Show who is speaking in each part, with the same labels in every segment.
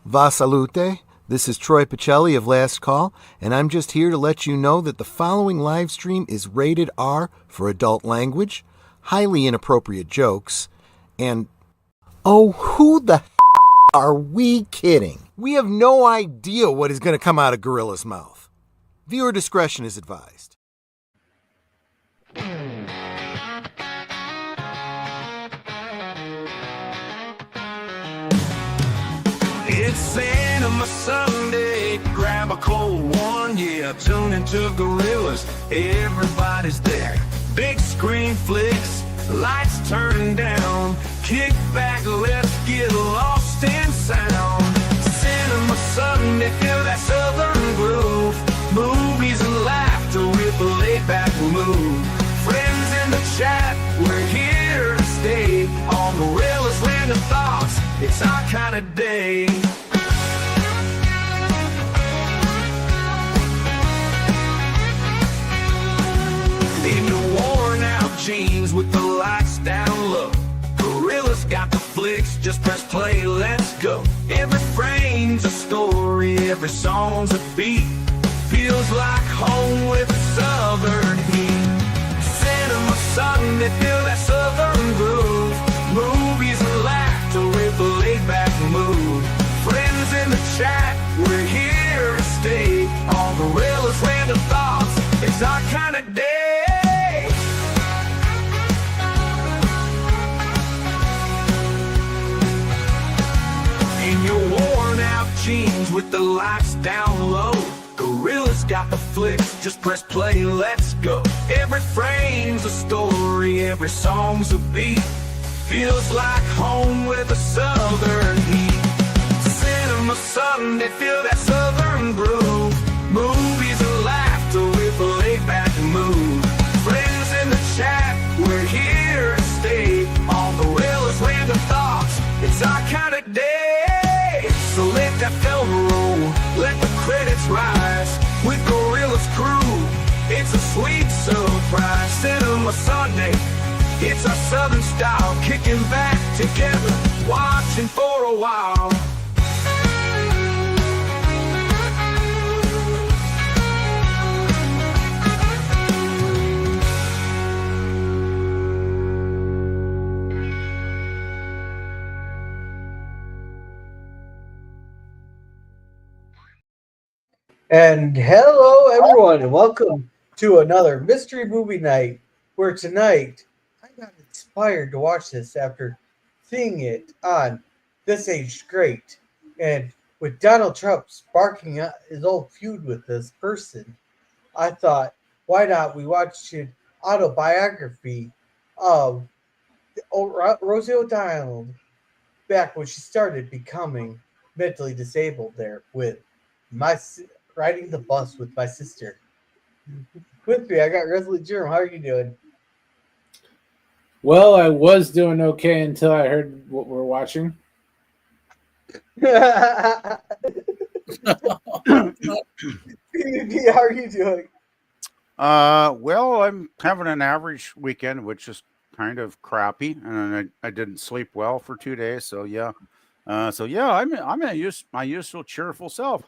Speaker 1: Va salute. This is Troy Pacelli of Last Call, and I'm just here to let you know that the following live stream is rated R for adult language, highly inappropriate jokes, and oh, who the are we kidding? We have no idea what is going to come out of Gorilla's mouth. Viewer discretion is advised.
Speaker 2: It's Cinema Sunday, grab a cold one, yeah, tune into Gorillas, everybody's there. Big screen flicks, lights turning down, kick back, let's get lost in sound. Cinema Sunday, feel that southern groove, movies and laughter with a laid-back mood. Friends in the chat, we're here to stay, on Gorillas Land of Thoughts, it's our kind of day. In your worn out jeans with the lights down low, Gorilla's got the flicks, just press play, let's go. Every frame's a story, every song's a beat, feels like home with a southern heat. Cinema Sunday, feel that southern groove, movies and laughter with a laid-back mood. Friends in the chat, we're here to stay, on Gorilla's Land of Thoughts, it's our kind of day. In your worn out jeans with the lights down low, Gorilla's got the flicks, just press play, let's go. Every frame's a story, every song's a beat, feels like home with a southern heat. Cinema Sunday, feel that southern groove, movies and laughter with a laid-back mood. Friends in the chat, we're here to stay, on Gorilla's Land of Thoughts, it's our kind of day. So let that film roll, let the credits rise, with Gorilla's crew, it's a sweet surprise. Cinema Sunday, it's our southern style, kicking back together, watching for a while.
Speaker 3: And hello, everyone, and welcome to another mystery movie night. Where tonight I got inspired to watch this after seeing it on This Age Great, and with Donald Trump sparking his old feud with this person, I thought, why not we watch an autobiography of Rosie O'Donnell back when she started becoming mentally disabled there with my riding the bus with my sister. With me, I got Resolute Jerem. How are you doing?
Speaker 4: Well, I was doing okay until I heard what we're watching.
Speaker 3: How are you doing?
Speaker 5: Well, I'm having an average weekend, which is kind of crappy, and I didn't sleep well for 2 days. So yeah, I'm my usual cheerful self.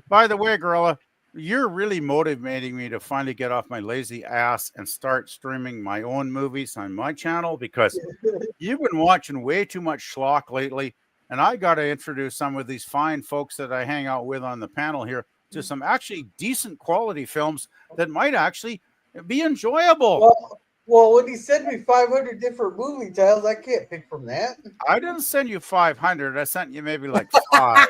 Speaker 5: By the way, Gorilla, you're really motivating me to finally get off my lazy ass and start streaming my own movies on my channel, because you've been watching way too much schlock lately, and I got to introduce some of these fine folks that I hang out with on the panel here to some actually decent quality films that might actually be enjoyable.
Speaker 3: Well, when he sent me 500 different movie titles, I can't pick from that.
Speaker 5: I didn't send you 500. I sent you maybe like 5.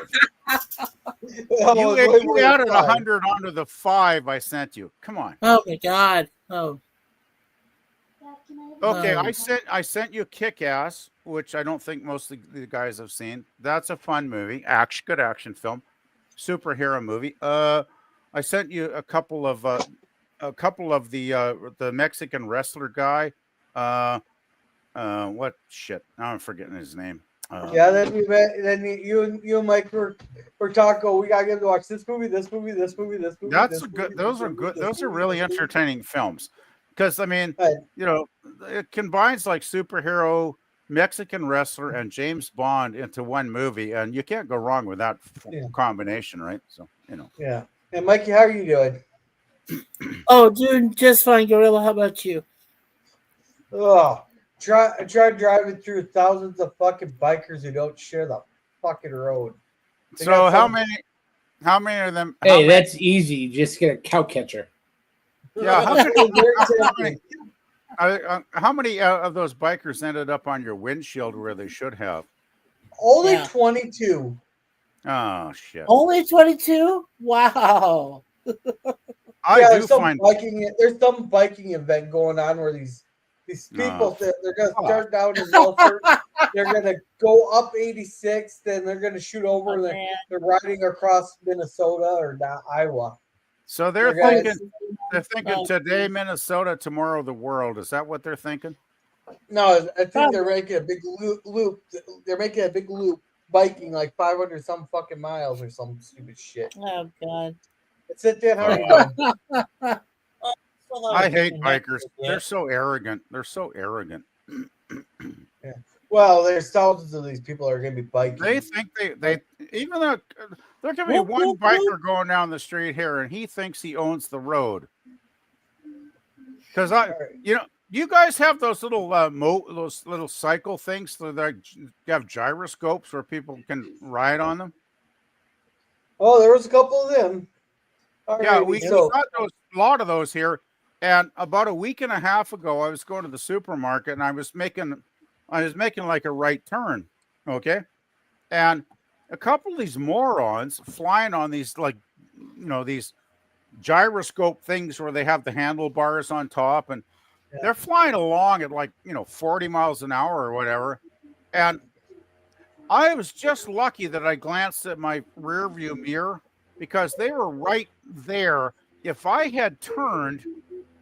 Speaker 5: You added 100 onto the 5 I sent you. Come on.
Speaker 6: Oh my God. Oh.
Speaker 5: Okay, I sent you Kick-Ass, which I don't think most of the guys have seen. That's a fun movie, good action film, superhero movie. I sent you a couple of the Mexican wrestler guy. What shit? Now I'm forgetting his name.
Speaker 3: Then you and Mike were talking. We gotta get to watch this movie. Those
Speaker 5: are good. Those are really entertaining films, because I mean, it combines like superhero Mexican wrestler and James Bond into one movie, and you can't go wrong with that
Speaker 3: Yeah.
Speaker 5: combination, right? So,
Speaker 3: Yeah. And Mikey, how are you doing?
Speaker 6: Oh, doing just fine, Gorilla. How about you?
Speaker 3: Oh, try driving through thousands of fucking bikers who don't share the fucking road. They
Speaker 5: so
Speaker 3: got
Speaker 5: how
Speaker 3: some-
Speaker 5: many of them?
Speaker 4: Hey, that's easy. Just get a cow catcher.
Speaker 5: Yeah, how
Speaker 3: Very tempting.
Speaker 5: how many of those bikers ended up on your windshield where they should have?
Speaker 3: Only
Speaker 6: Yeah.
Speaker 3: 22.
Speaker 5: Oh shit!
Speaker 6: Only 22? Wow.
Speaker 5: I do
Speaker 3: there's some
Speaker 5: find
Speaker 3: biking. There's some biking event going on where these people they're gonna start down in Milford. They're gonna go up 86, then they're gonna shoot over. And
Speaker 6: man.
Speaker 3: they're riding across Minnesota or not Iowa.
Speaker 5: so. They're
Speaker 3: They're gonna-
Speaker 5: thinking. They're thinking today Minnesota, tomorrow the world. Is that what they're thinking?
Speaker 3: No, I think they're making a big loop. They're making a big loop, biking like 500 some fucking miles or some stupid shit.
Speaker 6: Oh, God.
Speaker 3: Sit down, how are you doing?
Speaker 5: I hate bikers. They're so arrogant. They're so arrogant.
Speaker 3: Well, there's thousands of these people that are going to be biking.
Speaker 5: They think they even though there can be
Speaker 6: Whoop,
Speaker 5: one
Speaker 6: whoop,
Speaker 5: biker
Speaker 6: whoop.
Speaker 5: going down the street here and he thinks he owns the road. Because you guys have those little those little cycle things that have gyroscopes where people can ride on them.
Speaker 3: Oh, there was a couple of them.
Speaker 5: Yeah,
Speaker 3: Alrighty,
Speaker 5: we
Speaker 3: so
Speaker 5: got a lot of those here. And about a week and a half ago, I was going to the supermarket and I was making like a right turn. Okay. And a couple of these morons flying on these these gyroscope things where they have the handlebars on top and they're flying along at 40 miles an hour or whatever. And I was just lucky that I glanced at my rear view mirror because they were right there. If I had turned,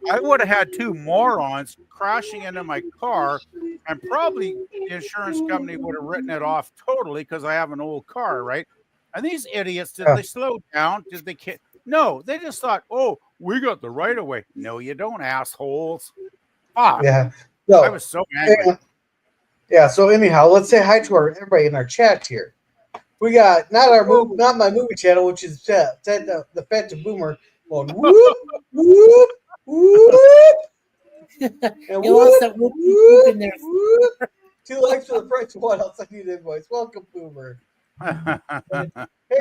Speaker 5: I would have had two morons crashing into my car, and probably the insurance company would have written it off totally because I have an old car, right? And these idiots, did they slow down? Did they? No, they just thought, oh, we got the right of way. No, you don't, assholes. Fuck.
Speaker 3: yeah, so
Speaker 5: I was so angry.
Speaker 3: yeah. So anyhow, let's say hi to everybody in our chat here. We got not my movie channel, which is the Phantom Boomer going whoop whoop whoop. And
Speaker 6: You lost that whoop, whoop in there.
Speaker 3: whoop. 2 likes for the price of 1. I'll send you the invoice. Welcome, Boomer. Hey,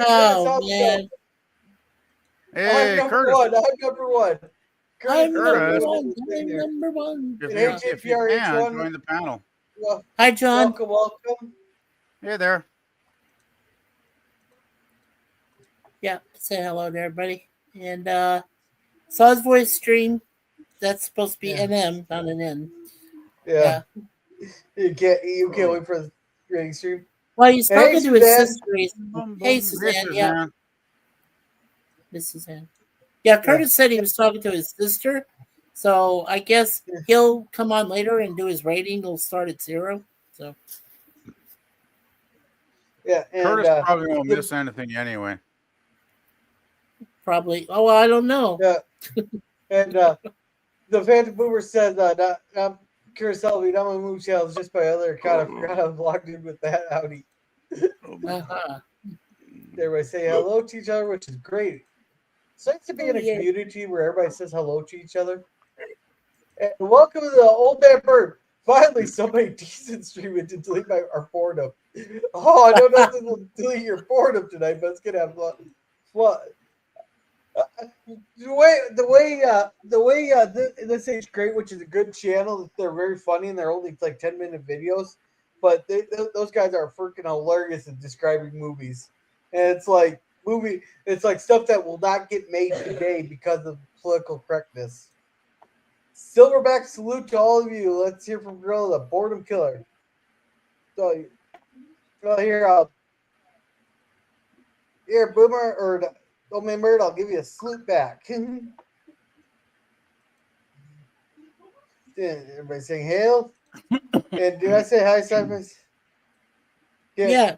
Speaker 6: Oh, man.
Speaker 5: Hey,
Speaker 3: I'm
Speaker 5: Curtis.
Speaker 3: number one.
Speaker 6: I'm
Speaker 5: Curtis.
Speaker 6: number one. I'm number one.
Speaker 5: If you can, join the panel.
Speaker 3: Well,
Speaker 6: Hi, John.
Speaker 3: welcome.
Speaker 5: Hey there.
Speaker 6: Yeah, say hello to everybody. And Saw's voice stream, that's supposed to be
Speaker 3: Yeah.
Speaker 6: NM, not an N.
Speaker 3: Yeah. You can't wait for the rating stream.
Speaker 6: Well, he's talking to his
Speaker 3: Suzanne.
Speaker 6: sister. Hey,
Speaker 5: Hey,
Speaker 6: Suzanne. Yeah, this is Suzanne. Yeah, Curtis said he was talking to his sister. So I guess he'll come on later and do his rating. He'll start at 0. So
Speaker 3: Yeah, and
Speaker 5: Curtis probably won't miss anything anyway.
Speaker 6: probably. Oh, I don't know.
Speaker 3: Yeah. And the Phantom Boomer says, not Carousel, not my move channels, just my other account. I forgot I was logged in with that. Howdy.
Speaker 6: Uh-huh.
Speaker 3: Everybody say hello to each other, which is great. It's nice to be in a
Speaker 6: Yeah.
Speaker 3: community where everybody says hello to each other. And welcome to the Old Man Bird. Finally, somebody decent streaming to delete our boredom. Oh, I don't know if will delete your boredom tonight, but it's gonna have the way this age great, which is a good channel. They're very funny and they're only like 10-minute videos, but those guys are freaking hilarious at describing movies, and it's like stuff that will not get made today because of political correctness. Silverback salute to all of you. Let's hear from Gorilla, the boredom killer. So, here, Boomer or Old Man Bird, I'll give you a salute back. Everybody saying hail. And did I say hi, Simon?
Speaker 6: Yeah.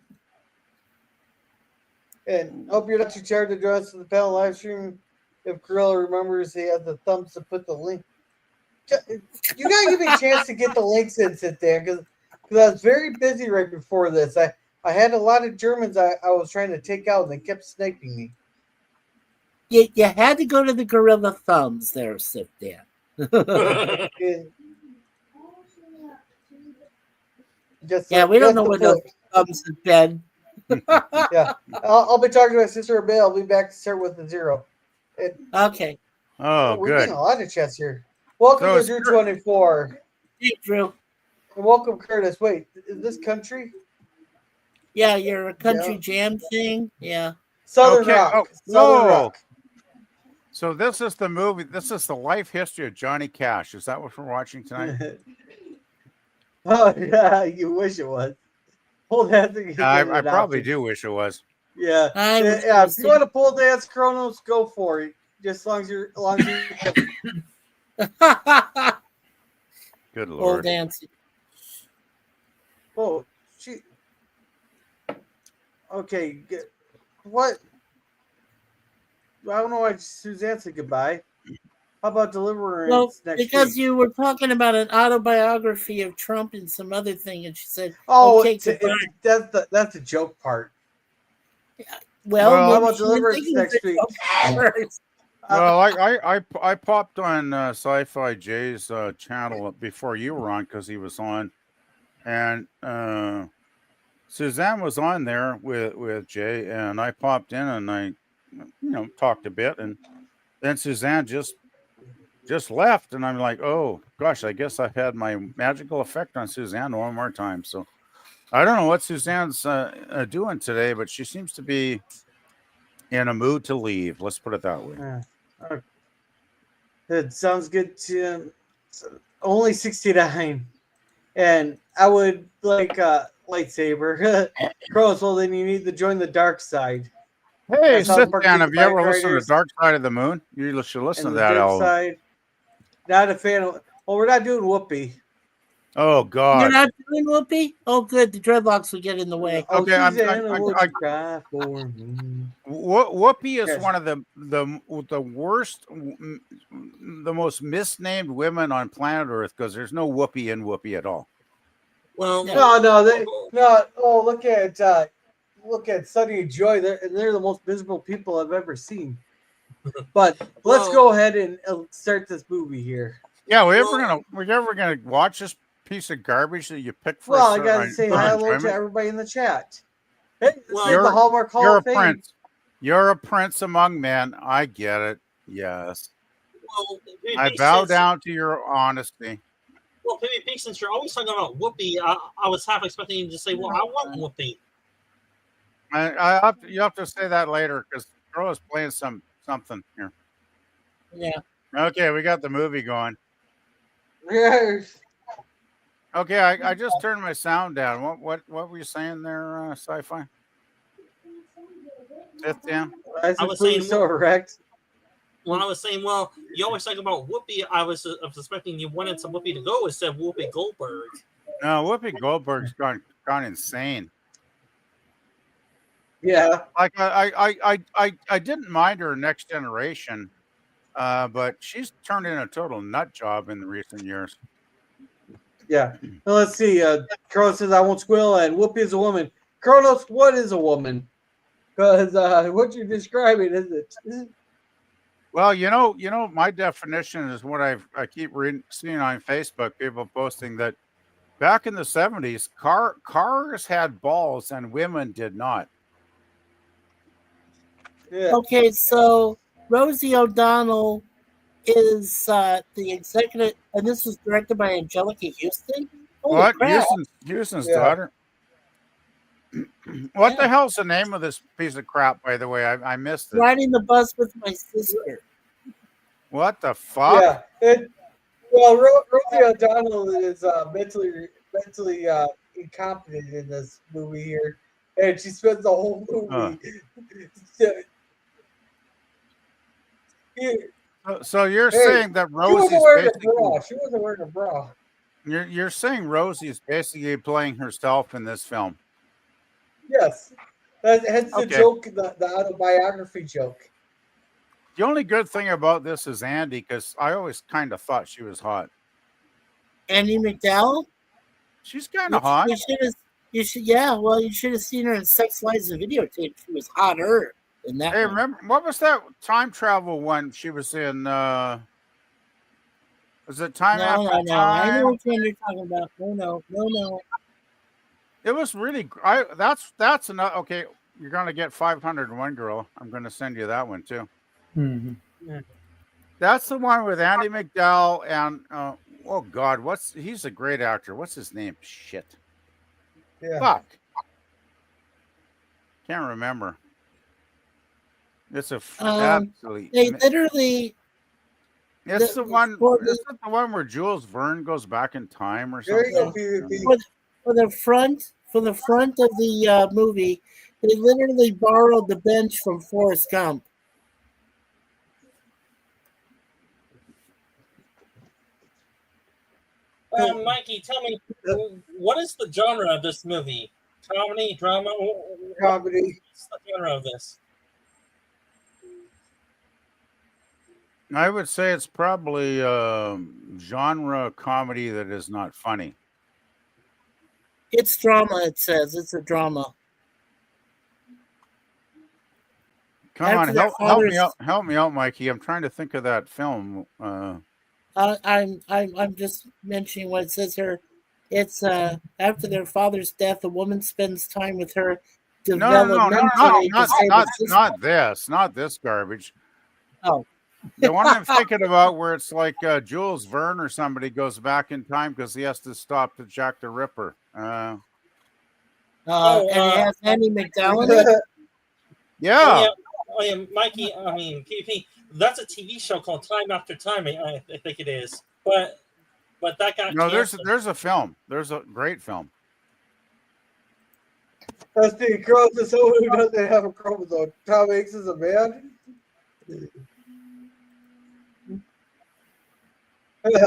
Speaker 3: And hope you're not too tired to join us for the panel live stream. If Gorilla remembers, he has the thumbs to put the link. You gotta give me a chance to get the links in, sit there, because because I was very busy right before this. I had a lot of Germans I was trying to take out, and they kept sniping me.
Speaker 6: You had to go to the gorilla thumbs there, Sip Dan.
Speaker 3: Yeah.
Speaker 6: Yeah, we don't
Speaker 3: just
Speaker 6: know
Speaker 3: the
Speaker 6: where those
Speaker 3: foot.
Speaker 6: thumbs have been.
Speaker 3: Yeah, I'll be talking to my sister a bit. I'll be back to start with the 0. And
Speaker 6: Okay.
Speaker 5: Oh,
Speaker 3: we're
Speaker 5: good.
Speaker 3: getting a lot of chats here. Welcome
Speaker 5: So
Speaker 3: to
Speaker 5: it's
Speaker 3: Drew 24.
Speaker 6: Hey, Drew.
Speaker 3: And welcome, Curtis. Wait, is this country?
Speaker 6: Yeah, your country
Speaker 3: Yeah.
Speaker 6: jam thing. Yeah.
Speaker 3: Southern
Speaker 5: Okay.
Speaker 3: Rock.
Speaker 5: Oh,
Speaker 3: Southern
Speaker 5: whoa.
Speaker 3: Rock.
Speaker 5: So this is the movie. This is the life history of Johnny Cash. Is that what we're watching tonight?
Speaker 3: Oh, yeah, you wish it was. Pole dancing is
Speaker 5: I
Speaker 3: an
Speaker 5: probably
Speaker 3: option.
Speaker 5: do wish it was.
Speaker 3: Yeah.
Speaker 6: I wish
Speaker 3: Yeah,
Speaker 6: it was
Speaker 3: if you want to pole dance, Kronos, go for it. Just as long as you're
Speaker 5: Good
Speaker 6: Pole
Speaker 5: Lord.
Speaker 6: dancing.
Speaker 3: Oh, she. Okay, what? I don't know why Suzanne said goodbye. How about Deliverance
Speaker 6: Well,
Speaker 3: next
Speaker 6: because
Speaker 3: week?
Speaker 6: you were talking about an autobiography of Trump and some other thing, and she said,
Speaker 3: Oh,
Speaker 6: "Okay, goodbye."
Speaker 3: that's the joke part.
Speaker 6: Well,
Speaker 5: Well,
Speaker 3: How
Speaker 6: maybe
Speaker 3: about
Speaker 6: she didn't
Speaker 3: Deliverance
Speaker 6: think it was
Speaker 3: next
Speaker 6: a
Speaker 3: week?
Speaker 6: joke first.
Speaker 5: Well, I popped on Sci-Fi Jay's channel before you were on because he was on, and Suzanne was on there with Jay, and I popped in and I talked a bit, and then Suzanne just left, and I'm like, oh gosh, I guess I've had my magical effect on Suzanne one more time. So I don't know what Suzanne's doing today, but she seems to be in a mood to leave. Let's put it that way.
Speaker 3: Okay. It sounds good to only 69. And I would like lightsaber. Crows, well then you need to join the dark side.
Speaker 5: Hey,
Speaker 3: That's how
Speaker 5: sit
Speaker 3: Mark
Speaker 5: down.
Speaker 3: the
Speaker 5: Have you ever
Speaker 3: Bike
Speaker 5: listened to
Speaker 3: Riders
Speaker 5: Dark Side of the Moon? You should listen
Speaker 3: and
Speaker 5: to
Speaker 3: the
Speaker 5: that
Speaker 3: dim
Speaker 5: album.
Speaker 3: side. Not a fan of. Well, we're not doing Whoopi.
Speaker 5: Oh
Speaker 6: You're
Speaker 5: God.
Speaker 6: not doing Whoopi? Oh, good. The dreadlocks will get in the way.
Speaker 3: Oh,
Speaker 5: Okay,
Speaker 3: Susanna, would you cry for me?
Speaker 5: Whoopi is
Speaker 3: Yes.
Speaker 5: one of the worst, the most misnamed women on planet Earth because there's no Whoopi in Whoopi at all.
Speaker 7: Well,
Speaker 3: No. Oh, look at Sunny and Joy. They're the most miserable people I've ever seen. But let's
Speaker 7: Well-
Speaker 3: go ahead and start this movie here.
Speaker 5: Yeah, we're ever gonna watch this piece of garbage that you picked for
Speaker 3: Well,
Speaker 5: us?
Speaker 3: I gotta say hello to everybody in the chat. Hey, this
Speaker 7: Well,
Speaker 3: is the Hallmark Hall
Speaker 5: you're
Speaker 3: of
Speaker 5: a
Speaker 3: Fame.
Speaker 5: prince. You're a prince among men. I get it. Yes,
Speaker 7: well,
Speaker 5: I bow down to your honesty.
Speaker 7: Well, PvP, since you're always talking about Whoopi, I was half expecting you to say, "Well, I want Whoopi."
Speaker 5: You have to say that later because Girl is playing something here.
Speaker 6: Yeah.
Speaker 5: Okay, we got the movie going.
Speaker 3: Yes.
Speaker 5: Okay, I just turned my sound down. What were you saying there, Sci-Fi? Fifth down.
Speaker 3: That's
Speaker 7: I was
Speaker 3: completely
Speaker 7: saying,
Speaker 3: so correct.
Speaker 7: When I was saying, well, you always talk about Whoopi, I was suspecting you wanted some Whoopi to go instead of Whoopi Goldberg.
Speaker 5: No, Whoopi Goldberg's gone insane.
Speaker 3: Yeah.
Speaker 5: Like I didn't mind her Next Generation, but she's turned in a total nut job in the recent years.
Speaker 3: Yeah. Well, let's see. Kronos says, I won't squeal, and Whoopi is a woman. Kronos, what is a woman? Because what you're describing, is it?
Speaker 5: Well, you know, my definition is what I keep seeing on Facebook. People posting that back in the 70s, cars had balls and women did not.
Speaker 3: Yeah.
Speaker 6: Okay, so Rosie O'Donnell is the executive, and this was directed by Angelica Houston. Holy
Speaker 5: What?
Speaker 6: crap.
Speaker 5: Houston's
Speaker 3: Yeah.
Speaker 5: daughter? What the
Speaker 6: Yeah.
Speaker 5: hell's the name of this piece of crap, by the way? I missed it.
Speaker 6: Riding the bus with my sister.
Speaker 5: What the fuck?
Speaker 3: Yeah. Well, Rosie O'Donnell is mentally incompetent in this movie here, and she spends the whole movie.
Speaker 5: So you're
Speaker 3: Hey,
Speaker 5: saying that
Speaker 3: She wasn't
Speaker 5: Rosie's
Speaker 3: wearing a
Speaker 5: basically
Speaker 3: bra. She wasn't wearing a bra.
Speaker 5: you're saying Rosie's basically playing herself in this film.
Speaker 3: Yes. That's the
Speaker 5: Okay.
Speaker 3: joke, the autobiography joke.
Speaker 5: The only good thing about this is Andy, because I always kind of thought she was hot.
Speaker 6: Andy McDowell?
Speaker 5: She's kind of hot.
Speaker 6: You should have. You should. Yeah. Well, you should have seen her in Sex Lies and Videotape. She was hotter than that.
Speaker 5: Hey,
Speaker 6: one.
Speaker 5: remember what was that time travel one she was in? Was it Time
Speaker 6: No,
Speaker 5: After
Speaker 6: no, no. I
Speaker 5: Time?
Speaker 6: know which one you're talking about. No.
Speaker 5: It was really. That's enough. Okay, you're gonna get 501 girl. I'm gonna send you that one too.
Speaker 4: Mhm.
Speaker 5: That's the one with Andy McDowell and oh God, he's a great actor. What's his name? Shit.
Speaker 3: Yeah.
Speaker 5: Fuck. Can't remember. It's a absolutely.
Speaker 6: They literally.
Speaker 5: It's the one.
Speaker 6: for
Speaker 5: Isn't it the one where Jules Verne goes back in time or
Speaker 3: There
Speaker 5: something?
Speaker 3: you go, PvP.
Speaker 6: For the front of the movie, they literally borrowed the bench from Forrest Gump.
Speaker 7: Mikey, tell me, what is the genre of this movie? Comedy, drama?
Speaker 3: Comedy.
Speaker 7: What's the genre of this?
Speaker 5: I would say it's probably genre comedy that is not funny.
Speaker 6: It's drama. It says it's a drama.
Speaker 5: Come
Speaker 6: After
Speaker 5: on,
Speaker 6: their
Speaker 5: help me
Speaker 6: father's-
Speaker 5: out, help me out, Mikey. I'm trying to think of that film.
Speaker 6: I'm just mentioning what it says here. It's after their father's death, a woman spends time with her
Speaker 5: No,
Speaker 6: developmentally disabled sister.
Speaker 5: not this garbage.
Speaker 6: Oh.
Speaker 5: The one I'm thinking about where it's like Jules Verne or somebody goes back in time because he has to stop to Jack the Ripper.
Speaker 6: And it has Andy McDowell in it.
Speaker 5: Yeah.
Speaker 7: Oh yeah, Mikey. I mean, PvP. That's a TV show called Time After Time. I think it is. But that got
Speaker 5: No,
Speaker 7: canceled.
Speaker 5: there's a film. There's a great film.
Speaker 3: That's the girls is someone who doesn't have a chromosome. Tom Hanks is a man. Yeah.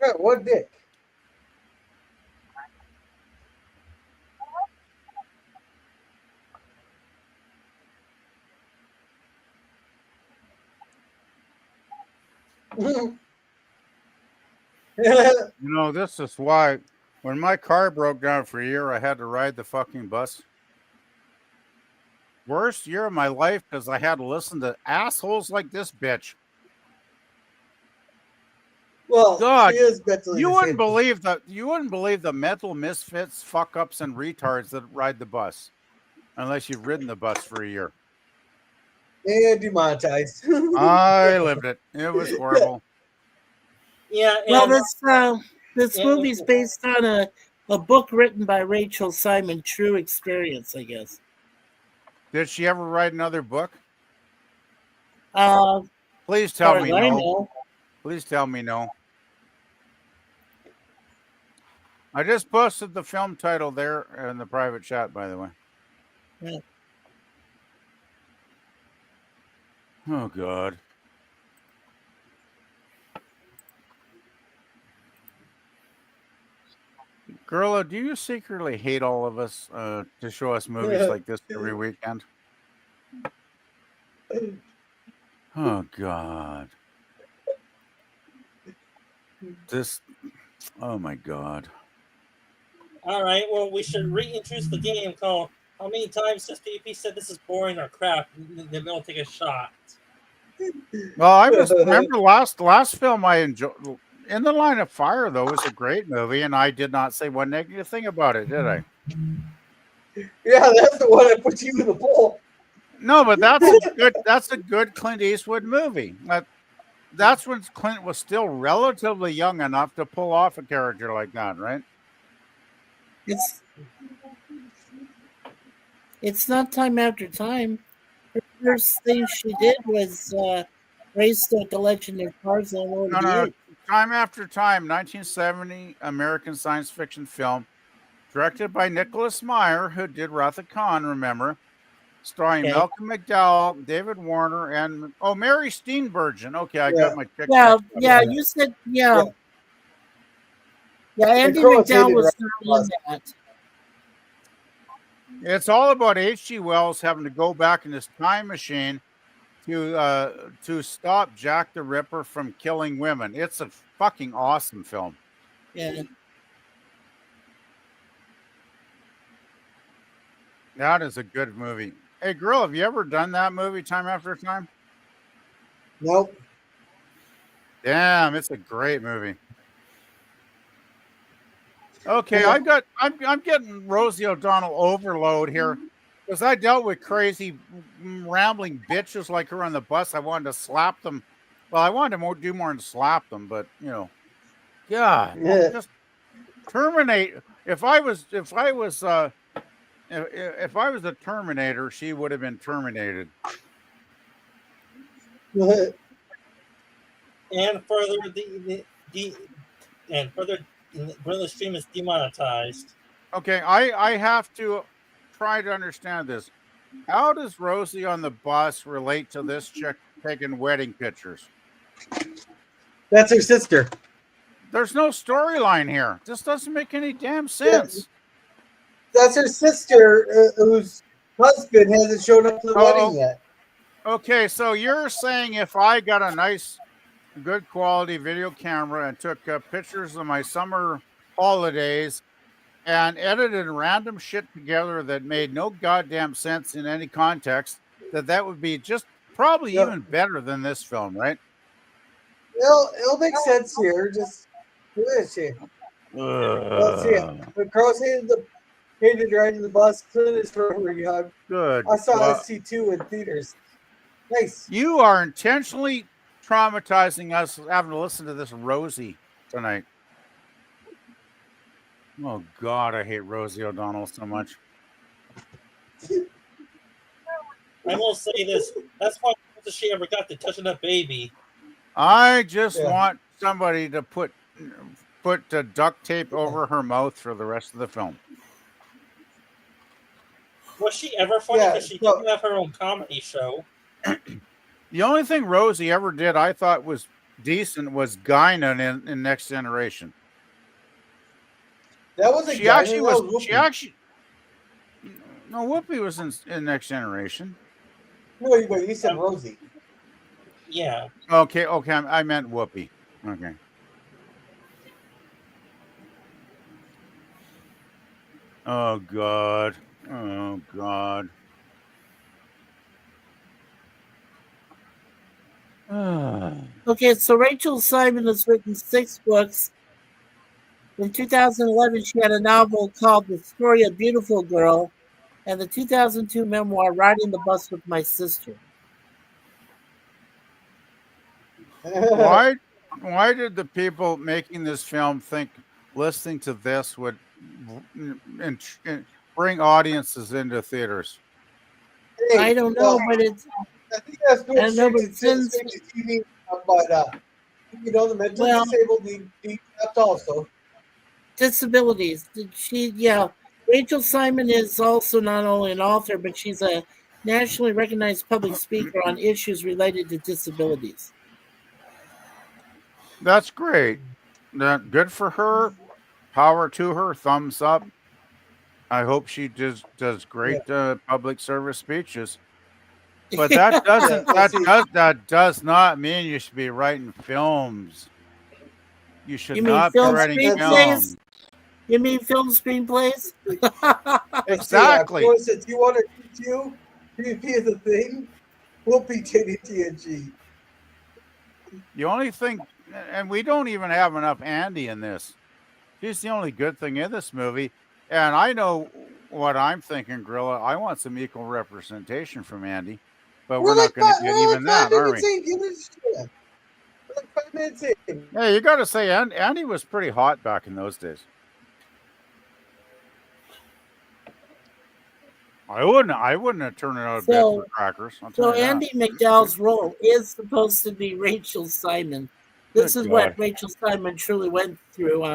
Speaker 3: Yeah, one dick.
Speaker 5: You know, this is why when my car broke down for a year, I had to ride the fucking bus. Worst year of my life because I had to listen to assholes like this bitch.
Speaker 3: Well,
Speaker 5: God,
Speaker 3: she is mentally
Speaker 5: You wouldn't
Speaker 3: disabled.
Speaker 5: believe the mental misfits, fuck ups, and retards that ride the bus, unless you've ridden the bus for a year.
Speaker 3: And demonetized.
Speaker 5: I lived it. It was horrible.
Speaker 7: Yeah.
Speaker 6: Well,
Speaker 7: And,
Speaker 6: this
Speaker 7: Yeah,
Speaker 6: movie's based on a book written by Rachel Simon, True Experience, I guess.
Speaker 5: Did she ever write another book? Please
Speaker 6: As
Speaker 5: tell
Speaker 6: far
Speaker 5: me
Speaker 6: as I
Speaker 5: no.
Speaker 6: know.
Speaker 5: Please tell me no. I just posted the film title there in the private chat, by the way.
Speaker 6: Yeah.
Speaker 5: Oh, God. Girla, do you secretly hate all of us to show us movies like this every weekend? Oh, God. Oh, my God.
Speaker 7: all right. Well, we should reintroduce the game called How Many Times Since PvP Said This Is Boring or Crap? Then we'll take a shot.
Speaker 5: Well, I just remember last film I enjoyed. In the Line of Fire, though, was a great movie, and I did not say one negative thing about it, did I?
Speaker 3: Yeah, that's the one that put you in the poll.
Speaker 5: No, but that's a good Clint Eastwood movie. That's when Clint was still relatively young enough to pull off a character like that, right?
Speaker 6: It's not Time After Time. first thing she did was race the collection of cars all over
Speaker 5: No,
Speaker 6: the
Speaker 5: no, no.
Speaker 6: earth.
Speaker 5: Time After Time, 1970 American science fiction film, directed by Nicholas Meyer, who did Wrath of Khan, remember? Starring
Speaker 6: Okay.
Speaker 5: Malcolm McDowell, David Warner, and Mary Steenburgen. Okay, I
Speaker 3: Yeah.
Speaker 5: got my chick
Speaker 6: Yeah,
Speaker 5: mixed up.
Speaker 6: yeah,
Speaker 3: Yeah.
Speaker 6: you said
Speaker 3: Yeah.
Speaker 6: yeah. Andy
Speaker 3: Crows
Speaker 6: McDowell
Speaker 3: hated
Speaker 6: was
Speaker 3: Wrath
Speaker 6: not
Speaker 3: of
Speaker 6: in that.
Speaker 5: It's all about H.G. Wells having to go back in his time machine to stop Jack the Ripper from killing women. It's a fucking awesome film.
Speaker 6: Yeah.
Speaker 5: That is a good movie. Hey, girl, have you ever done that movie, Time After Time?
Speaker 3: Nope.
Speaker 5: Damn, it's a great movie. Okay,
Speaker 3: Yeah.
Speaker 5: I'm getting Rosie O'Donnell overload here because I dealt with crazy rambling bitches like her on the bus. I wanted to slap them. Well, I wanted to do more than slap them, but God,
Speaker 3: Yeah.
Speaker 5: just terminate. If I was a Terminator, she would have been terminated.
Speaker 7: And further, and further, the stream is demonetized.
Speaker 5: Okay, I have to try to understand this. How does Rosie on the bus relate to this chick taking wedding pictures?
Speaker 3: That's her sister.
Speaker 5: There's no storyline here. This doesn't make any damn sense.
Speaker 3: That's her sister, whose husband hasn't shown up to the wedding yet.
Speaker 5: Okay, so you're saying if I got a nice, good quality video camera and took pictures of my summer holidays and edited random shit together that made no goddamn sense in any context, that would be just probably even better than this film, right?
Speaker 3: It'll make sense here. Just do this here. Let's see it. The Crows hated riding the bus. Clint is forever young.
Speaker 5: Good.
Speaker 3: I saw SC2 in theaters. Nice.
Speaker 5: You are intentionally traumatizing us having to listen to this Rosie tonight. Oh God, I hate Rosie O'Donnell so much.
Speaker 7: I will say this: that's why she ever got to touching that baby.
Speaker 5: I just want somebody to put duct tape over her mouth for the rest of the film.
Speaker 7: Was she ever funny? Because she didn't have her own comedy show.
Speaker 5: The only thing Rosie ever did I thought was decent was Guinan in Next Generation.
Speaker 3: That was
Speaker 5: She actually was. She actually. No, Whoopi was in Next Generation.
Speaker 3: No, but you said Rosie.
Speaker 7: Yeah.
Speaker 5: Okay. I meant Whoopi. Okay. Oh God. Oh God.
Speaker 6: Okay, so Rachel Simon has written 6 books. In 2011, she had a novel called The Story of Beautiful Girl, and the 2002 memoir Riding the Bus with My Sister.
Speaker 5: Why did the people making this film think listening to this would bring audiences into theaters?
Speaker 6: I don't know, but it's.
Speaker 3: I think that's good.
Speaker 6: I don't know, but it's in.
Speaker 3: TV, but the mental disabled need help also.
Speaker 6: Disabilities. Rachel Simon is also not only an author, but she's a nationally recognized public speaker on issues related to disabilities.
Speaker 5: That's great. Good for her. Power to her. Thumbs up. I hope she does great public service speeches. But that does not mean you should be writing films. You should not be writing films.
Speaker 6: You mean film screenplays?
Speaker 5: Exactly.
Speaker 3: If you want to do PvP is a thing, we'll be TNG.
Speaker 5: The only thing, and we don't even have enough Andy in this. She's the only good thing in this movie. And I know what I'm thinking, Gorilla. I want some equal representation from Andy. But we're not going to get even that, are we? Hey, you got to say, Andy was pretty hot back in those days. I wouldn't have turned it out of bed
Speaker 6: So,
Speaker 5: for crackers. I'll
Speaker 6: so
Speaker 5: tell you that.
Speaker 6: Andy McDowell's role is supposed to be Rachel Simon. This
Speaker 5: Good
Speaker 6: is
Speaker 5: God.
Speaker 6: what Rachel Simon truly went through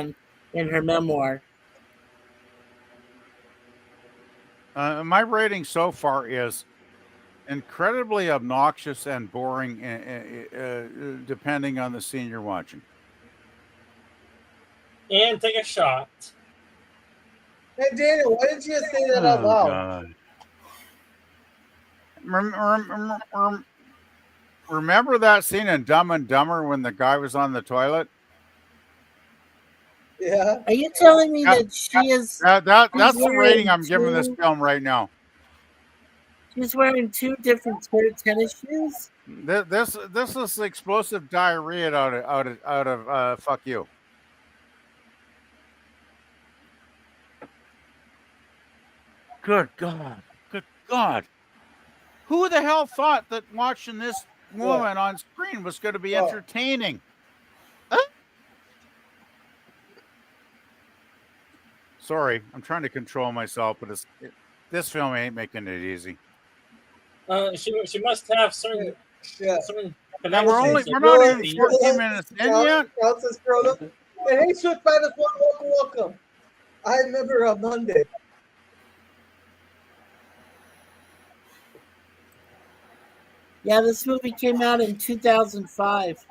Speaker 6: in her memoir.
Speaker 5: My rating so far is incredibly obnoxious and boring, depending on the scene you're watching.
Speaker 7: And take a shot.
Speaker 3: Hey, Daniel, why didn't you say that out
Speaker 5: Oh
Speaker 3: loud?
Speaker 5: God! Remember that scene in Dumb and Dumber when the guy was on the toilet?
Speaker 3: Yeah.
Speaker 6: Are you telling me
Speaker 5: Yeah,
Speaker 6: that she is?
Speaker 5: That's the
Speaker 6: wearing
Speaker 5: rating I'm giving this
Speaker 6: two-
Speaker 5: film right now.
Speaker 6: She's wearing two different pair of tennis shoes.
Speaker 5: This is explosive diarrhea out of fuck you. Good God! Good God! Who the hell thought that watching this woman on screen was going to be
Speaker 3: What?
Speaker 5: entertaining? Sorry, I'm trying to control myself, but this film ain't making it easy.
Speaker 7: She must have certain
Speaker 3: Yeah.
Speaker 7: certain
Speaker 5: And
Speaker 7: connections.
Speaker 5: we're not even 14 minutes in yet.
Speaker 3: Counts as grown up. And hey, Swift Minus One, welcome. I remember on Monday.
Speaker 6: Yeah, this movie came out in 2005.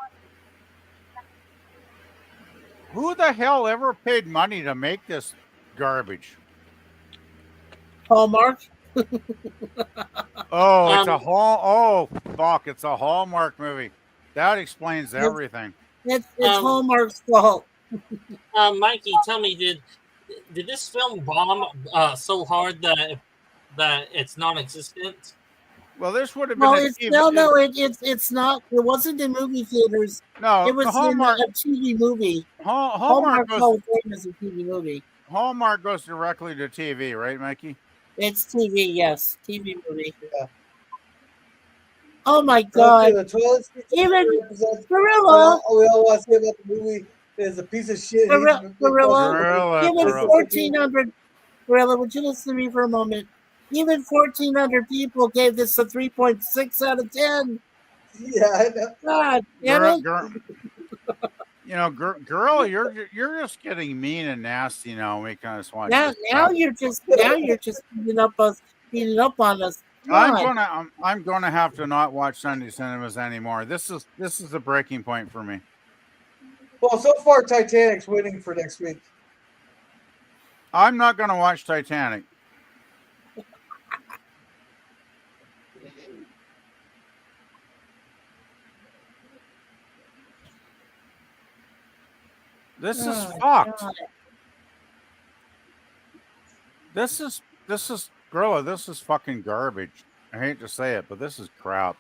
Speaker 5: Who the hell ever paid money to make this garbage?
Speaker 6: Hallmark.
Speaker 5: Oh, it's a fuck! It's a Hallmark movie. That explains everything.
Speaker 6: It's Hallmark's fault.
Speaker 7: Mikey, tell me, did this film bomb so hard that it's non-existent?
Speaker 5: Well, this would have been
Speaker 6: Well,
Speaker 5: a
Speaker 6: it's
Speaker 5: TV.
Speaker 6: it's not. It wasn't in movie theaters.
Speaker 5: No,
Speaker 6: It was
Speaker 5: Hallmark.
Speaker 6: in a TV movie.
Speaker 5: Hallmark
Speaker 6: Hall
Speaker 5: goes.
Speaker 6: of Fame is a TV movie.
Speaker 5: Hallmark goes directly to TV, right, Mikey?
Speaker 6: It's TV, yes, TV movie.
Speaker 3: Yeah.
Speaker 6: Oh my
Speaker 3: Okay,
Speaker 6: God!
Speaker 3: the toilet seat
Speaker 6: Even
Speaker 3: represents
Speaker 6: Gorilla,
Speaker 3: all we all want to say about the movie is a piece of shit.
Speaker 6: Gorilla, even
Speaker 5: Gorilla.
Speaker 6: 1,400. Gorilla, would you listen to me for a moment? Even 1,400 people gave this a 3.6 out of 10.
Speaker 3: Yeah, I know.
Speaker 6: God damn it!
Speaker 5: Girl, you're just getting mean and nasty now. Making us watch.
Speaker 6: Now you're just beating up on us.
Speaker 5: I'm gonna have to not watch Sunday cinemas anymore. This is a breaking point for me.
Speaker 3: Well, so far Titanic's winning for next week.
Speaker 5: I'm not gonna watch Titanic. This is fucked.
Speaker 6: God.
Speaker 5: This is Gorilla. This is fucking garbage. I hate to say it, but this is crap.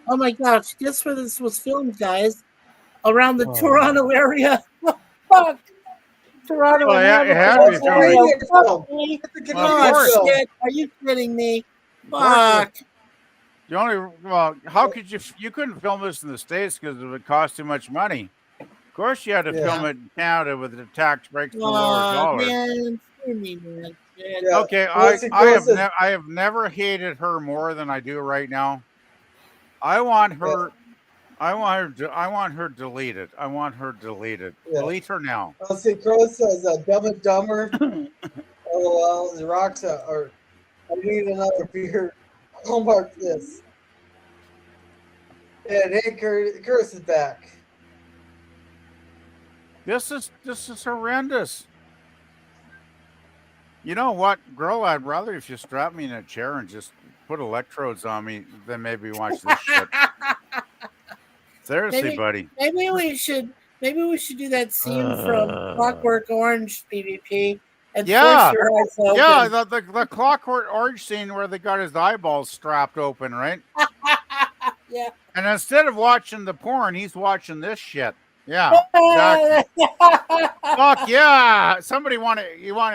Speaker 6: Oh my gosh! Guess where this was filmed, guys? Around the Toronto area. Fuck. Toronto.
Speaker 5: Well, yeah, it had to be
Speaker 6: area.
Speaker 3: filmed.
Speaker 6: Fuck me.
Speaker 5: Well,
Speaker 6: Oh shit! Are you kidding me? Fuck.
Speaker 5: How could you couldn't film this in the States because it would cost too much money. Of course, you had to film it in Canada with the tax breaks for lower dollars.
Speaker 6: Man, screw me, man.
Speaker 3: Yeah.
Speaker 5: Okay, I have never hated her more than I do right now. I want her deleted. I want her deleted.
Speaker 3: Yeah.
Speaker 5: Delete her now.
Speaker 3: I'll see. Crow says Dumb and Dumber. Oh, the rocks are. I need another beer. Hallmark this. And hey, Curtis is back.
Speaker 5: This is horrendous. You know what, girl? I'd rather if you strap me in a chair and just put electrodes on me than maybe watch this shit. Seriously, buddy.
Speaker 6: Maybe we should do that scene from Clockwork Orange PvP and force your eyes open.
Speaker 5: Yeah, the Clockwork Orange scene where they got his eyeballs strapped open, right?
Speaker 6: Yeah.
Speaker 5: And instead of watching the porn, he's watching this shit. Yeah, exactly. Fuck yeah! Somebody want to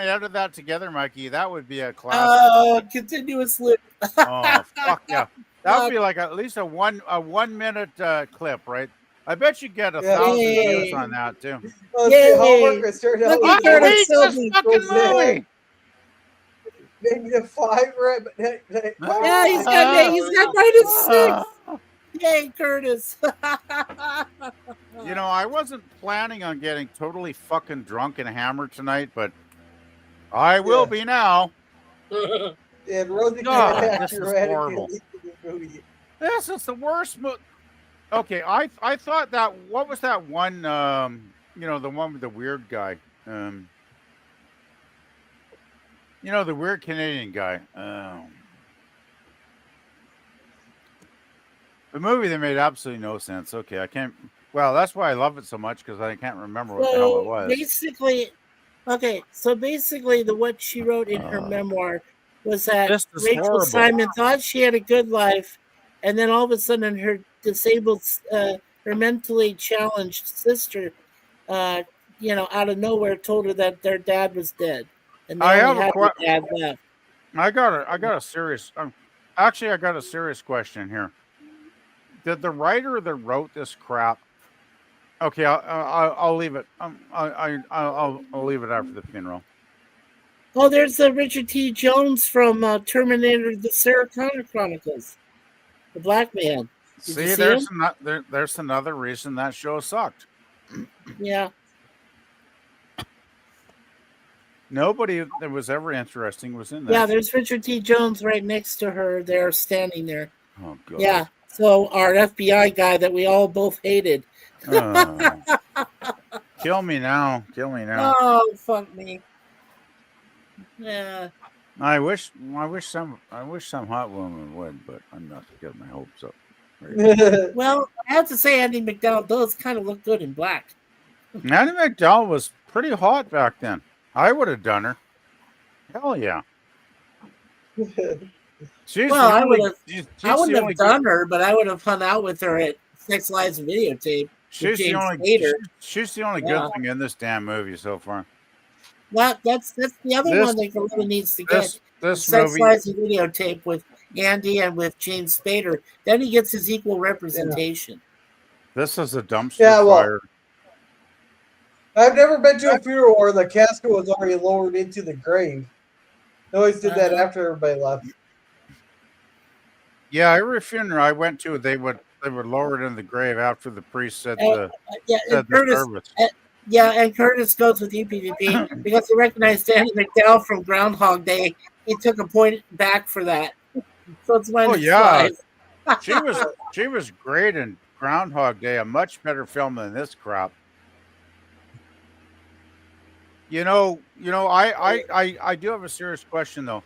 Speaker 5: edit that together, Mikey? That would be a classic.
Speaker 6: Continuous loop.
Speaker 5: Oh fuck yeah! That would be like at least a 1 minute clip, right? I bet you get 1,000 views on that too.
Speaker 3: Hallmark
Speaker 5: I hate this fucking movie.
Speaker 3: -5, right?
Speaker 6: Yeah, he's got -6. Yay, Curtis.
Speaker 5: You know, I wasn't planning on getting totally fucking drunk and hammered tonight, but I will be now.
Speaker 3: And Rosie
Speaker 5: God,
Speaker 3: can't
Speaker 5: this
Speaker 3: act
Speaker 5: is horrible.
Speaker 3: dramatically in the movie.
Speaker 5: This is the worst movie. Okay, I thought that, what was that one, you know, the one with the weird guy, you know, the weird Canadian guy, the movie that made absolutely no sense. Okay, I can't, well, that's why I love it so much, because I can't remember what the hell it was.
Speaker 6: Basically, what she wrote in her memoir was that
Speaker 5: This is
Speaker 6: Rachel
Speaker 5: horrible.
Speaker 6: Simon thought she had a good life, and then all of a sudden her disabled, her mentally challenged sister, you know, out of nowhere told her that their dad was dead, and they
Speaker 5: I
Speaker 6: only
Speaker 5: have
Speaker 6: had
Speaker 5: a
Speaker 6: their dad left.
Speaker 5: I got a serious, actually, I got a serious question here. Did the writer that wrote this crap? Okay, I'll leave it. I'll leave it after the funeral.
Speaker 6: Oh, there's Richard T. Jones from Terminator: The Sarah Connor Chronicles, the black man. Did you see
Speaker 5: there's
Speaker 6: him?
Speaker 5: there's another reason that show sucked.
Speaker 6: Yeah.
Speaker 5: Nobody that was ever interesting was in that.
Speaker 6: Yeah, there's Richard T. Jones right next to her. They're standing there.
Speaker 5: Oh, God.
Speaker 6: Yeah. So our FBI guy that we all both hated.
Speaker 5: Kill me now. Kill me now.
Speaker 6: Oh, fuck me. Yeah.
Speaker 5: I wish some hot woman would, but I'm not getting my hopes up.
Speaker 6: Well, I have to say Andy McDowell does kind of look good in black.
Speaker 5: Andy McDowell was pretty hot back then. I would have done her. Hell yeah.
Speaker 6: I wouldn't have done her, but I would have hung out with her at Sex Lives Videotape.
Speaker 5: She's the only good thing in this damn movie so far.
Speaker 6: Well, that's the other one that really needs to get.
Speaker 5: This
Speaker 6: Sex
Speaker 5: movie,
Speaker 6: Lives Videotape with Andy and with James Spader. Then he gets his equal representation.
Speaker 5: This is a dumpster fire.
Speaker 3: I've never been to a funeral where the casket was already lowered into the grave. They always did that after everybody left.
Speaker 5: Yeah, every funeral I went to, they would lower it in the grave after the priest said the service.
Speaker 6: And Curtis goes with UPVP because he recognized Andy McDowell from Groundhog Day. He took a point back for that. So it's
Speaker 5: she was great in Groundhog Day, a much better film than this crap. You know, I do have a serious question though.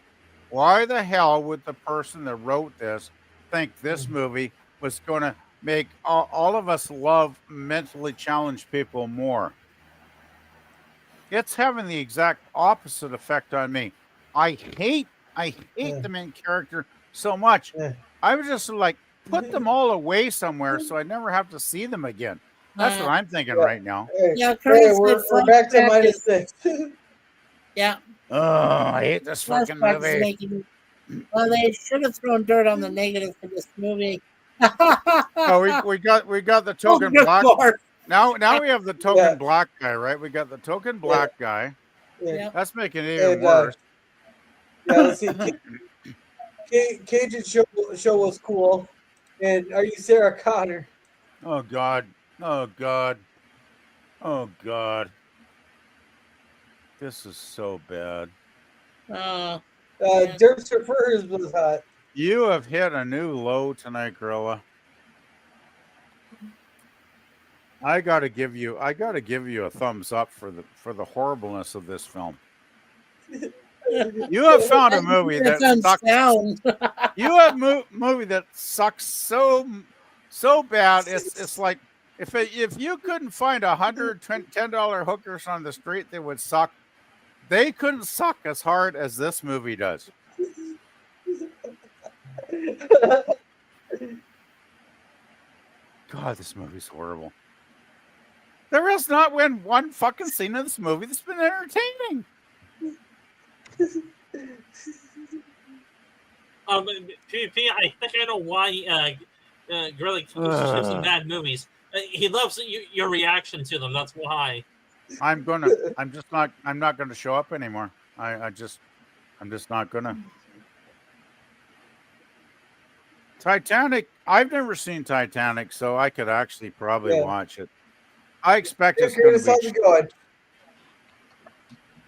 Speaker 5: Why the hell would the person that wrote this think this movie was going to make all of us love mentally challenged people more? It's having the exact opposite effect on me. I hate the main character so much. I was just like, put them all away somewhere so I never have to see them again. That's what I'm thinking right now.
Speaker 3: We're back to -6.
Speaker 6: Yeah.
Speaker 5: Oh, I hate this fucking movie.
Speaker 6: Well, they should have thrown dirt on the negative for this movie.
Speaker 5: Oh, we got the token black. Now we have the token black guy, right? We got the token black guy.
Speaker 3: Yeah.
Speaker 5: That's making it even worse.
Speaker 3: Yeah, let's see. Cage's show was cool. And are you Sarah Connor?
Speaker 5: Oh God. Oh God. Oh God. This is so bad.
Speaker 3: Dirt Surfers was hot.
Speaker 5: You have hit a new low tonight, Gorilla. I gotta give you a thumbs up for the horribleness of this film. You have found a movie that sucks. You have movie that sucks so bad. It's like if you couldn't find $110 hookers on the street, they would suck. They couldn't suck as hard as this movie does. God, this movie's horrible. There has not been one fucking scene in this movie that's been entertaining.
Speaker 7: PvP, I think I know why Gorilla shows some bad movies. He loves your reaction to them. That's why.
Speaker 5: I'm not gonna show up anymore. I'm just not gonna. Titanic. I've never seen Titanic, so I could actually probably
Speaker 3: Yeah.
Speaker 5: watch it. I expect
Speaker 3: Hey,
Speaker 5: it's going to
Speaker 3: Curtis,
Speaker 5: be.
Speaker 3: how's it going?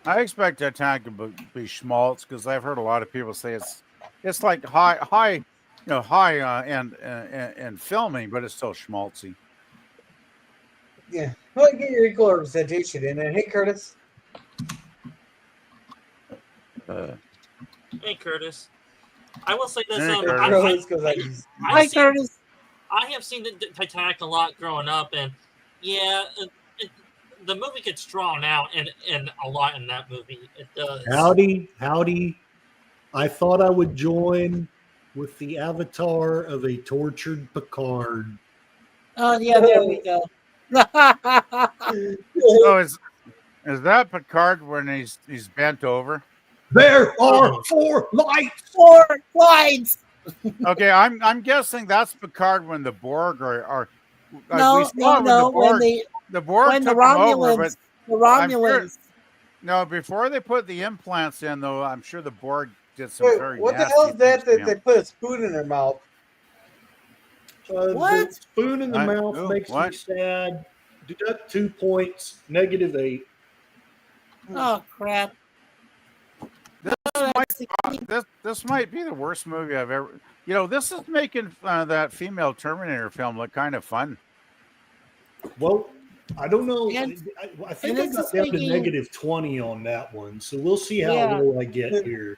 Speaker 5: I expect Titanic to be schmaltz because I've heard a lot of people say it's like high, high and filming, but it's still schmaltzy.
Speaker 3: Yeah. Well, get your equal representation in it. Hey, Curtis.
Speaker 7: Hey, Curtis. I will say this.
Speaker 5: Hey,
Speaker 3: Hey,
Speaker 5: Curtis.
Speaker 3: Curtis goes like this.
Speaker 6: Hi, Curtis.
Speaker 7: I have seen the Titanic a lot growing up, and yeah, the movie gets drawn out and a lot in that movie. It does.
Speaker 8: Howdy. I thought I would join with the avatar of a tortured Picard.
Speaker 6: Oh, yeah, there we go.
Speaker 5: So is that Picard when he's bent over?
Speaker 8: There are 4 lights.
Speaker 6: 4 lights.
Speaker 5: Okay, I'm guessing that's Picard when the Borg are
Speaker 6: No,
Speaker 5: we saw it
Speaker 6: no.
Speaker 5: when
Speaker 6: When
Speaker 5: the Borg
Speaker 6: the
Speaker 5: took him over, but
Speaker 6: Romulans, the Romulans.
Speaker 5: no, before they put the implants in, though, I'm sure the Borg did some
Speaker 3: Wait,
Speaker 5: very
Speaker 3: what the
Speaker 5: nasty
Speaker 3: hell is that
Speaker 5: things to
Speaker 3: that they
Speaker 5: him.
Speaker 3: put a spoon in their mouth?
Speaker 6: What?
Speaker 8: The spoon in the mouth
Speaker 5: Ooh,
Speaker 8: makes
Speaker 5: what?
Speaker 8: me sad. Deduct 2 points. -8.
Speaker 6: Oh crap!
Speaker 5: This might be the worst movie I've ever. This is making that female Terminator film look kind of fun.
Speaker 8: Well, I don't know.
Speaker 6: And-
Speaker 8: I think
Speaker 6: and
Speaker 8: I got
Speaker 6: it's
Speaker 8: down to
Speaker 6: making-
Speaker 8: -20 on that one. So we'll see how
Speaker 6: Yeah.
Speaker 8: low I get here.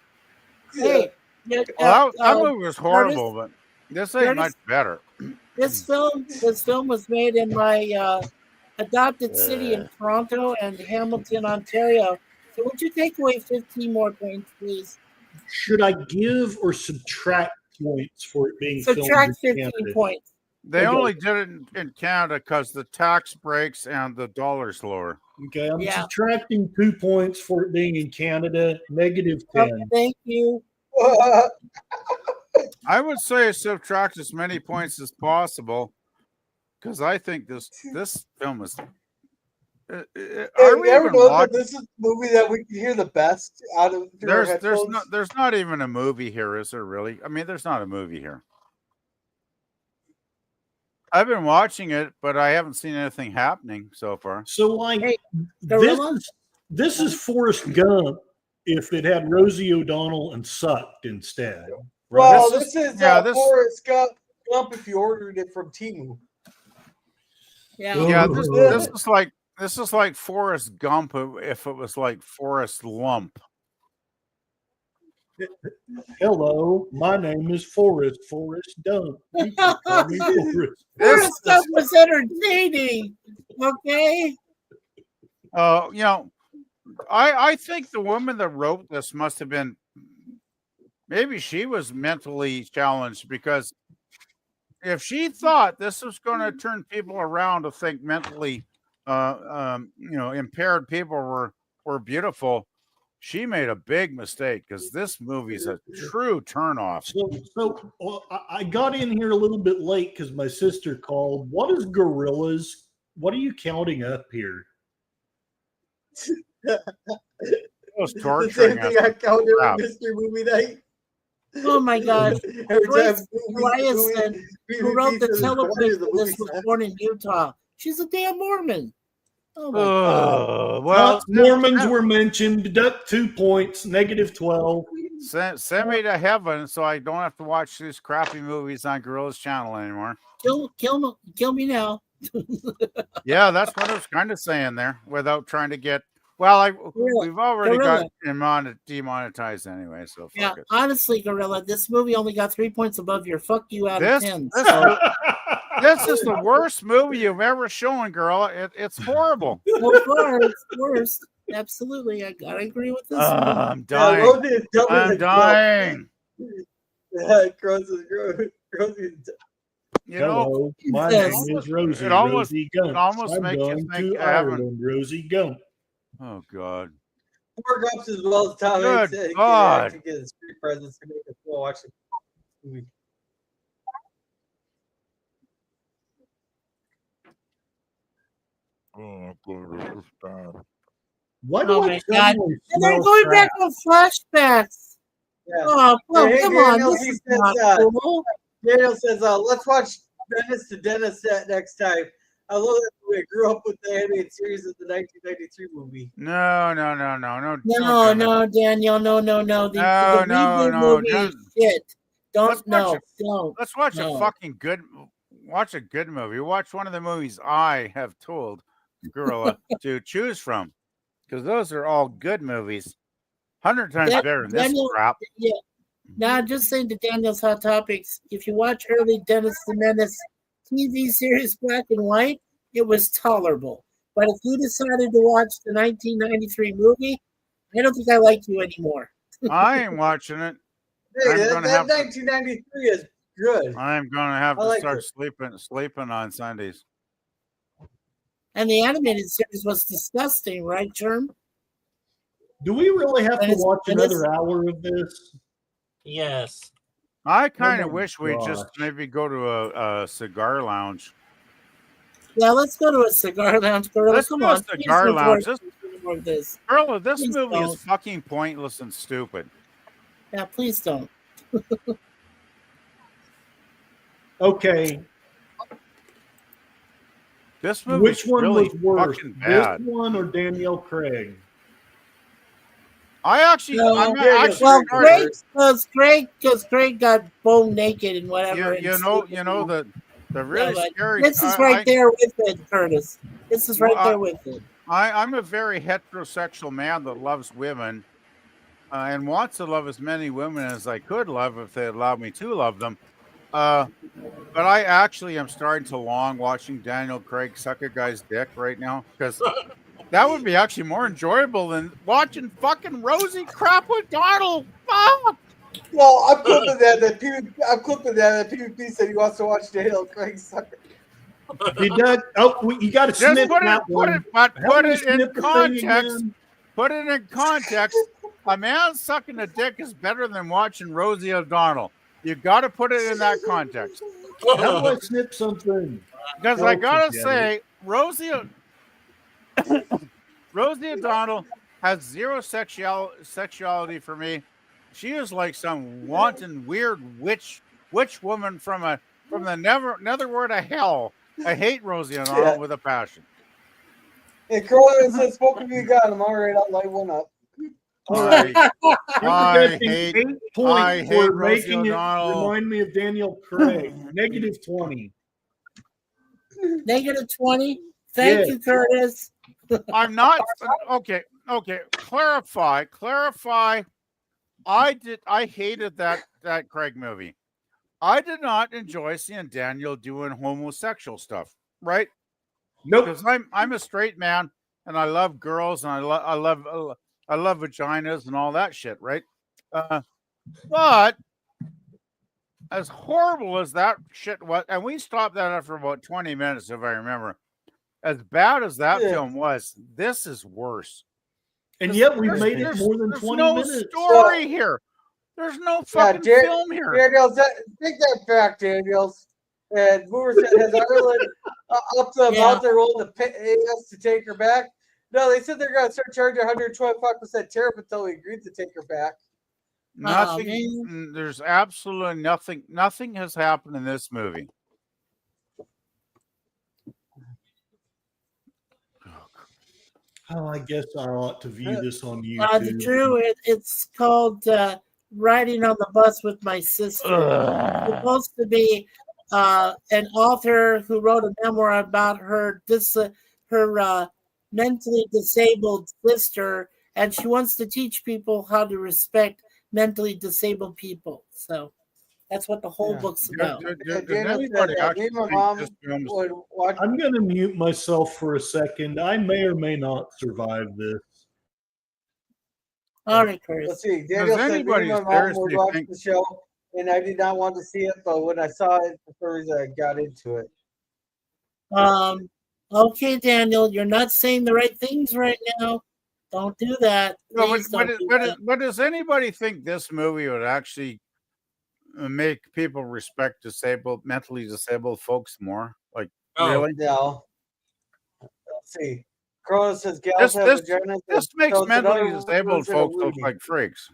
Speaker 6: Hey,
Speaker 5: Well, that movie was horrible,
Speaker 6: Curtis,
Speaker 5: but this ain't
Speaker 6: Curtis-
Speaker 5: much better.
Speaker 6: this film was made in my adopted city in Toronto and Hamilton, Ontario. So would you take away 15 more points, please?
Speaker 8: Should I give or subtract points for it being
Speaker 6: Subtract
Speaker 8: filmed in
Speaker 6: 15
Speaker 8: Canada?
Speaker 6: points.
Speaker 5: They
Speaker 8: Okay.
Speaker 5: only did it in Canada because the tax breaks and the dollar's lower.
Speaker 8: Okay, I'm
Speaker 6: Yeah.
Speaker 8: subtracting 2 points for it being in Canada, -10.
Speaker 6: Okay, thank you.
Speaker 5: I would say subtract as many points as possible because I think this film is.
Speaker 3: Hey,
Speaker 5: Are we
Speaker 3: you ever
Speaker 5: even
Speaker 3: know that
Speaker 5: watching?
Speaker 3: this is the movie that we can hear the best out of through our headphones?
Speaker 5: There's not even a movie here, is there really? I mean, there's not a movie here. I've been watching it, but I haven't seen anything happening so far.
Speaker 8: So, like,
Speaker 6: Hey,
Speaker 8: this
Speaker 6: Gorilla?
Speaker 8: is Forrest Gump if it had Rosie O'Donnell and sucked instead. Right?
Speaker 3: Well,
Speaker 5: This
Speaker 3: this is
Speaker 5: yeah, this-
Speaker 3: Forrest Gump if you ordered it from Temu.
Speaker 6: Yeah.
Speaker 5: Yeah, this is like Forrest Gump if it was like Forrest Lump.
Speaker 8: Hello, my name is Forrest Dump. You can call me Forrest.
Speaker 6: Forrest Gump was entertaining. Okay.
Speaker 5: I think the woman that wrote this must have been maybe she was mentally challenged because if she thought this was going to turn people around to think mentally impaired people were beautiful, she made a big mistake because this movie is a true turnoff.
Speaker 8: So I got in here a little bit late because my sister called. What is gorillas? What are you counting up here?
Speaker 5: It was
Speaker 3: The
Speaker 5: torturing
Speaker 3: same thing
Speaker 5: us.
Speaker 3: I counted on
Speaker 5: Crap.
Speaker 3: Mystery Movie Night.
Speaker 6: Oh my God.
Speaker 3: Every
Speaker 6: Joyce
Speaker 3: time
Speaker 6: Eliason, who wrote the teleplay for this, was
Speaker 3: movie.
Speaker 6: born in Utah. She's a damn Mormon. Oh my God.
Speaker 5: Well,
Speaker 8: Mormons were mentioned. Deduct 2 points. -12.
Speaker 5: send me to heaven so I don't have to watch these crappy movies on Gorilla's channel anymore.
Speaker 6: Kill me now.
Speaker 5: Yeah, that's what I was kind of saying there without trying to get. Well, we've already got demonetized anyway, so
Speaker 6: Yeah,
Speaker 5: fuck it.
Speaker 6: honestly, Gorilla, this movie only got 3 points above your fuck you out
Speaker 5: This-
Speaker 6: of 10.
Speaker 5: this-
Speaker 6: So,
Speaker 5: This is the worst movie you've ever shown, Gorilla. It's horrible.
Speaker 6: so far, it's worse. Absolutely. I gotta agree with this one.
Speaker 5: I'm dying. I'm dying.
Speaker 3: Yeah, gross is gross.
Speaker 5: You know,
Speaker 8: Hello, my
Speaker 6: Jesus.
Speaker 8: name is Rosie.
Speaker 5: It almost-
Speaker 8: Rosie Gump.
Speaker 5: it almost
Speaker 8: I'm
Speaker 5: makes you
Speaker 8: going
Speaker 5: think
Speaker 8: to
Speaker 5: I haven't-
Speaker 8: Ireland. Rosie Gump.
Speaker 5: oh God.
Speaker 3: Four Gumps as well as Tom
Speaker 5: Good
Speaker 3: Hanks
Speaker 5: God.
Speaker 3: to get his street presence to make us go watch the movie.
Speaker 5: Oh, God, this is bad.
Speaker 8: Why do
Speaker 6: Oh
Speaker 8: I
Speaker 6: my God.
Speaker 8: suddenly
Speaker 6: And they're
Speaker 8: smell
Speaker 6: going
Speaker 8: crap?
Speaker 6: back on flashbacks.
Speaker 3: Yeah.
Speaker 6: Oh, well,
Speaker 3: Hey,
Speaker 6: come on.
Speaker 3: Daniel,
Speaker 6: This
Speaker 3: he
Speaker 6: is
Speaker 3: says,
Speaker 6: not cool.
Speaker 3: Daniel says, let's watch Dennis the Dentist next time. I love that movie. I grew up with the animated series of the 1993 movie.
Speaker 5: No.
Speaker 6: No, Daniel. No. The reboot movie is shit.
Speaker 5: Let's watch
Speaker 6: Don't.
Speaker 5: it. Let's watch a
Speaker 6: No.
Speaker 5: fucking good. Watch a good movie. Watch one of the movies I have told Gorilla to choose from, because those are all good movies. 100 times better than this
Speaker 6: Daniel,
Speaker 5: crap.
Speaker 6: yeah. Now, just saying to Daniel's Hot Topics, if you watch early Dennis the Menace TV series black and white, it was tolerable. But if you decided to watch the 1993 movie, I don't think I like you anymore.
Speaker 5: I ain't watching it.
Speaker 3: Hey, that 1993 is good.
Speaker 5: I'm gonna have to
Speaker 3: like
Speaker 5: start
Speaker 3: it.
Speaker 5: sleeping on Sundays.
Speaker 6: And the animated series was disgusting, right, Germ?
Speaker 8: Do we really have to watch another hour of this?
Speaker 7: Yes.
Speaker 5: I kind of
Speaker 8: my
Speaker 5: wish we just maybe go to a cigar lounge.
Speaker 6: Yeah, let's go to a cigar lounge, Gorilla.
Speaker 5: Let's
Speaker 6: Come
Speaker 5: go to
Speaker 6: on.
Speaker 5: a cigar lounge.
Speaker 6: This.
Speaker 5: Gorilla, this
Speaker 6: Please
Speaker 5: movie
Speaker 6: don't.
Speaker 5: is fucking pointless and stupid.
Speaker 6: Yeah, please don't.
Speaker 8: Okay.
Speaker 5: This movie
Speaker 8: Which one
Speaker 5: really
Speaker 8: was worse,
Speaker 5: fucking
Speaker 8: this
Speaker 5: bad.
Speaker 8: one or Danielle Craig?
Speaker 5: I actually,
Speaker 6: because Craig got bone naked and whatever.
Speaker 5: You know the really scary.
Speaker 6: This is right there with it, Curtis. This is right there with it.
Speaker 5: I'm a very heterosexual man that loves women and wants to love as many women as I could love if they allowed me to love them. But I actually am starting to long watching Daniel Craig suck a guy's dick right now, because that would be actually more enjoyable than watching fucking Rosie crap with Donald. Fuck!
Speaker 3: Well, I'm clipping that. PvP said he wants to watch Daniel Craig suck.
Speaker 8: He does. Oh, you got to snip that one.
Speaker 5: Put it in context. Put it in context. A man sucking a dick is better than watching Rosie O'Donnell. You got to put it in that context.
Speaker 8: How do I snip something?
Speaker 5: Because I gotta say, Rosie O'Donnell has zero sexuality for me. She is like some wanton, weird witch woman from the netherworld of hell. I hate Rosie O'Donnell with a passion.
Speaker 3: Hey, Corlin says, "Spoken to you, God." I'm all right. I'll light one up.
Speaker 5: I hate
Speaker 8: 8 points for
Speaker 5: Rosie
Speaker 8: making it
Speaker 5: O'Donnell.
Speaker 8: remind me of Daniel Craig. -20.
Speaker 6: -20. Thank you, Curtis.
Speaker 5: I'm not okay. Clarify. I hated that Craig movie. I did not enjoy seeing Daniel doing homosexual stuff, right?
Speaker 8: Nope.
Speaker 5: Because I'm a straight man and I love girls and I love vaginas and all that shit, right? But as horrible as that shit was, and we stopped that after about 20 minutes, if I remember. As bad as that film was, this is worse.
Speaker 8: And yet we made it more than 20 minutes.
Speaker 5: There's no story here. There's no fucking film here.
Speaker 3: Daniels, take that back, Daniels. And Boomer said, has Ireland up to about their role to pay us to take her back? No, they said they're going to start charging 125% tariff until we agreed to take her back.
Speaker 5: Nothing. There's absolutely nothing. Nothing has happened in this movie.
Speaker 8: Oh, I guess I ought to view this on YouTube.
Speaker 6: Drew, it's called Riding on the Bus with My Sister. It's supposed to be an author who wrote a memoir about her mentally disabled sister, and she wants to teach people how to respect mentally disabled people. So that's what the whole book's about.
Speaker 8: I'm going to mute myself for a second. I may or may not survive this.
Speaker 6: All right, Chris.
Speaker 3: Let's see. Daniel said, me and my mom would watch the show, and I did not want to see it, but when I saw it, for some reason I got into it.
Speaker 6: Okay, Daniel, you're not saying the right things right now. Don't do that.
Speaker 5: But does anybody think this movie would actually make people respect mentally disabled folks more? Like, really?
Speaker 3: No. Let's see. Cronus says gals have vaginas.
Speaker 5: This makes
Speaker 3: Shows
Speaker 5: mentally
Speaker 3: another
Speaker 5: disabled
Speaker 3: version of
Speaker 5: folks look
Speaker 3: Rudy.
Speaker 5: like freaks.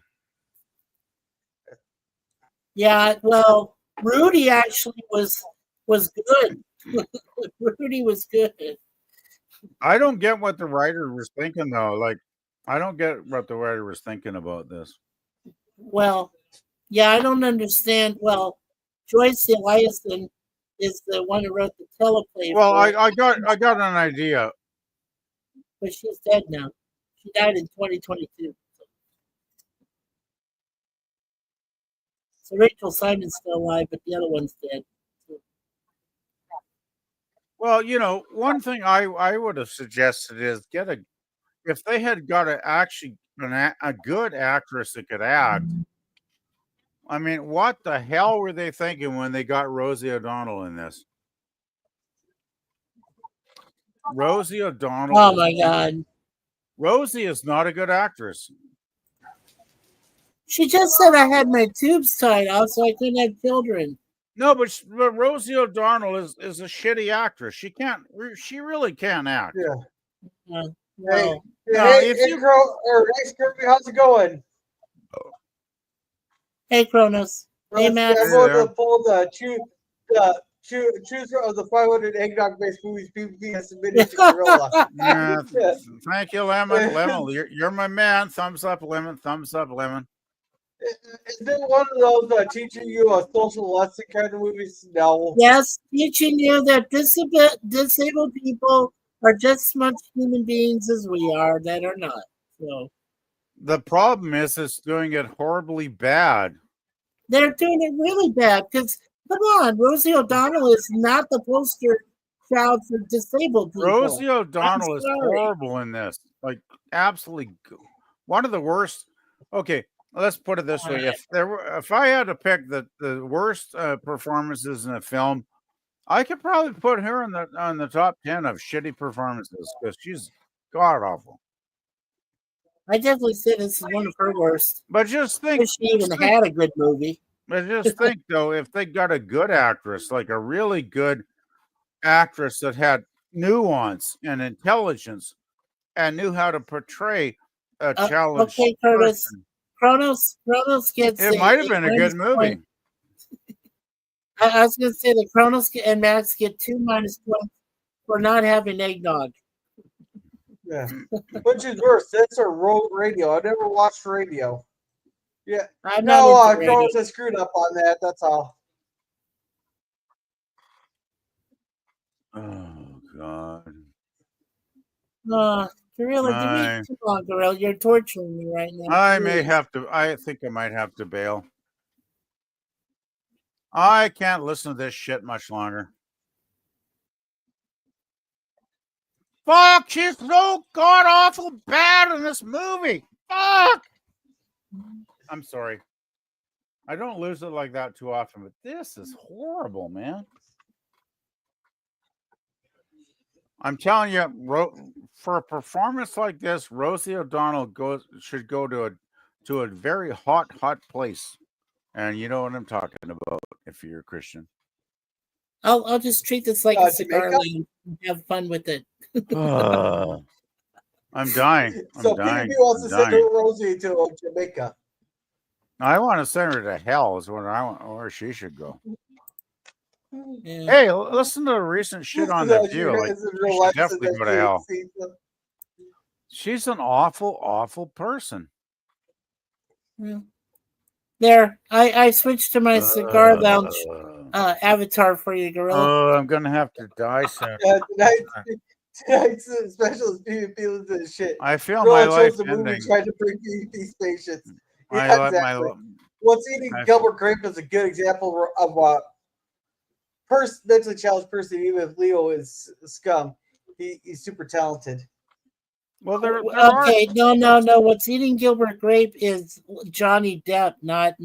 Speaker 6: Yeah, well, Rudy actually was good. Rudy was good.
Speaker 5: I don't get what the writer was thinking though. Like, I don't get what the writer was thinking about this.
Speaker 6: Well, yeah, I don't understand. Well, Joyce Eliason is the one who wrote the teleplay.
Speaker 5: Well,
Speaker 6: for it,
Speaker 5: I got an idea.
Speaker 6: but she's dead now. She died in 2022. So Rachel Simon's still alive, but the other one's dead.
Speaker 5: Well, you know, one thing I would have suggested is if they had got a good actress that could act. I mean, what the hell were they thinking when they got Rosie O'Donnell in this? Rosie O'Donnell.
Speaker 6: Oh my God.
Speaker 5: Rosie is not a good actress.
Speaker 6: She just said I had my tubes tied off so I couldn't have children.
Speaker 5: No, but Rosie O'Donnell is a shitty actress. She really can't act.
Speaker 3: Yeah.
Speaker 6: Well,
Speaker 3: Hey, Kirby, how's it going?
Speaker 6: hey, Kronos. Hey, Matt.
Speaker 3: I'm going to pull the choose of the 500 eggnog-based movies PvP has submitted to Gorilla.
Speaker 5: Yeah, thank you, Lemon. Lemon, you're my man. Thumbs up, Lemon. Thumbs up, Lemon.
Speaker 3: Is it one of those teaching you a social lesson kind of movies? No.
Speaker 6: Yes, teaching you that disabled people are just as much human beings as we are that are not. So
Speaker 5: The problem is it's doing it horribly bad.
Speaker 6: they're doing it really bad because, come on, Rosie O'Donnell is not the poster child for disabled people.
Speaker 5: Rosie O'Donnell is horrible in this. Like, absolutely one of the worst. Okay, let's put it this way: if I had to pick the worst performances in a film, I could probably put her on the top 10 of shitty performances because she's god awful.
Speaker 6: I definitely say this is one of her worst.
Speaker 5: But just think,
Speaker 6: If she even had a good movie.
Speaker 5: But just think though, if they got a good actress, like a really good actress that had nuance and intelligence and knew how to portray a challenge.
Speaker 6: Okay, Curtis. Kronos gets.
Speaker 5: It might have been a good movie.
Speaker 6: Point. I was going to say that Kronos and Max get 2 minus points for not having eggnog.
Speaker 3: Yeah. Which is worse, this or Road Radio? I never watched Radio. Yeah. Kronos has screwed up on that. That's all.
Speaker 5: Oh God.
Speaker 6: Gorilla, come on, Gorilla. You're torturing me right now.
Speaker 5: I think I might have to bail. I can't listen to this shit much longer. Fuck, she's so god awful bad in this movie. Fuck. I'm sorry. I don't lose it like that too often, but this is horrible, man. I'm telling you, for a performance like this, Rosie O'Donnell should go to a very hot place, and you know what I'm talking about if you're a Christian.
Speaker 6: I'll just treat this like a cigar and have fun with it.
Speaker 5: I'm dying.
Speaker 3: So PvP wants to send Rosie to Jamaica.
Speaker 5: I want to send her to hell is what I want, or she should go.
Speaker 6: Yeah.
Speaker 5: Hey, listen to the recent shit on The View. Like, she should definitely go to hell. She's an awful, awful person.
Speaker 6: Yeah. There, I switched to my cigar lounge avatar for you, Gorilla.
Speaker 5: Oh, I'm gonna have to die soon.
Speaker 3: Tonight's special is PvP with this shit.
Speaker 5: I feel my life
Speaker 3: the movie
Speaker 5: ending.
Speaker 3: trying to bring PvP stations. Yeah, exactly. What's eating Gilbert Grape is a good example of a mentally challenged person. Even if Leo is scum, he's super talented.
Speaker 5: Well, there
Speaker 6: no. What's eating Gilbert Grape is Johnny Depp, not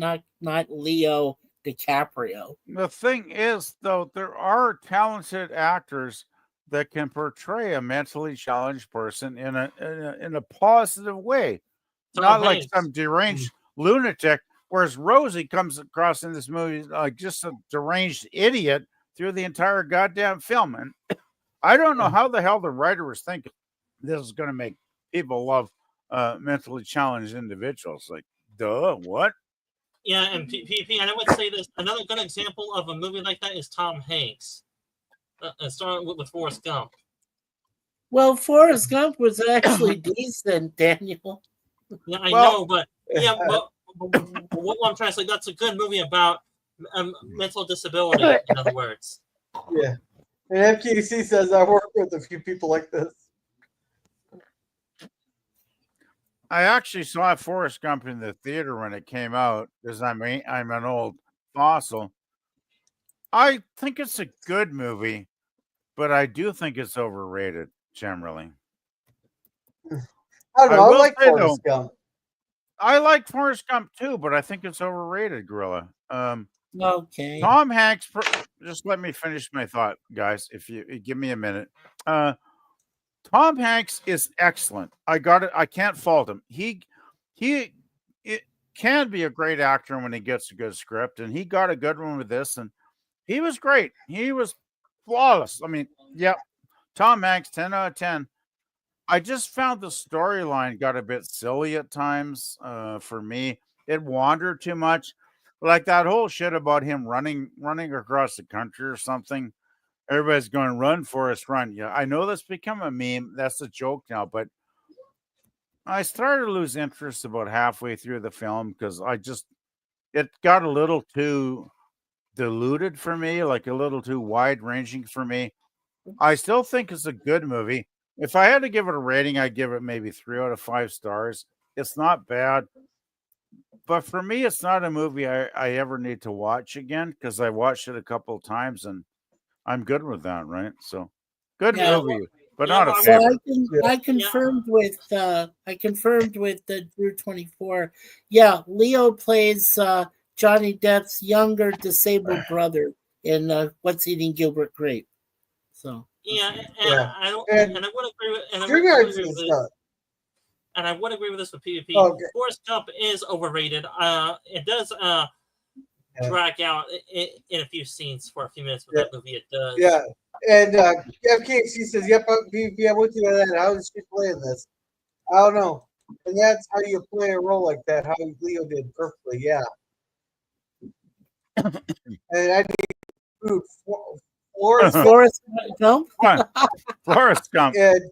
Speaker 6: Leo DiCaprio.
Speaker 5: The thing is, though, there are talented actors that can portray a mentally challenged person in a positive way, not like some deranged lunatic. Whereas Rosie comes across in this movie like just a deranged idiot through the entire goddamn film, and I don't know how the hell the writer was thinking. this is going to make people love mentally challenged individuals. Like, duh, what?
Speaker 7: Yeah, and PP, and I would say this, another good example of a movie like that is Tom Hanks, starting with Forrest Gump.
Speaker 6: Well, Forrest Gump was actually decent, Daniel.
Speaker 7: Yeah, I
Speaker 5: Well-
Speaker 7: know, but what I'm trying to say, that's a good movie about mental disability, in other words.
Speaker 3: Yeah. And FKC says I work with a few people like this.
Speaker 5: I actually saw Forrest Gump in the theater when it came out because I'm an old fossil. I think it's a good movie, but I do think it's overrated generally.
Speaker 3: I don't know. I
Speaker 5: will
Speaker 3: like
Speaker 5: say,
Speaker 3: Forrest Gump.
Speaker 5: I like Forrest Gump too, but I think it's overrated, Gorilla.
Speaker 6: Okay.
Speaker 5: Tom Hanks. Just let me finish my thought, guys. If you give me a minute. Tom Hanks is excellent. I got it. I can't fault him. He it can be a great actor when he gets a good script, and he got a good one with this, and he was great. He was flawless. I mean, yeah, Tom Hanks, 10 out of 10. I just found the storyline got a bit silly at times. For me, it wandered too much. Like that whole shit about him running across the country or something. Everybody's going, run, Forrest, run. Yeah, I know that's become a meme. That's a joke now, but I started to lose interest about halfway through the film because it got a little too diluted for me, like a little too wide ranging for me. I still think it's a good movie. If I had to give it a rating, I'd give it maybe 3 out of 5 stars. It's not bad. But for me, it's not a movie I ever need to watch again because I watched it a couple of times and I'm good with that, right? So good
Speaker 6: Yeah.
Speaker 5: movie, but
Speaker 7: Yeah,
Speaker 5: not a
Speaker 7: well,
Speaker 5: favorite.
Speaker 6: I confirmed with the Drew 24. Yeah, Leo plays Johnny Depp's younger disabled brother in What's Eating Gilbert Grape. So
Speaker 7: Yeah, and
Speaker 3: Yeah.
Speaker 7: I don't,
Speaker 3: And
Speaker 7: and I would agree with, and I would
Speaker 3: StreamYards
Speaker 7: agree with
Speaker 3: is
Speaker 7: it.
Speaker 3: not.
Speaker 7: And I would agree with this with PvP.
Speaker 3: Okay.
Speaker 7: Forrest Gump is overrated. It does drag out in a few scenes for a few minutes with that movie. It does.
Speaker 3: Yeah. And FKC says, yep, PvP, I'm with you on that. How is she playing this? I don't know. And that's how you play a role like that, how Leo did perfectly, yeah. And I need food. Forrest Gump.
Speaker 6: Forrest Gump.
Speaker 5: Forrest Gump.
Speaker 3: And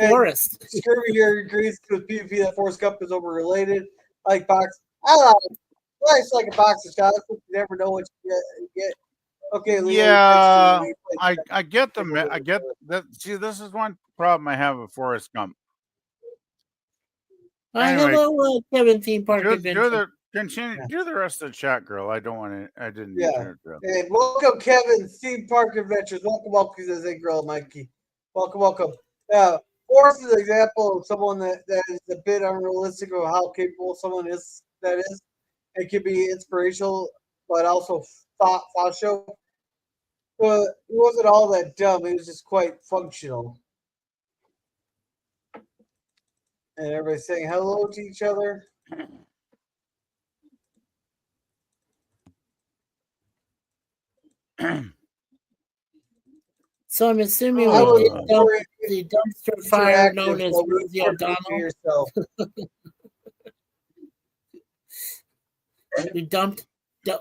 Speaker 6: Forrest.
Speaker 3: Scurvy here agrees with PvP that Forrest Gump is overrated. I like box. I like it. Well, it's like a box of shots. You never know what you get. Okay, Leo.
Speaker 5: Yeah, I get the I get that. See, this is one problem I have with Forrest Gump. Anyway,
Speaker 6: Hello, Kevin Theme Park
Speaker 5: do
Speaker 6: Adventure.
Speaker 5: the rest of the chat, girl. I don't want to. I didn't.
Speaker 3: Yeah. And welcome, Kevin. Theme Park Adventures. Welcome, says a girl, Mikey. Welcome. Forrest is an example of someone that is a bit unrealistic of how capable someone is. That is, it can be inspirational, but also thought show. But it wasn't all that dumb. It was just quite functional. And everybody's saying hello to each other.
Speaker 6: So I'm assuming
Speaker 3: I
Speaker 6: we
Speaker 3: would
Speaker 6: did dump the dumpster fire known as Rosie O'Donnell. We dumped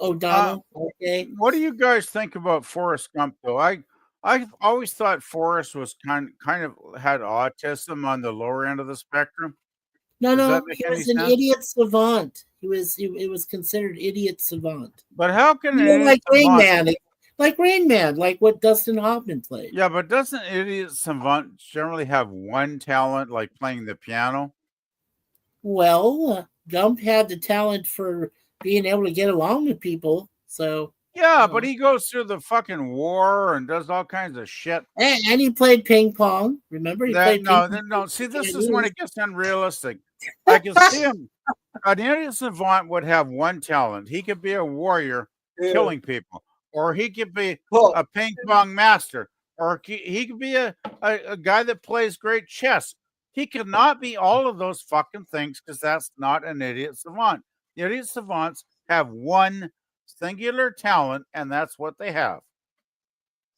Speaker 6: O'Donnell. Okay.
Speaker 5: What do you guys think about Forrest Gump, though? I've always thought Forrest was kind of had autism on the lower end of the spectrum.
Speaker 6: No,
Speaker 5: Does that make
Speaker 6: he
Speaker 5: any
Speaker 6: was an
Speaker 5: sense?
Speaker 6: idiot savant. It was considered idiot savant.
Speaker 5: But how can
Speaker 6: You know, like Rain Man, like what Dustin Hoffman played.
Speaker 5: Yeah, but doesn't idiot savant generally have one talent, like playing the piano?
Speaker 6: Well, Gump had the talent for being able to get along with people. So
Speaker 5: yeah, but he goes through the fucking war and does all kinds of shit.
Speaker 6: And he played ping pong. Remember, he played ping pong.
Speaker 5: No. See, this is when it gets unrealistic. I can see him. An idiot savant would have one talent. He could be a warrior killing people, or he could be a ping pong master, or he could be a guy that plays great chess. He could not be all of those fucking things because that's not an idiot savant. The idiot savants have one singular talent, and that's what they have.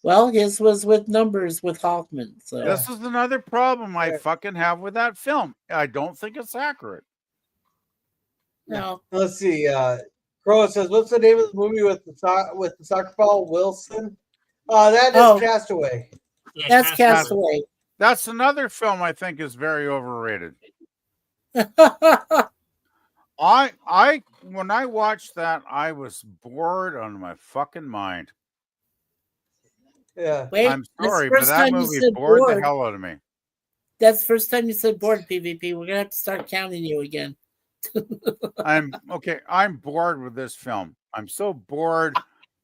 Speaker 6: Well, his was with numbers with Hoffman. So
Speaker 5: This is another problem I fucking have with that film. I don't think it's accurate.
Speaker 6: no.
Speaker 3: Let's see. Crow says, "What's the name of the movie with the soccer ball Wilson?" That is Castaway.
Speaker 7: Yeah,
Speaker 6: That's Castaway.
Speaker 5: That's another film I think is very overrated. I when I watched that, I was bored on my fucking mind.
Speaker 3: Yeah.
Speaker 6: Wait,
Speaker 5: I'm sorry, but
Speaker 6: first
Speaker 5: that
Speaker 6: time you
Speaker 5: movie
Speaker 6: said
Speaker 5: bored the
Speaker 6: bored.
Speaker 5: hell out of me.
Speaker 6: That's the first time you said bored, PvP. We're gonna have to start counting you again.
Speaker 5: I'm bored with this film. I'm so bored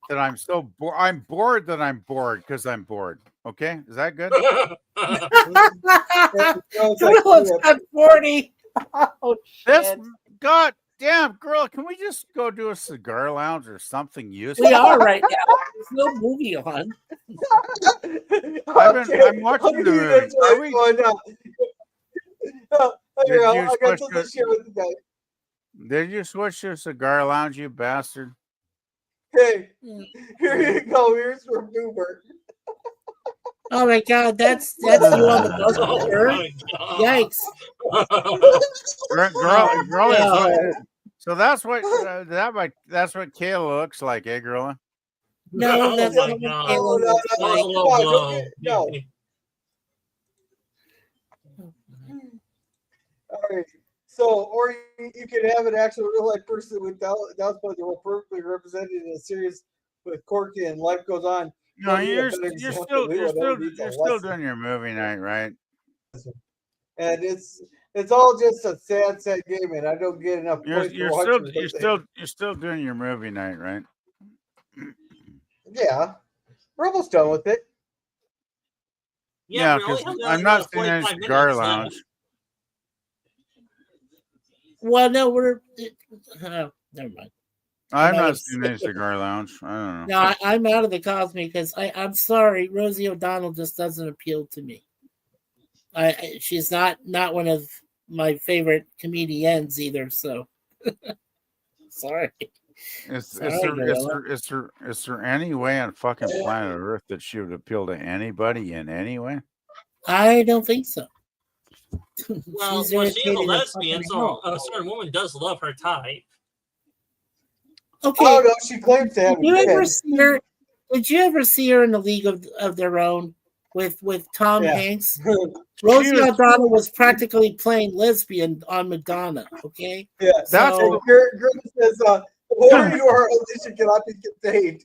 Speaker 5: that I'm so bored. I'm bored that I'm bored because I'm bored. Okay, is that good?
Speaker 6: Gorillas got 40. Oh,
Speaker 5: This
Speaker 6: shit.
Speaker 5: god damn girl, can we just go do a cigar lounge or something useful?
Speaker 6: We are right now. There's no movie on.
Speaker 5: I'm watching the movie. Are we?
Speaker 3: I got something to share with you guys.
Speaker 5: Did you switch to cigar lounge, you bastard?
Speaker 3: Hey, here you go. Here's from Boober.
Speaker 6: Oh my god, that's you on the bus
Speaker 7: Oh
Speaker 6: with her?
Speaker 7: my God.
Speaker 6: Yikes.
Speaker 5: Girl,
Speaker 6: Yeah.
Speaker 5: so that's what Kayla looks like, eh, girl?
Speaker 6: No, that's
Speaker 7: Oh
Speaker 6: not
Speaker 7: my
Speaker 6: what
Speaker 7: God.
Speaker 6: Kayla looks
Speaker 7: That was a
Speaker 6: like.
Speaker 7: low
Speaker 3: Come on,
Speaker 7: blow.
Speaker 3: no. All right. So, or you can have an actual real life person with Down syndrome who are perfectly represented in a series with Corky and life goes on.
Speaker 5: No,
Speaker 3: Don't need a
Speaker 5: you're
Speaker 3: better
Speaker 5: still
Speaker 3: example. We would only need a lesson.
Speaker 5: doing your movie night, right?
Speaker 3: And it's all just a sad game, and I don't get enough points for watching it.
Speaker 5: You're still doing your movie night, right?
Speaker 3: Yeah, we're almost done with it.
Speaker 5: Yeah,
Speaker 7: we only
Speaker 5: because
Speaker 7: have
Speaker 5: I'm not seeing
Speaker 7: 45
Speaker 5: any cigar
Speaker 7: minutes left.
Speaker 5: lounge.
Speaker 6: Well, no, we're never mind.
Speaker 5: I'm
Speaker 6: No,
Speaker 5: not
Speaker 6: it's-
Speaker 5: seeing any cigar lounge. I don't know.
Speaker 6: No, I'm out of the Cosme because I'm sorry, Rosie O'Donnell just doesn't appeal to me. She's not one of my favorite comedians either. So sorry.
Speaker 5: Is
Speaker 6: Gorilla.
Speaker 5: there any way on fucking planet Earth that she would appeal to anybody in any way?
Speaker 6: I don't think so.
Speaker 7: Well,
Speaker 6: She's
Speaker 7: she's a
Speaker 6: irritating as
Speaker 7: lesbian,
Speaker 6: fucking
Speaker 7: so
Speaker 6: hell.
Speaker 7: a certain woman does love her type.
Speaker 6: Okay.
Speaker 3: Oh no, she claims to have.
Speaker 6: Did you ever see her? Did you ever see her in A League of Their Own with Tom
Speaker 3: Yeah.
Speaker 6: Hanks? Rosie O'Donnell was practically playing lesbian on Madonna. Okay.
Speaker 3: Yeah,
Speaker 5: That's
Speaker 6: So-
Speaker 3: Gertie says, "The more you are, Alicia cannot be contained."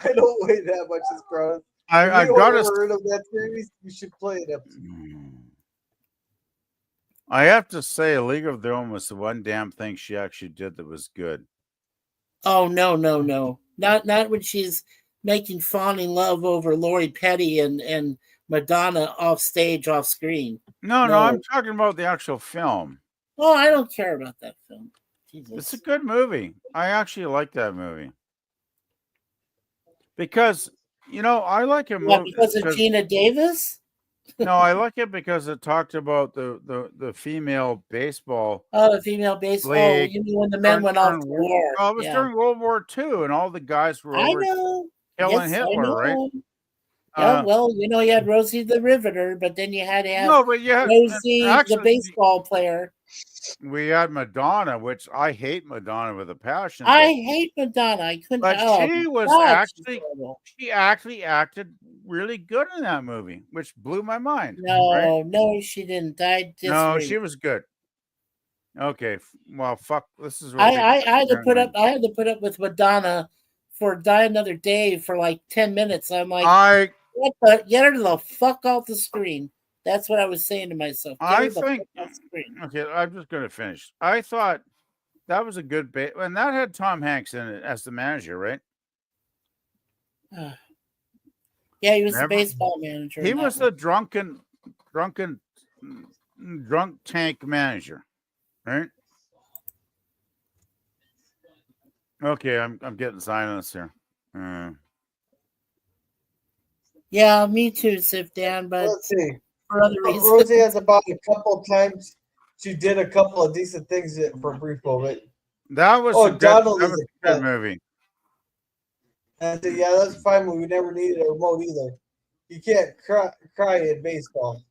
Speaker 3: I don't weigh that much as grown.
Speaker 5: I've
Speaker 3: If you
Speaker 5: got
Speaker 3: ever
Speaker 5: to.
Speaker 3: heard of that series, you should play it.
Speaker 5: I have to say, A League of Their Own was the one damn thing she actually did that was good.
Speaker 6: Oh no. Not when she's making falling love over Lori Petty and Madonna off stage, off screen.
Speaker 5: No,
Speaker 6: No.
Speaker 5: I'm talking about the actual film.
Speaker 6: Oh, I don't care about that film.
Speaker 5: It's
Speaker 6: Jesus.
Speaker 5: a good movie. I actually like that movie because I like a
Speaker 6: What,
Speaker 5: movie
Speaker 6: because of Gina Davis?
Speaker 5: No, I like it because it talked about the female baseball.
Speaker 6: Oh, the female baseball. Oh,
Speaker 5: League
Speaker 6: you mean when the men went off to war?
Speaker 5: Well, it was
Speaker 6: Yeah.
Speaker 5: during World War II, and all the guys were
Speaker 6: I
Speaker 5: over
Speaker 6: know.
Speaker 5: killing
Speaker 6: Yes, I
Speaker 5: Hitler, right?
Speaker 6: know. Yeah, well, you had Rosie the Riveter, but then you had to have
Speaker 5: but yeah,
Speaker 6: Rosie the
Speaker 5: actually,
Speaker 6: baseball player.
Speaker 5: we had Madonna, which I hate Madonna with a passion.
Speaker 6: I hate Madonna. I couldn't.
Speaker 5: But
Speaker 6: oh,
Speaker 5: she was
Speaker 6: God, she's
Speaker 5: actually
Speaker 6: horrible.
Speaker 5: she actually acted really good in that movie, which blew my mind.
Speaker 6: No,
Speaker 5: right?
Speaker 6: no, she didn't. I disagree.
Speaker 5: No, she was good. Okay, well, fuck. This is what
Speaker 6: I had to put up. I had to put up with Madonna for Die Another Day for like 10 minutes. I'm like, get her the fuck off the screen. That's what I was saying to myself. Get her the fuck off the screen.
Speaker 5: Okay, I'm just going to finish. I thought that was a good bit, and that had Tom Hanks in it as the manager, right?
Speaker 6: Yeah, he was the baseball manager.
Speaker 5: He was the drunk tank manager, right? Okay, I'm getting silence here.
Speaker 6: Yeah, me too, Sif Dan, but
Speaker 3: let's see.
Speaker 6: For other reasons.
Speaker 3: Rosie has about a couple of times. She did a couple of decent things for a brief moment.
Speaker 5: That was a good movie.
Speaker 3: And I said, yeah, that's fine, but we never needed a remote either. You can't cry in baseball.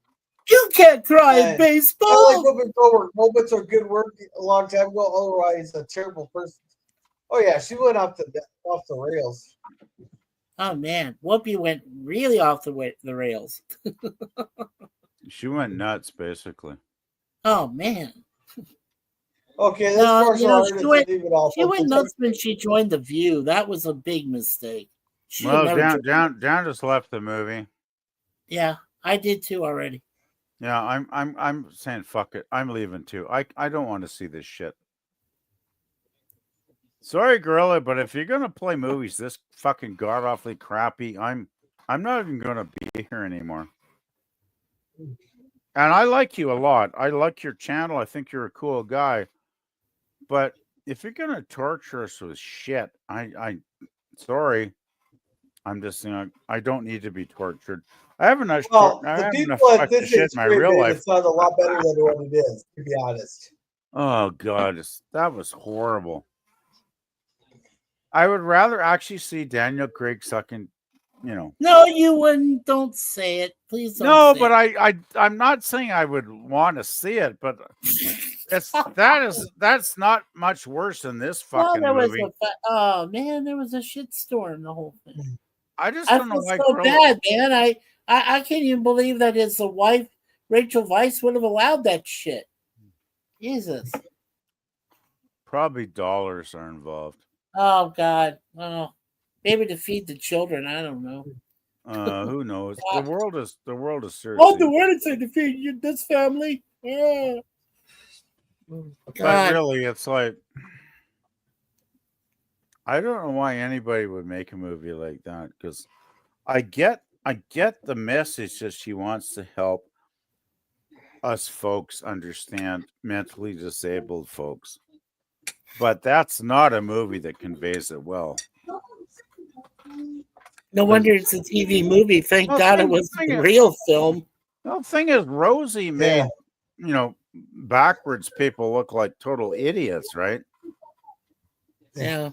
Speaker 6: You can't cry in
Speaker 3: And I like
Speaker 6: baseball.
Speaker 3: moving forward. Moments are good work a long time ago. Otherwise, a terrible person. Oh yeah, she went off the rails.
Speaker 6: Oh man, Whoopi went really off the rails.
Speaker 5: She went nuts, basically.
Speaker 6: Oh man.
Speaker 3: Okay, this
Speaker 6: No,
Speaker 3: martial artist isn't even all.
Speaker 6: she went nuts when she joined The View. That was a big mistake. She
Speaker 5: Well,
Speaker 6: never
Speaker 5: Dan just left the movie.
Speaker 6: Yeah, I did too already.
Speaker 5: Yeah, I'm saying fuck it. I'm leaving too. I don't want to see this shit. Sorry, Gorilla, but if you're gonna play movies this fucking god awfully crappy, I'm not even gonna be here anymore. And I like you a lot. I like your channel. I think you're a cool guy. But if you're gonna torture us with shit, I sorry. I'm just saying I don't need to be tortured. I have enough.
Speaker 3: Well,
Speaker 5: I
Speaker 3: the
Speaker 5: have enough
Speaker 3: people at
Speaker 5: fucking
Speaker 3: this
Speaker 5: shit in my real life.
Speaker 3: It sounds a lot better than what it is, to be honest.
Speaker 5: Oh God, that was horrible. I would rather actually see Daniel Craig sucking,
Speaker 6: No, you wouldn't. Don't say it. Please don't
Speaker 5: No,
Speaker 6: say
Speaker 5: but
Speaker 6: it.
Speaker 5: I'm not saying I would want to see it, but that's not much worse than this fucking movie.
Speaker 6: Oh man, there was a shitstorm. The whole thing.
Speaker 5: I just
Speaker 6: I
Speaker 5: don't know
Speaker 6: feel
Speaker 5: why.
Speaker 6: so bad, man. I can't even believe that his wife, Rachel Weisz, would have allowed that shit. Jesus.
Speaker 5: Probably dollars are involved.
Speaker 6: Oh God. Oh, maybe to feed the children. I don't know.
Speaker 5: Who knows? The world is seriously.
Speaker 6: Oh, the word is to feed this family. Yeah.
Speaker 5: But really, it's like I don't know why anybody would make a movie like that, because I get the message that she wants to help us folks understand mentally disabled folks. But that's not a movie that conveys it well.
Speaker 6: No wonder it's a TV movie. Thank God it was a real film.
Speaker 5: The thing is, Rosie made, backwards people look like total idiots, right?
Speaker 6: Yeah.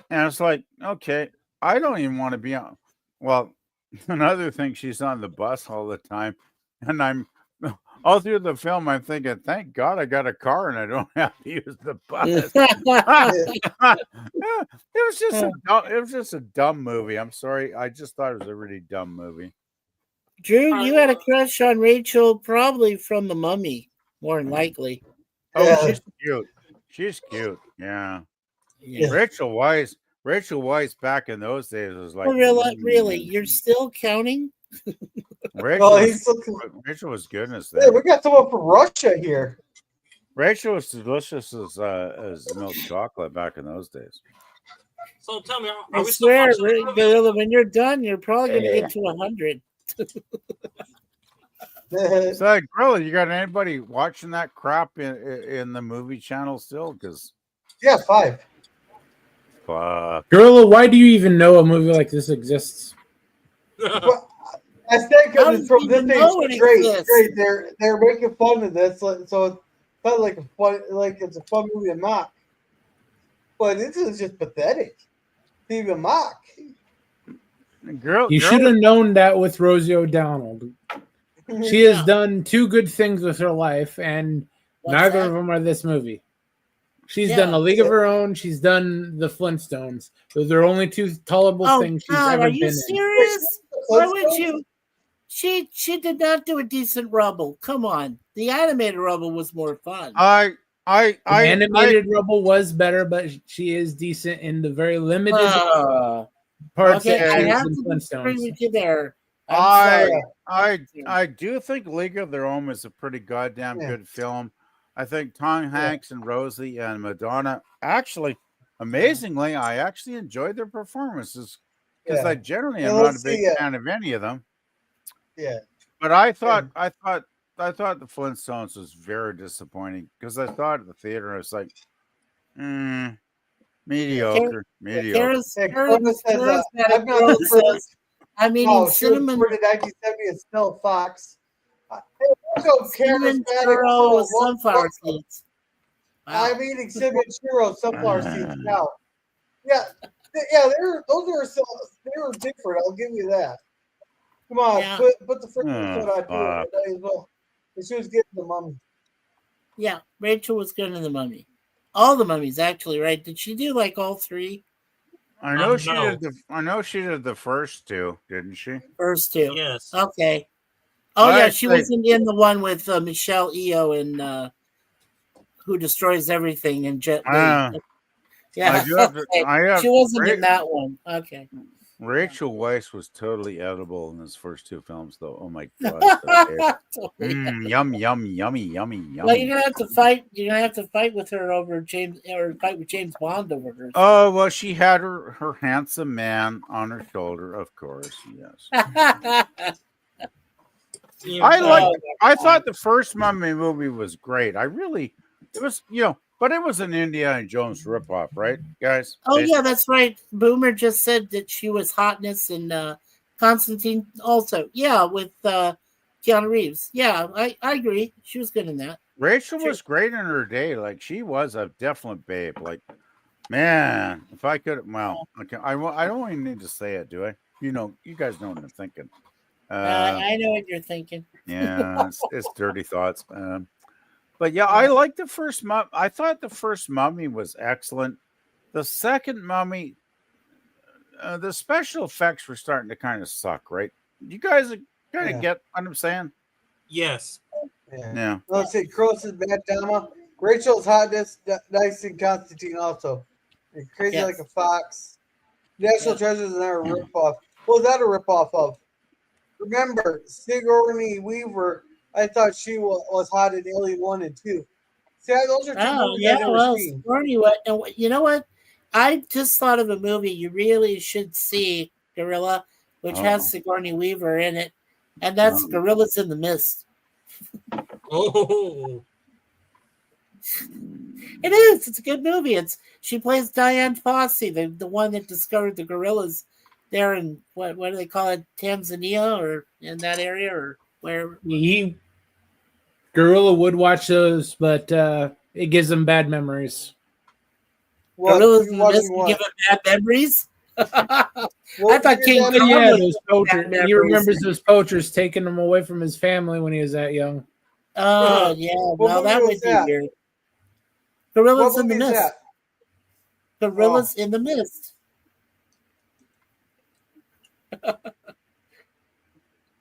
Speaker 5: And it's like, okay, I don't even want to be on. Well, another thing, she's on the bus all the time. And I'm all through the film, I'm thinking, thank God I got a car and I don't have to use the bus. It was just a dumb movie. I'm sorry. I just thought it was a really dumb movie.
Speaker 6: Drew, you had a crush on Rachel probably from The Mummy, more than likely.
Speaker 5: Oh, she's cute. She's cute. Yeah. Rachel Weisz back in those days was like,
Speaker 6: really, you're still counting?
Speaker 5: Rachel was good as that.
Speaker 3: Hey, we got someone from Russia here.
Speaker 5: Rachel was delicious as milk chocolate back in those days.
Speaker 7: So tell me,
Speaker 6: I swear, Gorilla, when you're done, you're probably going to get to 100.
Speaker 5: So, Gorilla, you got anybody watching that crap in the movie channel still? Because
Speaker 3: 5.
Speaker 5: Fuck.
Speaker 4: Gorilla, why do you even know a movie like this exists?
Speaker 3: Well, I said because it's from this age straight. They're making fun of this, so it's not like it's a fun movie to mock. But this is just pathetic to even mock.
Speaker 4: You should have known that with Rosie O'Donnell. She has done 2 good things with her life, and neither of them are this movie. She's done A League of Her Own. She's done The Flintstones. Those are only 2 tolerable things she's ever been in.
Speaker 6: Are you serious? Why would you? She did not do a decent Rubble. Come on, the animated Rubble was more fun.
Speaker 4: Animated Rubble was better, but she is decent in the very limited parts
Speaker 6: okay,
Speaker 4: that
Speaker 6: I have to
Speaker 4: Flintstones.
Speaker 6: agree with you there.
Speaker 5: I do think League of Their Own is a pretty goddamn good film. I think Tom Hanks and Rosie and Madonna actually, amazingly, I actually enjoyed their performances because I generally am not a big fan of any of them.
Speaker 3: Yeah,
Speaker 5: but I thought the Flintstones was very disappointing because I thought at the theater I was like, mediocre.
Speaker 6: I mean, cinnamon.
Speaker 3: For the 1970, it's still Fox.
Speaker 6: Cinnamon churro sunflower seeds.
Speaker 3: I'm eating cinnamon churro sunflower seeds now. Yeah, Yeah, they were different. I'll give you that. Come on,
Speaker 6: Yeah.
Speaker 3: put the first episode on too. I might as well. She was getting the mummy.
Speaker 6: Yeah, Rachel was good in the Mummy. All the mummies, actually, right? Did she do like all three?
Speaker 5: I know
Speaker 7: No.
Speaker 5: I know she did the first two, didn't she?
Speaker 6: First two.
Speaker 7: Yes.
Speaker 6: Okay. Oh
Speaker 5: I
Speaker 6: yeah, she
Speaker 5: say-
Speaker 6: wasn't in the one with Michelle Eo and Who Destroys Everything and Jet Li.
Speaker 5: Uh,
Speaker 6: Yeah,
Speaker 5: I do have to.
Speaker 6: okay.
Speaker 5: I have
Speaker 6: She wasn't
Speaker 5: Ra-
Speaker 6: in that one. Okay.
Speaker 5: Rachel Weisz was totally edible in his first two films, though. Oh my god! Yum, yum, yummy, yummy, yummy.
Speaker 6: Well, you're gonna have to fight. You're gonna have to fight with her over James, or fight with James Bond over her.
Speaker 5: Oh well, she had her handsome man on her shoulder, of course. Yes. I thought the first Mummy movie was great. It was, but it was an Indiana Jones ripoff, right, guys?
Speaker 6: Oh yeah, that's right. Boomer just said that she was hotness in Constantine also. Yeah, with Keanu Reeves. Yeah, I agree. She was good in that.
Speaker 5: Rachel was great in her day. Like, she was a definite babe. Like, man, if I could, well, okay, I don't even need to say it, do I? You guys know what I'm thinking.
Speaker 6: I know what you're thinking.
Speaker 5: Yeah, it's dirty thoughts. But yeah, I like the first Mummy. I thought the first Mummy was excellent. The second Mummy, the special effects were starting to kind of suck, right? You guys kind of get what I'm saying?
Speaker 7: Yes.
Speaker 5: Yeah.
Speaker 3: Let's see. Cross is bad drama. Rachel's hotness, nice in Constantine also. Crazy like a fox. National Treasure is another ripoff. What was that a ripoff of? Remember, Sigourney Weaver. I thought she was hot in Alien 1 and 2. See, those are two movies I've never seen.
Speaker 6: Sigourney, you know what? I just thought of a movie you really should see, Gorilla, which has Sigourney Weaver in it, and that's Gorillas in the Mist.
Speaker 7: Oh.
Speaker 6: It is. It's a good movie. She plays Diane Fossey, the one that discovered the gorillas there in what do they call it, Tanzania or in that area or where?
Speaker 4: Gorilla would watch those, but it gives them bad memories.
Speaker 6: Gorillas in the Mist give him bad memories. I thought King Kong
Speaker 4: those poachers. He remembers those poachers taking him away from his family when he was that young.
Speaker 6: Oh yeah, well that would be weird. Gorillas in the Mist. Gorillas in the Mist.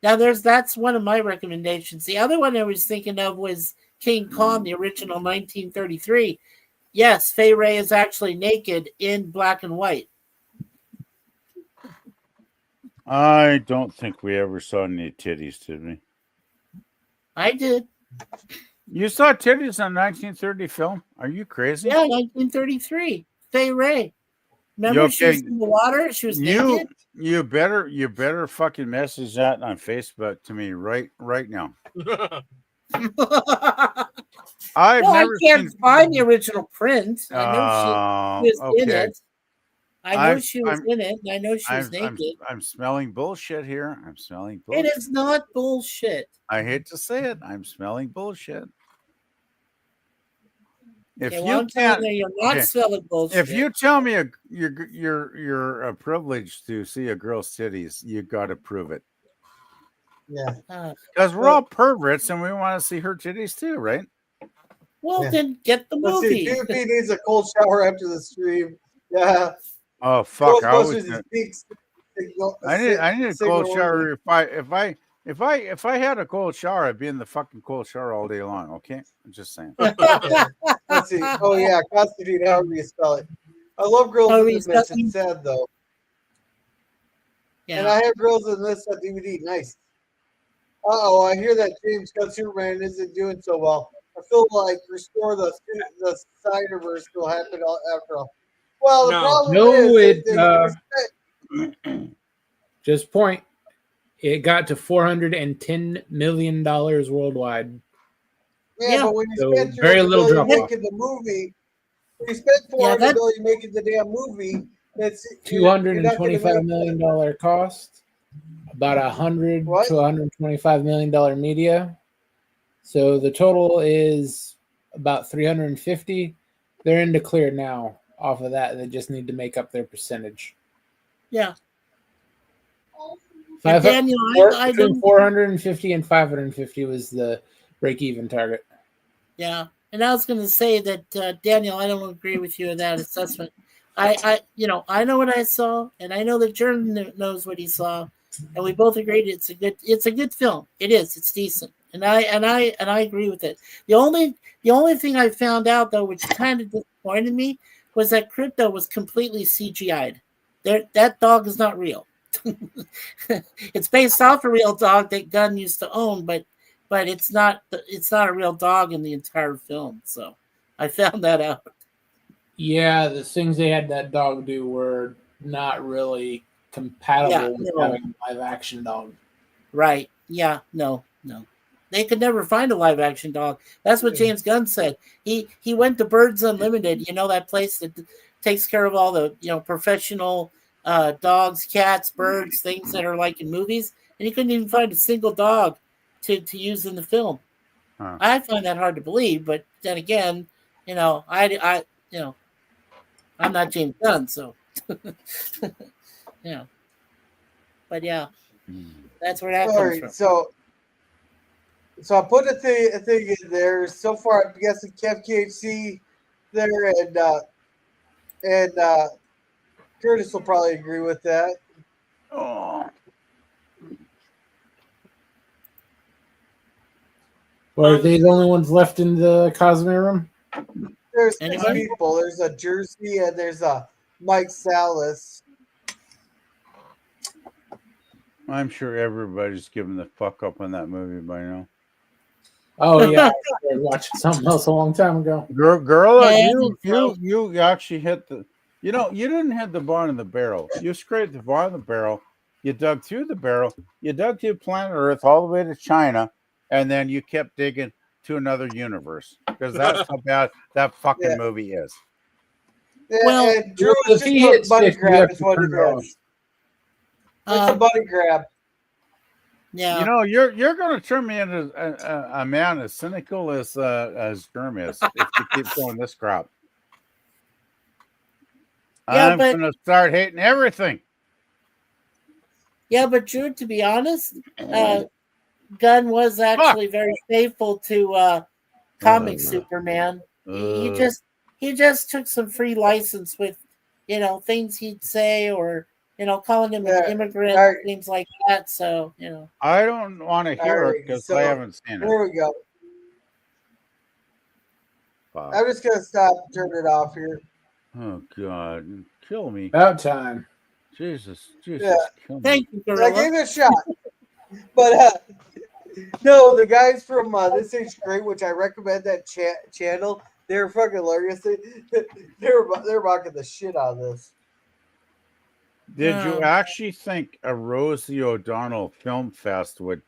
Speaker 6: Now that's one of my recommendations. The other one I was thinking of was King Kong, the original 1933. Yes, Fay Ray is actually naked in black and white.
Speaker 5: I don't think we ever saw any titties, did we?
Speaker 6: I did.
Speaker 5: You saw titties on 1930 film? Are you crazy?
Speaker 6: Yeah, 1933. Fay Ray. Remember she was in the water? She was naked?
Speaker 5: You better fucking message that on Facebook to me right now. I
Speaker 6: can't find the original print. I know she was in it. I know she was in it, and I know she was naked.
Speaker 5: I'm smelling bullshit here. I'm smelling bullshit.
Speaker 6: It is not bullshit.
Speaker 5: I hate to say it. I'm smelling bullshit. If
Speaker 6: okay,
Speaker 5: you can't,
Speaker 6: you're not smelling bullshit.
Speaker 5: If you tell me you're privileged to see a girl's titties, you got to prove it.
Speaker 3: Yeah,
Speaker 5: because we're all perverts and we want to see her titties too, right?
Speaker 6: Well, then get the movie.
Speaker 3: Let's see, PvP needs a cold shower after the stream. Yeah.
Speaker 5: Oh fuck! I need a cold shower. If I had a cold shower, I'd be in the fucking cold shower all day long. Okay, I'm just saying.
Speaker 3: Let's see. Oh yeah, Constantine. How do you spell it? I love Girls in the Mist. It's sad though.
Speaker 6: Yeah.
Speaker 3: And I have Girls in this on DVD. Nice. I hear that James Gunn Superman isn't doing so well. I feel like Restore the Snyderverse will happen after all. Well, the problem is,
Speaker 4: just point. It got to $410 million worldwide.
Speaker 3: Yeah, but when you spend
Speaker 4: very little drop
Speaker 3: making the movie, when you spend $400 million making the damn movie, that's
Speaker 4: $225 million cost, about $100 to $125 million media. So the total is about 350. They're in the clear now. off of that. They just need to make up their percentage.
Speaker 6: Yeah. And Daniel, I
Speaker 4: between
Speaker 6: don't.
Speaker 4: 450 and 550 was the break-even target.
Speaker 6: Yeah, and I was going to say that Daniel, I don't agree with you on that assessment. I know what I saw, and I know that Jordan knows what he saw, and we both agreed it's a good film. It is. It's decent, and I agree with it. The only thing I found out though, which kind of disappointed me, was that Crypto was completely CGI'd. That dog is not real. It's based off a real dog that Gunn used to own, but it's not a real dog in the entire film. So I found that out.
Speaker 4: Yeah, the things they had that dog do were not really compatible with having a live action dog.
Speaker 6: Right. Yeah. No. They could never find a live action dog. That's what James Gunn said. He went to Birds Unlimited, that place that takes care of all the professional dogs, cats, birds, things that are like in movies, and he couldn't even find a single dog to use in the film.
Speaker 5: Huh.
Speaker 6: I find that hard to believe, but then again, I I'm not James Gunn, so but yeah, that's where that comes from.
Speaker 3: So I put a thing in there. So far, I'm guessing Kev KHC there, and Curtis will probably agree with that.
Speaker 5: Oh.
Speaker 4: Well, are they the only ones left in the Cosme room?
Speaker 3: There's 6 people. There's a Jersey and there's a Mike Salas.
Speaker 5: I'm sure everybody's giving the fuck up on that movie by now.
Speaker 4: Oh yeah, I started watching something else a long time ago.
Speaker 5: Girl, you actually hit the. You didn't hit the bottom of the barrel. You scraped the bottom of the barrel. You dug through the barrel. You dug through planet Earth all the way to China, and then you kept digging to another universe because that's how bad that fucking movie is.
Speaker 3: Yeah, well, and Drew was just a money grab. Is what it is. It's a money grab.
Speaker 6: Yeah.
Speaker 5: You're going to turn me into a man as cynical as Germ is if you keep doing this crap. Yeah, I'm going to start hating everything.
Speaker 6: Yeah, but Drew, to be honest, Gunn was actually very faithful to comic Superman. He just took some free license with, things he'd say or, calling him an immigrant, things like that. So,
Speaker 5: I don't want to hear it because I haven't seen it.
Speaker 3: Here we go. Wow. I'm just going to stop and turn it off here.
Speaker 5: Oh, God. Kill me.
Speaker 4: About time.
Speaker 5: Jesus.
Speaker 3: Yeah.
Speaker 5: Kill me.
Speaker 6: Thank you, Gorilla.
Speaker 3: I gave it a shot. But, no, the guys from This Age Great, which I recommend that channel, they're fucking hilarious. They're mocking the shit out of this.
Speaker 5: Did you actually think a Rosie O'Donnell film fest would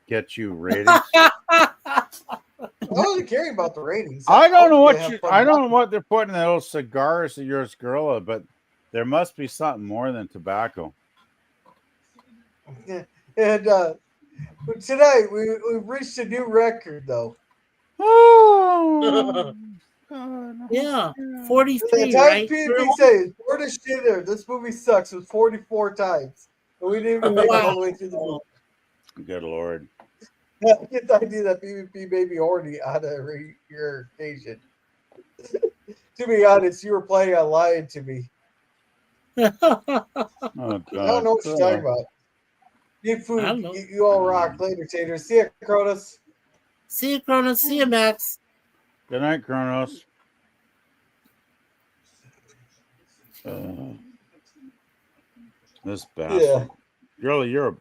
Speaker 5: get you ratings?
Speaker 3: I wasn't caring about the ratings.
Speaker 5: I don't know what they're putting in those cigars of yours, Gorilla, but there must be something more than tobacco.
Speaker 3: And tonight we've reached a new record, though.
Speaker 5: Oh,
Speaker 6: yeah, 43.
Speaker 3: The time PvP says 4 to shit there. This movie sucks. Was 44 times, and we didn't even make it all the way through the movie.
Speaker 5: Good Lord.
Speaker 3: I get the idea that PvP made me horny on your occasion. To be honest, you were planning on lying to me.
Speaker 5: Oh, God.
Speaker 3: I don't know what you're talking about. Eat food. You all rock. Later, Tater. See ya, Cronus.
Speaker 6: See ya, Cronus. See ya, Max.
Speaker 5: Good night, Kronos. This bastard.
Speaker 3: Yeah.
Speaker 5: Girl, you're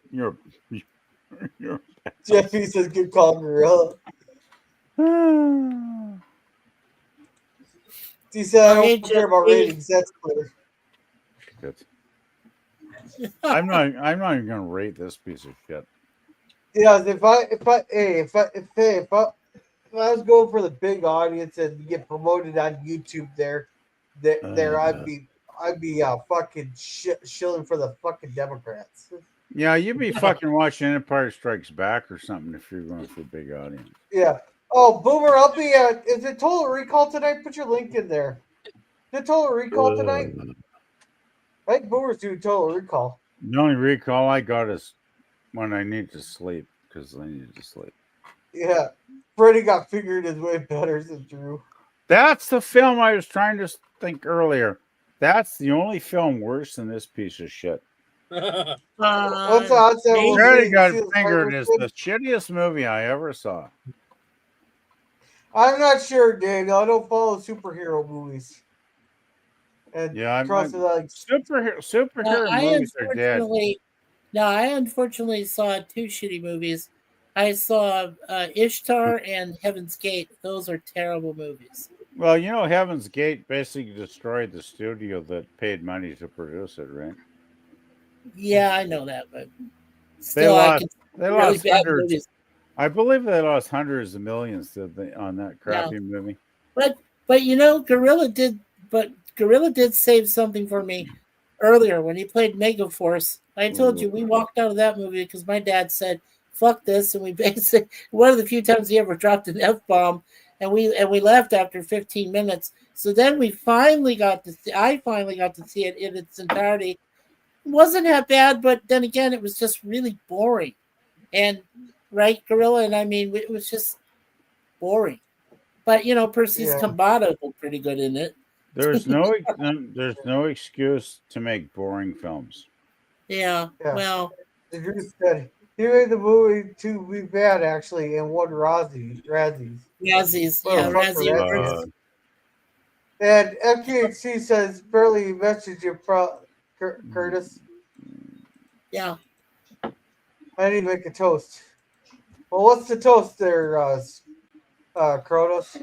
Speaker 3: Jeffy says good call, Gorilla. He said I don't care about ratings. That's clear.
Speaker 5: Good. I'm not even gonna rate this piece of shit.
Speaker 3: Yeah, if I was going for the big audience and get promoted on YouTube, I'd be fucking shilling for the fucking Democrats.
Speaker 5: Yeah, you'd be fucking watching Empire Strikes Back or something if you're going for a big audience.
Speaker 3: Yeah. Oh, Boomer, I'll be is it Total Recall tonight? Put your link in there. The Total Recall tonight? I think Boomer's doing Total Recall.
Speaker 5: The only recall I got is when I need to sleep because I need to sleep.
Speaker 3: Yeah. Freddie got figured his way better than Drew.
Speaker 5: That's the film I was trying to think earlier. That's the only film worse than this piece of shit.
Speaker 3: What's the odds that we'll
Speaker 5: Freddy got
Speaker 3: see the
Speaker 5: fingered
Speaker 3: Spider-Man?
Speaker 5: is the shittiest movie I ever saw.
Speaker 3: I'm not sure, Daniel. I don't follow superhero movies. And
Speaker 5: Yeah, I'm
Speaker 3: like
Speaker 5: superhero movies are dead.
Speaker 6: I unfortunately saw two shitty movies. I saw Ishtar and Heaven's Gate. Those are terrible movies.
Speaker 5: Well, you know, Heaven's Gate basically destroyed the studio that paid money to produce it, right?
Speaker 6: Yeah, I know that, but still,
Speaker 5: they lost hundreds. Movies. I believe they lost hundreds of millions on that crappy movie.
Speaker 6: But you know, Gorilla did save something for me earlier when he played Megaforce. I told you we walked out of that movie because my dad said, "Fuck this," and we basically one of the few times he ever dropped an F-bomb, and we left after 15 minutes. So then I finally got to see it in its entirety. It wasn't that bad, but then again, it was just really boring. And right, Gorilla, and I mean, it was just boring. But you know, Percy's Kambata was pretty good in it.
Speaker 5: There's no excuse to make boring films.
Speaker 6: Yeah. Well,
Speaker 3: he made the movie to be bad actually, and won Razzies. And FKHC says barely message you, Curtis.
Speaker 6: Yeah.
Speaker 3: I need to make a toast. Well, what's the toast there, Kronos?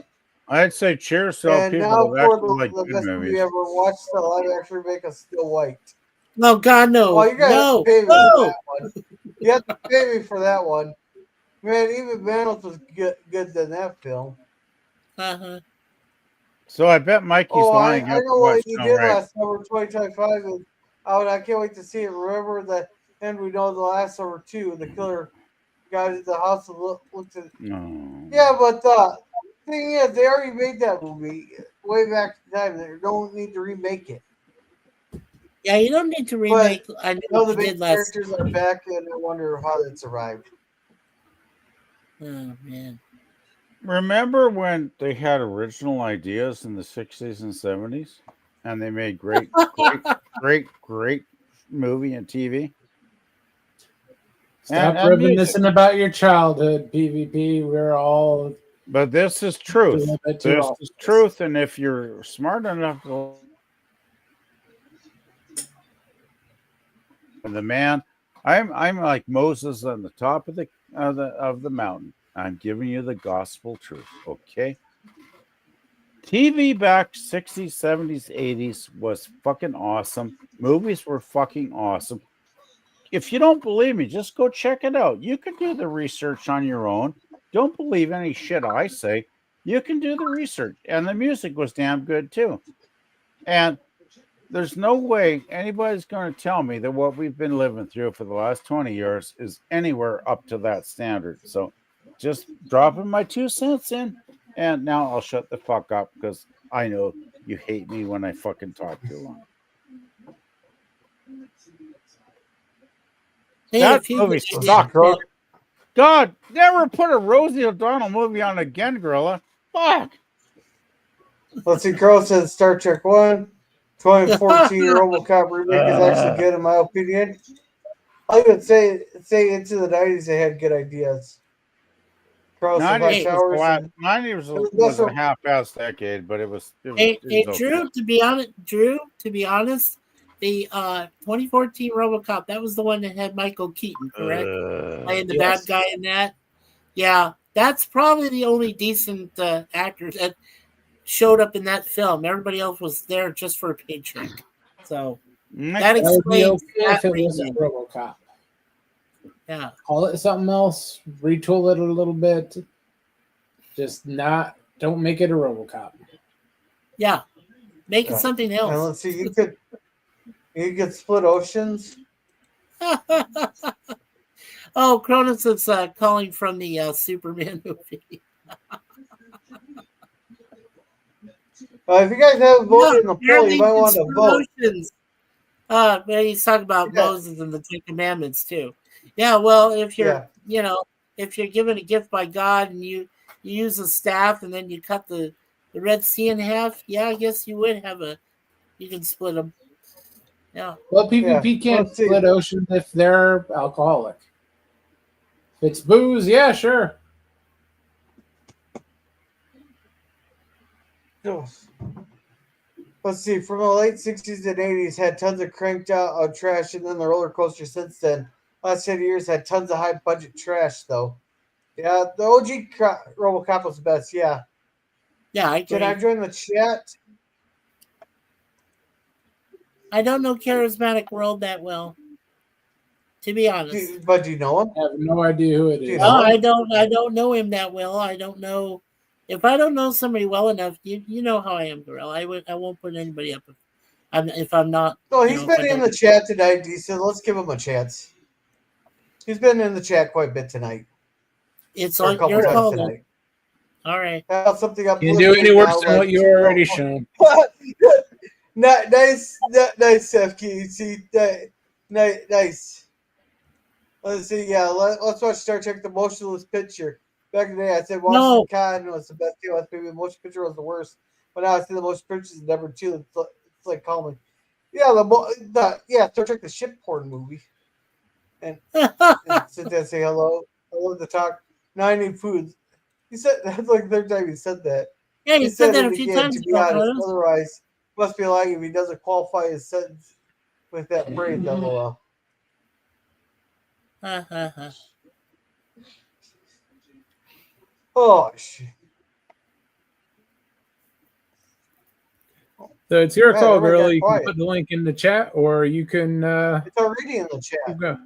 Speaker 5: I'd say cheers to all people who actually like good movies.
Speaker 3: You ever watched the live action make us still white?
Speaker 6: No, God, no.
Speaker 3: Well, you gotta pay me for that one. You have to pay me for that one. Man, even Manos was good than that film.
Speaker 6: Uh-huh.
Speaker 5: So I bet Mikey's lying.
Speaker 3: I know what you did last summer, 2025. I can't wait to see it. Remember the end we know the last summer too. The killer got into the house and looked at.
Speaker 5: No.
Speaker 3: Yeah, but the thing is, they already made that movie way back in time. They don't need to remake it.
Speaker 6: Yeah, you don't need to remake.
Speaker 3: But
Speaker 6: I know
Speaker 3: the big characters are back, and I wonder how it survived.
Speaker 6: Oh man!
Speaker 5: Remember when they had original ideas in the 60s and 70s, and they made great movie and TV?
Speaker 4: Stop reminiscing about your childhood, PvP. We're all.
Speaker 5: But this is truth. This is truth, and if you're smart enough to. The man, I'm like Moses on the top of the mountain. I'm giving you the gospel truth, okay? TV back 60s, 70s, 80s was fucking awesome. Movies were fucking awesome. If you don't believe me, just go check it out. You can do the research on your own. Don't believe any shit I say. You can do the research. And the music was damn good too. And there's no way anybody's going to tell me that what we've been living through for the last 20 years is anywhere up to that standard. So just dropping my 2 cents in, and now I'll shut the fuck up because I know you hate me when I fucking talk too long.
Speaker 6: Hey,
Speaker 5: that movie sucked. God, never put a Rosie O'Donnell movie on again, Gorilla. Fuck.
Speaker 3: Let's see, Carl says Star Trek 1. 2014 RoboCop remake is actually good in my opinion. I would say into the 90s they had good ideas.
Speaker 5: 90 was a half-ass decade, but it was
Speaker 6: okay.
Speaker 5: Drew,
Speaker 6: to be honest, the 2014 RoboCop, that was the one that had Michael Keaton, correct? Playing the bad guy in that. Yeah, that's probably the only decent actor that showed up in that film. Everybody else was there just for a paycheck. So that explains that reason.
Speaker 4: RoboCop.
Speaker 6: Yeah.
Speaker 4: Call it something else. Retool it a little bit. Don't make it a RoboCop.
Speaker 6: Yeah. Make it something else.
Speaker 3: And let's see, you could split oceans.
Speaker 6: Oh, Cronus is calling from the Superman movie.
Speaker 3: If you guys haven't voted
Speaker 6: No,
Speaker 3: in the poll,
Speaker 6: apparently
Speaker 3: you might
Speaker 6: it's
Speaker 3: want to vote.
Speaker 6: promotions. Man, he's talking about
Speaker 3: Yeah.
Speaker 6: Moses and the Ten Commandments too. Yeah, well, if you're,
Speaker 3: Yeah.
Speaker 6: if you're given a gift by God and you use a staff and then you cut the Red Sea in half, yeah, I guess you would have you can split them. Yeah.
Speaker 4: Well, PvP can't split oceans if they're alcoholic. If it's booze, yeah, sure.
Speaker 3: Let's see. From the late 60s and 80s, had tons of cranked out trash, and then the roller coaster since then. Last 10 years had tons of high budget trash, though. Yeah, the OG RoboCop was the best. Yeah.
Speaker 6: Yeah, I agree.
Speaker 3: Can I join the chat?
Speaker 6: I don't know Charismatic World that well, to be honest.
Speaker 3: But do you know him?
Speaker 4: I have no idea who it is.
Speaker 6: I don't know him that well. I don't know. If I don't know somebody well enough, you know how I am, Gorilla. I won't put anybody up if I'm not.
Speaker 3: No, he's been in the chat tonight, decent. Let's give him a chance. He's been in the chat quite a bit tonight.
Speaker 6: It's on your call tonight. All right.
Speaker 3: Something up.
Speaker 4: You do any worse than what you already shown.
Speaker 3: Nice, FK. See, nice. Let's see. Yeah, let's watch Star Trek: The Motionless Picture. Back in the day, I said Washington Cotton was the best deal. Maybe the motion picture was the worst. But now I see the motion picture is number 2. It's like calming. Yeah, Star Trek: The Ship Porn movie. And sit there and say hello. I love to talk. Now I need food. He said that's like the third time he said that.
Speaker 6: Yeah, he said that a few times.
Speaker 3: To be honest, otherwise, must be lying if he doesn't qualify his sentence with that phrase. LOL. Oh shit.
Speaker 4: So it's your call, girl. You can put the link in the chat, or you can.
Speaker 3: It's already in the chat.
Speaker 4: Go.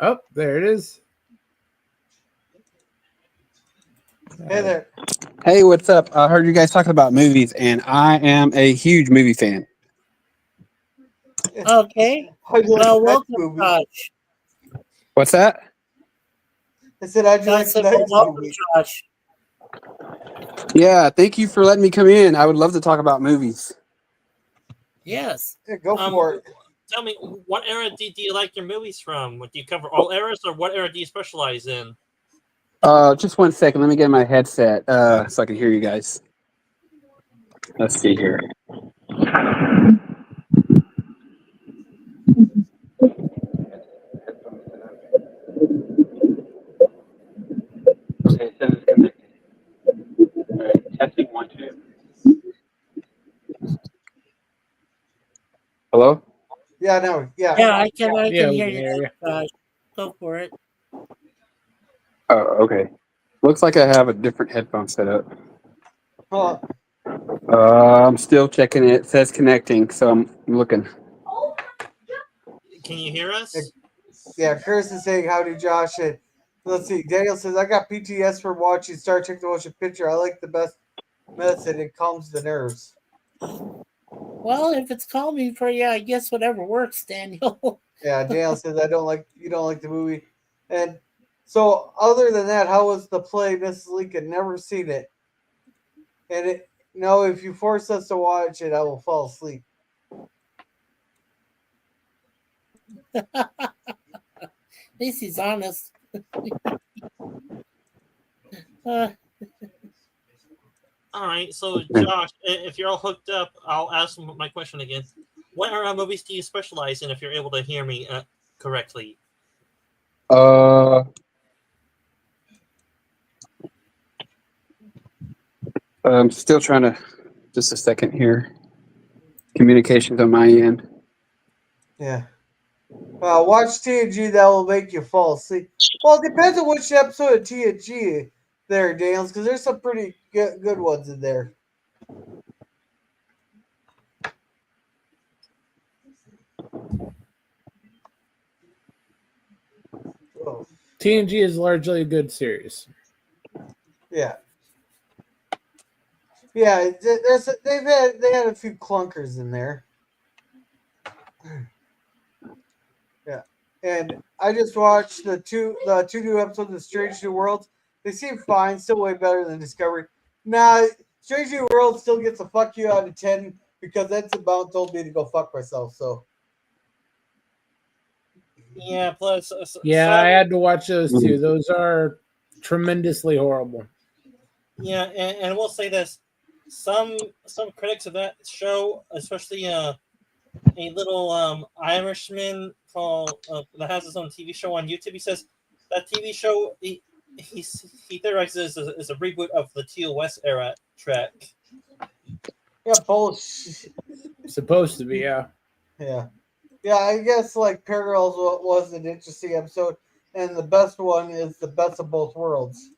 Speaker 4: Oh, there it is.
Speaker 3: Hey there.
Speaker 9: Hey, what's up? I heard you guys talking about movies, and I am a huge movie fan.
Speaker 6: Okay. Well, welcome, Josh.
Speaker 9: What's that?
Speaker 3: I said I'd like tonight's movie.
Speaker 6: Josh.
Speaker 9: Yeah, thank you for letting me come in. I would love to talk about movies.
Speaker 6: Yes.
Speaker 3: Yeah, go for it.
Speaker 7: Tell me, what era do you like your movies from? Do you cover all eras, or what era do you specialize in?
Speaker 9: Just 1 second. Let me get my headset so I can hear you guys. Let's see here. Okay, it says it's connected. All right, testing 1, 2. Hello?
Speaker 3: Yeah, no, yeah.
Speaker 6: Yeah, I can hear you. Go for it.
Speaker 9: Oh, okay. Looks like I have a different headphone set up. I'm still checking it. It says connecting, so I'm looking.
Speaker 7: Can you hear us?
Speaker 3: Yeah, Chris is saying howdy, Josh. And let's see. Daniel says, I got PTS for watching Star Trek: The Motion Picture. I like the best medicine. It calms the nerves.
Speaker 6: Well, if it's calming for you, I guess whatever works, Daniel.
Speaker 3: Yeah, Daniel says you don't like the movie. And so other than that, how was the play, Mrs. Lincoln? Never seen it. And if you force us to watch it, I will fall asleep.
Speaker 6: At least he's honest.
Speaker 7: All right, so Josh, if you're all hooked up, I'll ask my question again. What era movies do you specialize in? If you're able to hear me correctly.
Speaker 9: I'm still trying to. Just a second here. Communications on my end.
Speaker 3: Yeah. Watch TNG. That will make you fall asleep. Well, it depends on which episode of TNG there, Daniels, because there's some pretty good ones in there. Oh.
Speaker 4: TNG is largely a good series.
Speaker 3: Yeah. Yeah, they had a few clunkers in there. Yeah, and I just watched the two new episodes of Strange New Worlds. They seem fine, still way better than Discovery. Nah, Strange New World still gets a fuck you out of 10 because that's about told me to go fuck myself. So
Speaker 7: Yeah. Plus,
Speaker 4: Yeah, I had to watch those
Speaker 9: Mm-hmm.
Speaker 4: two. Those are tremendously horrible.
Speaker 7: yeah, and we'll say this: some critics of that show, especially a little Irishman called that has his own TV show on YouTube. He says that TV show he theorizes is a reboot of the TOS era Trek.
Speaker 3: yeah, bullshit.
Speaker 4: Supposed to be, yeah.
Speaker 3: Yeah. Yeah, I guess like Parallels was an interesting episode, and the best one is the best of both worlds.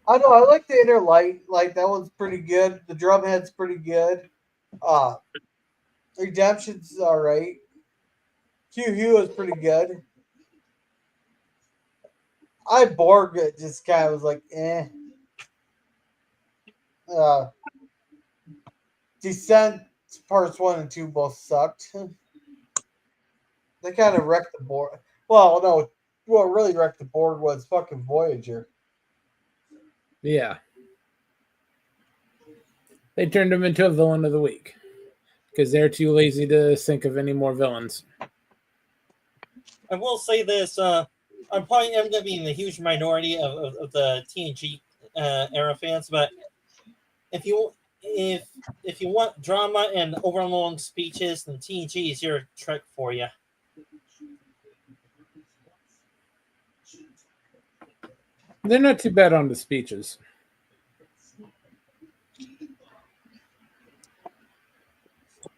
Speaker 3: I know I like the Inner Light, like that one's pretty good. The Drumhead's pretty good. Uh Redemption's alright. Hugh is pretty good. Borg just kind of was like eh. Uh Descent parts 1 and 2 both sucked. They kind of wrecked the board. Well, no, what really wrecked the board was fucking Voyager.
Speaker 4: Yeah. They turned him into a villain of the week because they're too lazy to think of any more villains.
Speaker 7: I will say this: I'm probably going to be in the huge minority of the TNG era fans, but if you want drama and overlong speeches, then TNG is your Trek for you.
Speaker 4: They're not too bad on the speeches.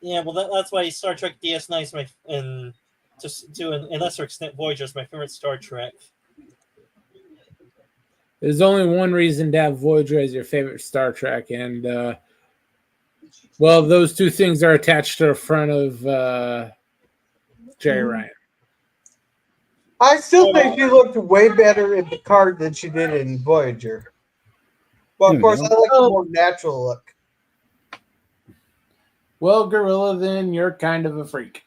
Speaker 7: Yeah, well, that's why Star Trek DS9 is and just to a lesser extent, Voyager is my favorite Star Trek.
Speaker 4: There's only one reason to have Voyager as your favorite Star Trek, and well, those two things are attached to the front of Jerry Ryan.
Speaker 3: I still think she looked way better in Picard than she did in Voyager. But of course, I like the more natural look.
Speaker 4: Well, Gorilla, then you're kind of a freak.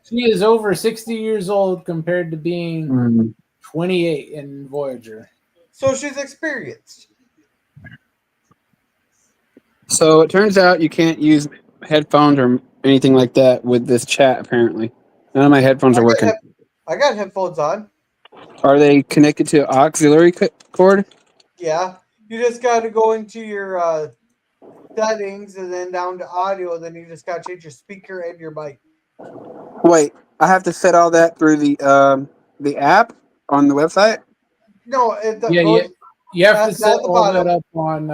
Speaker 4: She is over 60 years old compared to being 28 in Voyager.
Speaker 3: So she's experienced.
Speaker 9: So it turns out you can't use headphones or anything like that with this chat, apparently. None of my headphones are working.
Speaker 3: I got headphones on.
Speaker 9: Are they connected to auxiliary cord?
Speaker 3: Yeah. You just got to go into your settings and then down to audio, and then you just got to change your speaker and your mic.
Speaker 9: Wait, I have to set all that through the app on the website?
Speaker 3: No,
Speaker 4: you have to set all that up on...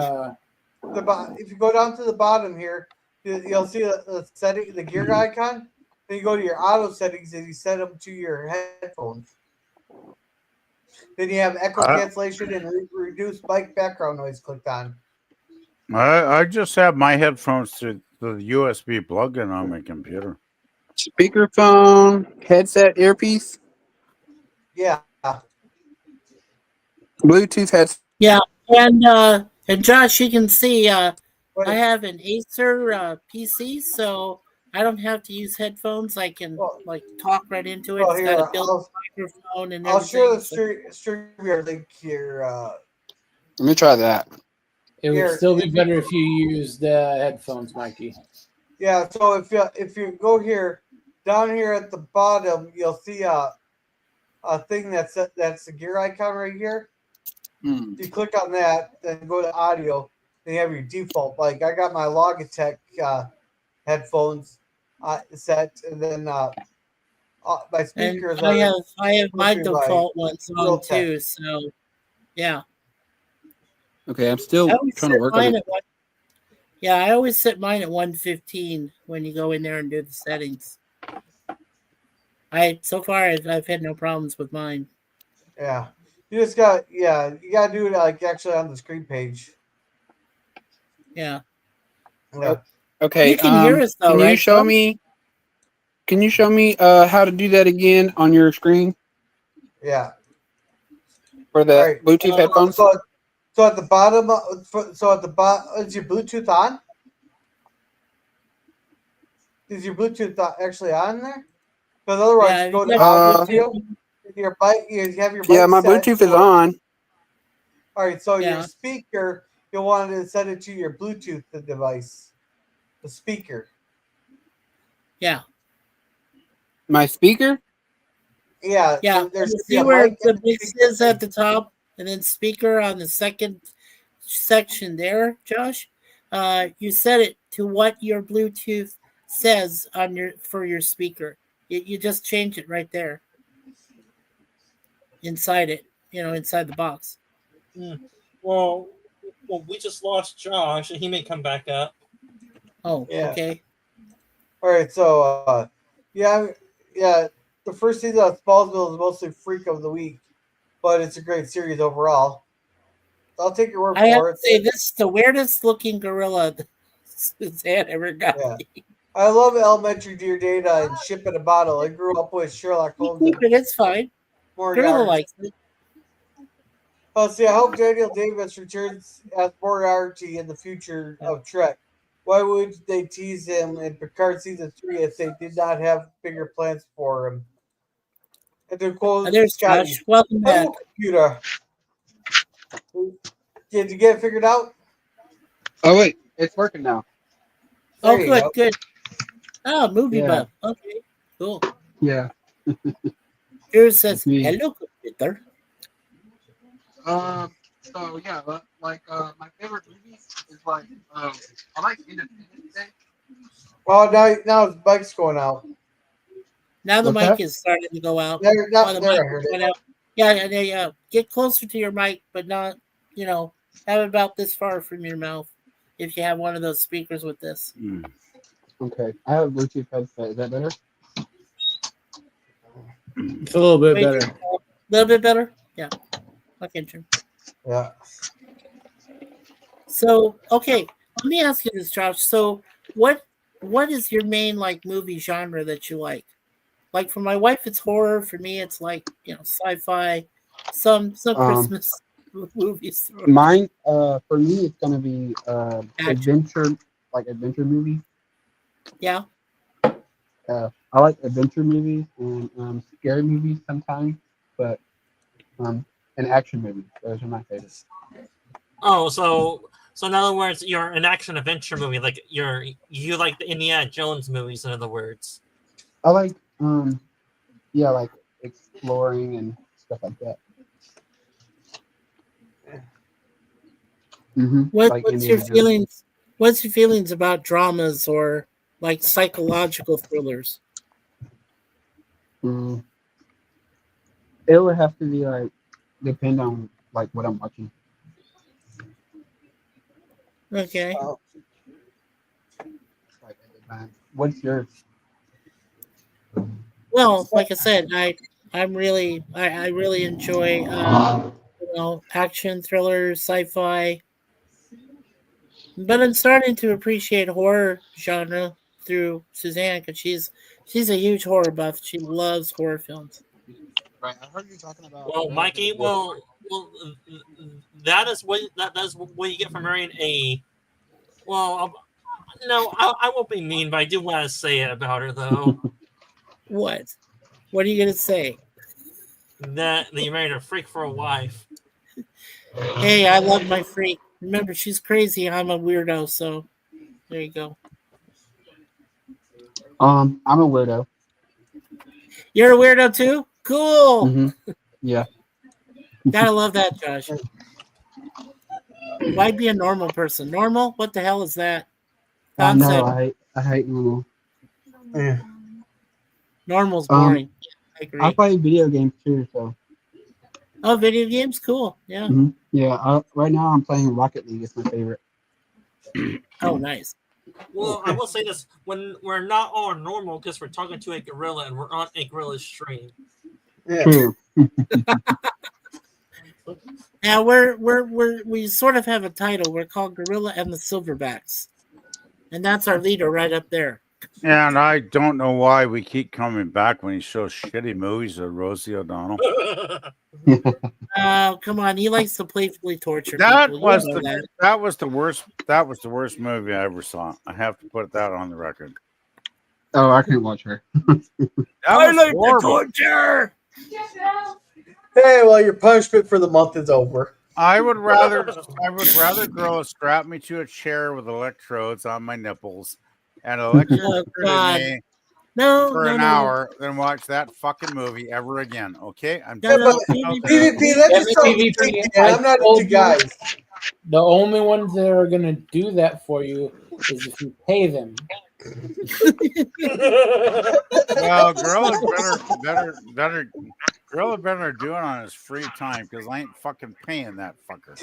Speaker 3: if you go down to the bottom here, you'll see the setting, the gear icon. Then you go to your auto settings and you set them to your headphones. Then you have echo cancellation and reduce mic background noise clicked on.
Speaker 5: I just have my headphones to the USB plug-in on my computer.
Speaker 9: Speakerphone, headset, earpiece?
Speaker 3: Yeah.
Speaker 9: Bluetooth headset.
Speaker 6: Yeah, and Josh, you can see I have an Acer PC, so I don't have to use headphones. I can talk right into it. It's got a built microphone and everything.
Speaker 3: I'll share the StreamYard link here.
Speaker 9: Let me try that.
Speaker 4: It would still be better if you used headphones, Mikey.
Speaker 3: Yeah, so if you go here, down here at the bottom, you'll see a thing that's the gear icon right here. If you click on that, then go to audio, then you have your default. Like I got my Logitech headphones set, and then my speakers.
Speaker 6: And I have my default ones on too. So yeah.
Speaker 9: Okay, I'm still trying to work on it.
Speaker 6: Yeah, I always set mine at 115 when you go in there and do the settings. So far I've had no problems with mine.
Speaker 3: Yeah. You just got you gotta do it like actually on the screen page.
Speaker 6: Yeah.
Speaker 3: Yeah.
Speaker 9: Okay.
Speaker 6: You can hear us though,
Speaker 9: can
Speaker 6: right?
Speaker 9: you show me? Can you show me how to do that again on your screen
Speaker 3: Yeah.
Speaker 9: for the Bluetooth headphones?
Speaker 3: So at the bottom, is your Bluetooth on? Is your Bluetooth actually on there? Because otherwise, go to audio. Your mic, you have your mic
Speaker 9: my
Speaker 3: set
Speaker 9: Bluetooth is on.
Speaker 3: All right, so your
Speaker 6: Yeah.
Speaker 3: speaker, you'll want to set it to your Bluetooth device. The speaker.
Speaker 6: Yeah.
Speaker 9: My speaker?
Speaker 3: Yeah,
Speaker 6: Yeah.
Speaker 3: there's
Speaker 6: You
Speaker 3: gonna be
Speaker 6: see
Speaker 3: a
Speaker 6: where
Speaker 3: mic
Speaker 6: the
Speaker 3: and a
Speaker 6: mix
Speaker 3: speaker.
Speaker 6: is at the top, and then speaker on the second section there, Josh. You set it to what your Bluetooth says on your speaker. You just change it right there inside it. Inside the box.
Speaker 7: Well, we just lost Josh, and he may come back up.
Speaker 6: Oh,
Speaker 3: Yeah.
Speaker 6: okay.
Speaker 3: All right, so yeah. The first season of Smallville is mostly freak of the week, but it's a great series overall. I'll take your word
Speaker 6: I have
Speaker 3: for
Speaker 6: to
Speaker 3: it.
Speaker 6: say, this is the weirdest looking gorilla Suzanne ever got.
Speaker 3: Yeah. I love Elementary Dear Data and Ship in a Bottle. I grew up with Sherlock
Speaker 6: You
Speaker 3: Holmes
Speaker 6: keep
Speaker 3: and
Speaker 6: it, it's fine. Gorilla
Speaker 3: Moriarty.
Speaker 6: likes it.
Speaker 3: Oh, see, I hope Daniel Davis returns as Moriarty in the future of Trek. Why would they tease him in Picard season 3 if they did not have bigger plans for him? And to quote
Speaker 6: There's
Speaker 3: Scotty,
Speaker 6: Josh. Welcome
Speaker 3: hello,
Speaker 6: back.
Speaker 3: computer. Did you get it figured out?
Speaker 9: Oh wait, it's working now.
Speaker 3: There
Speaker 6: Oh,
Speaker 3: you
Speaker 6: good,
Speaker 3: go.
Speaker 6: good. Oh, movie
Speaker 9: Yeah.
Speaker 6: buff. Okay, cool.
Speaker 9: Yeah.
Speaker 6: Drew says,
Speaker 9: Me.
Speaker 6: hello, computer.
Speaker 9: So yeah, like my favorite movies is like I like Independence Day.
Speaker 3: Oh, now his mic's going out.
Speaker 6: Now the
Speaker 9: What's
Speaker 6: mic
Speaker 9: that?
Speaker 6: is starting to go out.
Speaker 3: There,
Speaker 6: Oh, the
Speaker 3: there,
Speaker 6: mic
Speaker 3: I heard
Speaker 6: is
Speaker 3: it.
Speaker 6: going out. Yeah. Get closer to your mic, but not, have it about this far from your mouth if you have one of those speakers with this.
Speaker 9: Okay, I have a Bluetooth headset. Is that better?
Speaker 4: It's a little bit better.
Speaker 6: A little bit better? Yeah. Okay, Jim.
Speaker 3: Yeah.
Speaker 6: So, okay, let me ask you this, Josh. So, what is your main movie genre that you like? Like for my wife, it's horror. For me, it's sci-fi, some Christmas movies.
Speaker 9: Mine, for me, it's gonna be
Speaker 6: Action.
Speaker 9: adventure movies.
Speaker 6: Yeah.
Speaker 9: I like adventure movies and scary movies sometimes, but and action movies. Those are my favorites.
Speaker 7: Oh, so in other words, you're an action adventure movie, like you like the Indiana Jones movies. In other words,
Speaker 9: I like like exploring and stuff like that.
Speaker 6: What's your feelings? What's your feelings about dramas or psychological thrillers?
Speaker 9: It would have to be depend on what I'm watching.
Speaker 6: Okay.
Speaker 9: What's yours?
Speaker 6: Well, like I said, I really enjoy action thrillers, sci-fi, but I'm starting to appreciate horror genre through Suzanne because she's a huge horror buff. She loves horror films.
Speaker 9: Right, I heard you talking about.
Speaker 7: well, Mikey, well, that's what you get for marrying a. Well, no, I won't be mean, but I do want to say it about her though.
Speaker 6: What? What are you gonna say?
Speaker 7: That you married a freak for a wife.
Speaker 6: Hey, I love my freak. Remember, she's crazy. I'm a weirdo, so there you go.
Speaker 9: I'm a weirdo.
Speaker 6: You're a weirdo too? Cool.
Speaker 9: Mm-hmm. Yeah.
Speaker 6: Gotta love that, Josh. Why be a normal person? Normal? What the hell is that?
Speaker 9: No, I hate normal.
Speaker 3: Yeah.
Speaker 6: Normal's boring. I agree.
Speaker 9: I play video games too, so.
Speaker 6: Oh, video games? Cool. Yeah.
Speaker 9: Mm-hmm. Yeah. Right now I'm playing Rocket League. It's my favorite.
Speaker 6: Oh, nice.
Speaker 7: Well, I will say this: when we're not all normal because we're talking to a gorilla and we're on a gorilla stream.
Speaker 3: Yeah.
Speaker 9: True.
Speaker 6: Now we sort of have a title. We're called Gorilla and the Silverbacks, and that's our leader right up there.
Speaker 5: And I don't know why we keep coming back when he shows shitty movies of Rosie O'Donnell.
Speaker 6: Oh, come on! He likes to playfully torture
Speaker 5: That
Speaker 6: people.
Speaker 5: was
Speaker 6: You know
Speaker 5: the
Speaker 6: that.
Speaker 5: that was the worst. That was the worst movie I ever saw. I have to put that on the record.
Speaker 9: Oh, I can't watch her.
Speaker 6: I like the torture.
Speaker 3: Hey, well, your punishment for the month is over.
Speaker 5: I would rather Gorilla strap me to a chair with electrodes on my nipples and electrocute
Speaker 6: God.
Speaker 5: me
Speaker 6: No,
Speaker 5: for
Speaker 6: no,
Speaker 5: an
Speaker 6: no.
Speaker 5: hour than watch that fucking movie ever again. Okay, I'm
Speaker 6: No, no,
Speaker 3: PvP, that's just something to think, man. I'm not into guys.
Speaker 4: The only ones that are going to do that for you is if you pay them.
Speaker 5: Well, Gorilla better do it on his free time because I ain't fucking paying that fucker.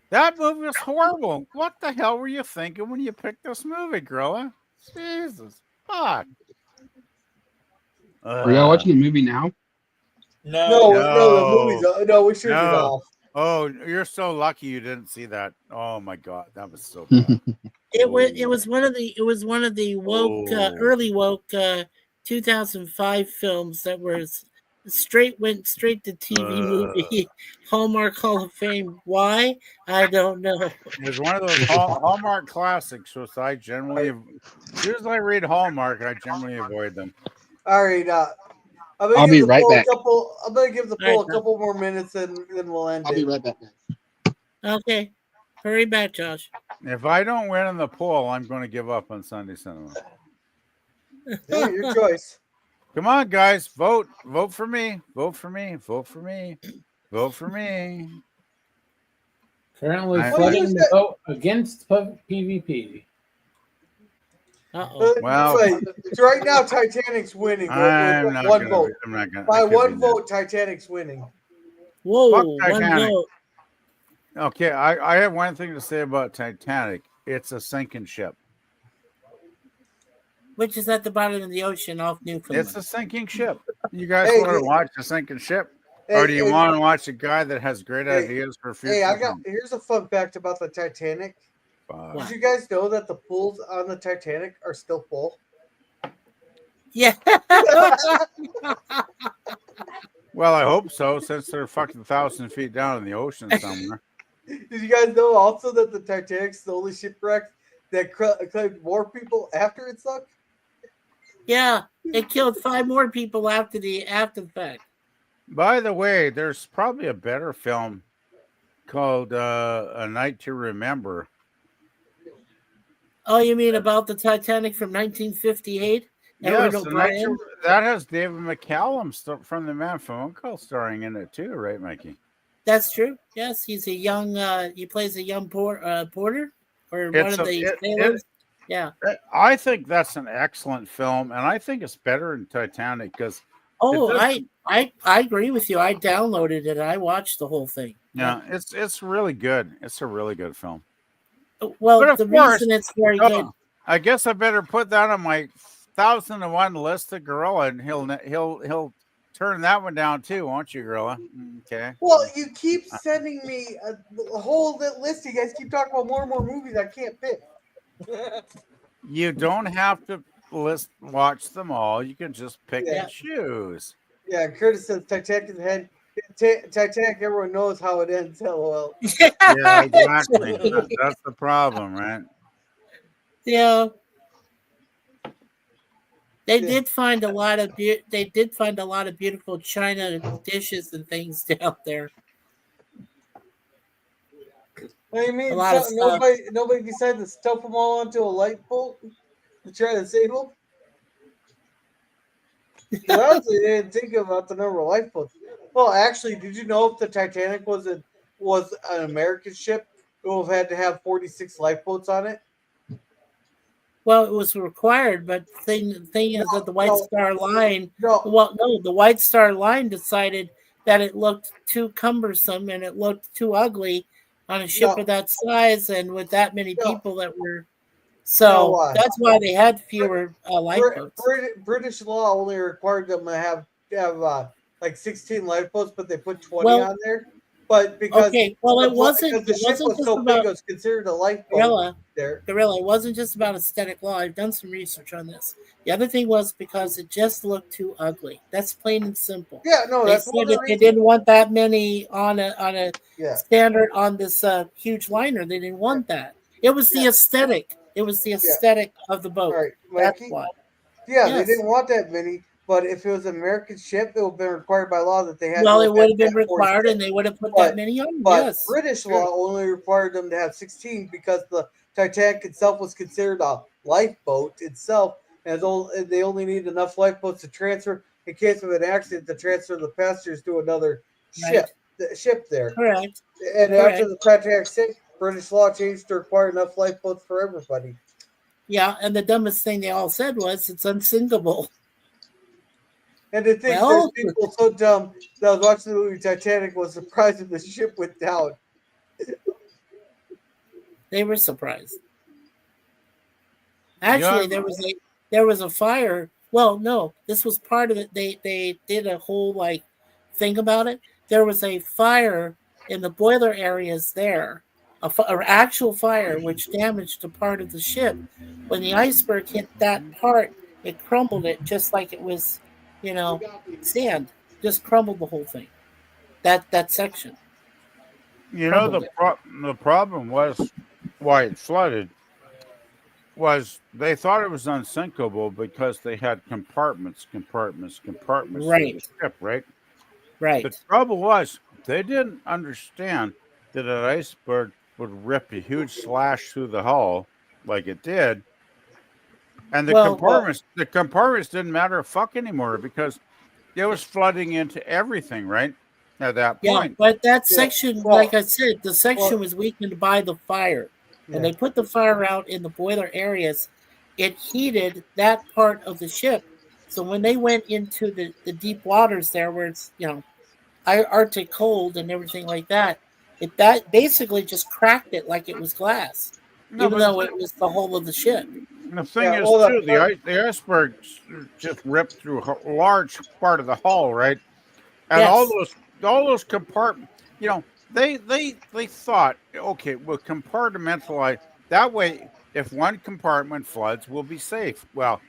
Speaker 5: That movie was horrible. What the hell were you thinking when you picked this movie, Gorilla? Jesus, fuck.
Speaker 9: Are y'all watching the movie now?
Speaker 3: No, the movie's no, we turned it off.
Speaker 5: Oh, you're so lucky you didn't see that. Oh my god, that was so bad.
Speaker 6: It was one of the woke early woke 2005 films that went straight to TV movie Hallmark Hall of Fame. Why? I don't know.
Speaker 5: It was one of those Hallmark classics, which I generally, as soon as I read Hallmark, I generally avoid them.
Speaker 3: All right,
Speaker 9: I'll be right back.
Speaker 3: I'm gonna give the poll a couple more minutes, and then we'll end it.
Speaker 9: I'll be right back, guys.
Speaker 6: Okay, hurry back, Josh.
Speaker 5: If I don't win in the poll, I'm going to give up on Sunday Cinema.
Speaker 3: Hey, your choice.
Speaker 5: Come on, guys, vote for me, vote for me, vote for me, vote for me.
Speaker 4: Currently flooding the vote against PvP.
Speaker 5: Well,
Speaker 3: so right now Titanic's winning.
Speaker 5: I'm not
Speaker 3: one
Speaker 5: gonna,
Speaker 3: vote.
Speaker 5: I'm not gonna.
Speaker 3: By one vote, Titanic's winning.
Speaker 6: Whoa,
Speaker 5: Fuck
Speaker 6: one
Speaker 5: Titanic.
Speaker 6: vote.
Speaker 5: Okay, I have one thing to say about Titanic. It's a sinking ship.
Speaker 6: Which is at the bottom of the ocean off Newfoundland.
Speaker 5: It's a sinking ship. You guys want to watch a sinking ship? Or do you want to watch a guy that has great ideas for future?
Speaker 3: Hey, here's a fun fact about the Titanic. Did you guys know that the pools on the Titanic are still full?
Speaker 6: Yeah.
Speaker 5: Well, I hope so, since they're fucking 1,000 feet down in the ocean somewhere.
Speaker 3: Did you guys know also that the Titanic's the only shipwreck that claimed more people after it sunk?
Speaker 6: Yeah, it killed 5 more people after the fact.
Speaker 5: By the way, there's probably a better film called A Night to Remember.
Speaker 6: Oh, you mean about the Titanic from 1958?
Speaker 5: Yes, that has David McCallum from The Man from U.N.C.L.E. starring in it too, right, Mikey?
Speaker 6: That's true. Yes, he's a young. He plays a young porter or one of the sailors. Yeah,
Speaker 5: I think that's an excellent film, and I think it's better than Titanic because.
Speaker 6: Oh, I agree with you. I downloaded it. I watched the whole thing.
Speaker 5: Yeah, it's really good. It's a really good film.
Speaker 6: Well, the reason it's very good.
Speaker 5: I guess I better put that on my 1,001 list of Gorilla, and he'll turn that one down too, won't you, Gorilla? Okay.
Speaker 3: Well, you keep sending me a whole list. You guys keep talking about more and more movies I can't pick.
Speaker 5: You don't have to watch them all. You can just pick and choose.
Speaker 3: Yeah, Curtis says Titanic head. Titanic, everyone knows how it ends. LOL.
Speaker 5: Yeah, exactly. That's the problem, right?
Speaker 6: Yeah. They did find a lot of beautiful china dishes and things down there.
Speaker 3: What do you mean? Nobody decided to stuff them all onto a light bolt to try to save them? I honestly didn't think about the number of lifeboats. Well, actually, did you know if the Titanic was an American ship, it would have had to have 46 lifeboats on it?
Speaker 6: Well, it was required, but the thing is that the White Star Line. The White Star Line decided that it looked too cumbersome and it looked too ugly on a ship of that size and with that many people that were. So that's why they had fewer lifeboats.
Speaker 3: British law only required them to have like 16 lifeboats, but they put 20 on there. But because
Speaker 6: it wasn't.
Speaker 3: The ship was so big, it was considered a lifeboat.
Speaker 6: Gorilla, it wasn't just about aesthetic law. I've done some research on this. The other thing was because it just looked too ugly. That's plain and simple.
Speaker 3: Yeah, no,
Speaker 6: they said that they didn't want that many on a standard on this huge liner. They didn't want that. It was the aesthetic. It was the aesthetic of the boat.
Speaker 3: Right,
Speaker 6: that's why.
Speaker 3: Yeah, they didn't want that many. But if it was an American ship, it would have been required by law that they had.
Speaker 6: Well,
Speaker 3: to
Speaker 6: it would have been
Speaker 3: have 46.
Speaker 6: required, and they would have put
Speaker 3: But-
Speaker 6: that many on.
Speaker 3: But
Speaker 6: Yes,
Speaker 3: British law only required them to have 16 because the Titanic itself was considered a lifeboat itself, and they only need enough lifeboats to transfer in case of an accident to transfer the passengers to another ship there.
Speaker 6: correct.
Speaker 3: And after
Speaker 6: Correct.
Speaker 3: the Titanic sank, British law changed to require enough lifeboats for everybody.
Speaker 6: Yeah, and the dumbest thing they all said was it's unsinkable.
Speaker 3: And to think
Speaker 6: Well-
Speaker 3: there's people so dumb that was watching the movie Titanic was surprised that the ship went down.
Speaker 6: They were surprised. Actually, there was a fire. Well, no, this was part of it. They did a whole like thing about it. There was a fire in the boiler areas there, an actual fire which damaged a part of the ship. When the iceberg hit that part, it crumbled it just like it was, sand. Just crumbled the whole thing. That section.
Speaker 5: The problem was why it flooded was they thought it was unsinkable because they had compartments
Speaker 6: Right.
Speaker 5: to the ship, right?
Speaker 6: Right.
Speaker 5: The trouble was they didn't understand that an iceberg would rip a huge slash through the hull like it did. And the compartments didn't matter a fuck anymore because it was flooding into everything, right? At that point.
Speaker 6: Yeah, but that section, like I said, the section was weakened by the fire. When they put the fire out in the boiler areas, it heated that part of the ship. So when they went into the deep waters there where it's, Arctic cold and everything like that basically just cracked it like it was glass, even though it was the whole of the ship.
Speaker 5: The thing is, too, the iceberg just ripped through a large part of the hull, right? And all those compartments, they thought, okay, we'll compartmentalize. That way, if one compartment floods, we'll be safe. Well,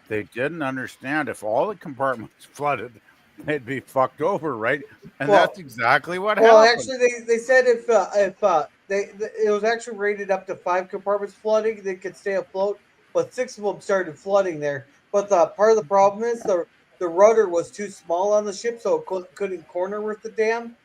Speaker 5: they didn't understand if all the compartments flooded, they'd be fucked over, right? And that's exactly what happened.
Speaker 3: Well, actually, they said if it was actually rated up to 5 compartments flooding, they could stay afloat, but 6 of them started flooding there. But part of the problem is the rudder was too small on the ship, so it couldn't corner with the dam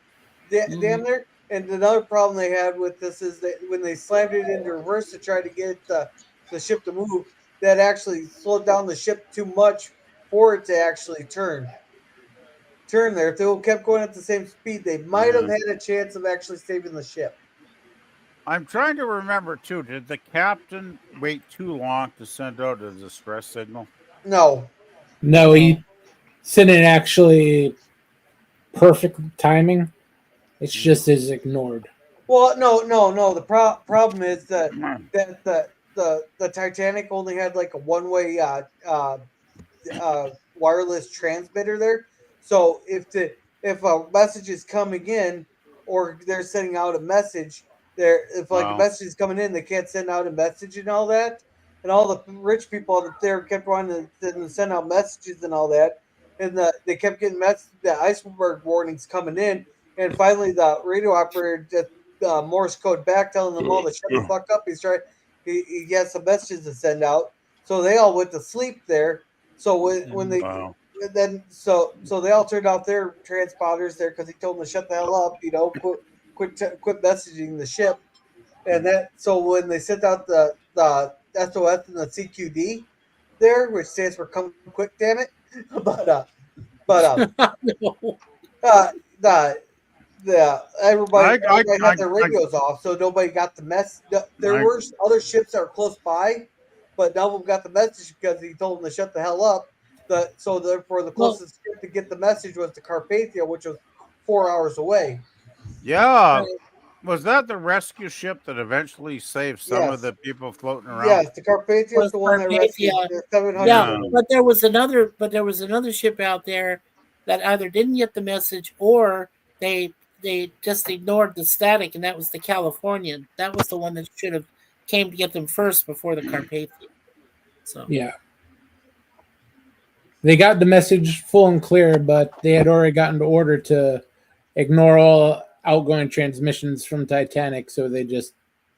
Speaker 3: there. And another problem they had with this is that when they slammed it into reverse to try to get the ship to move, that actually slowed down the ship too much for it to actually turn there. If they kept going at the same speed, they might have had a chance of actually saving the ship.
Speaker 5: I'm trying to remember, too, did the captain wait too long to send out a distress signal?
Speaker 3: No,
Speaker 4: he sent it actually perfect timing. It's just is ignored.
Speaker 3: Well, no. The problem is that the Titanic only had like a one-way wireless transmitter there. So if a message is coming in or they're sending out a message, if a message is coming in, they can't send out a message and all that. And all the rich people up there kept wanting to send out messages and all that. And they kept getting the iceberg warnings coming in. And finally, the radio operator just Morse code back, telling them all to shut the fuck up. He has some messages to send out. So they all went to sleep there. So when they so they all turned off their transponders there because he told them to shut the hell up. Quit messaging the ship. And so when they sent out the SOS and the CQD there, which stands for "Come Quick, damn it," everybody had their radios off, so nobody got the mess. There were other ships that were close by, but none of them got the message because he told them to shut the hell up. So therefore, the closest ship to get the message was the Carpathia, which was 4 hours away.
Speaker 5: Yeah. Was that the rescue ship that eventually saved some of the people floating around?
Speaker 3: Yes, the Carpathia was the one that rescued the 700.
Speaker 6: Yeah, but there was another ship out there that either didn't get the message or they just ignored the static, and that was the Californian. That was the one that should have came to get them first before the Carpathia. So
Speaker 4: they got the message full and clear, but they had already gotten the order to ignore all outgoing transmissions from Titanic, so they just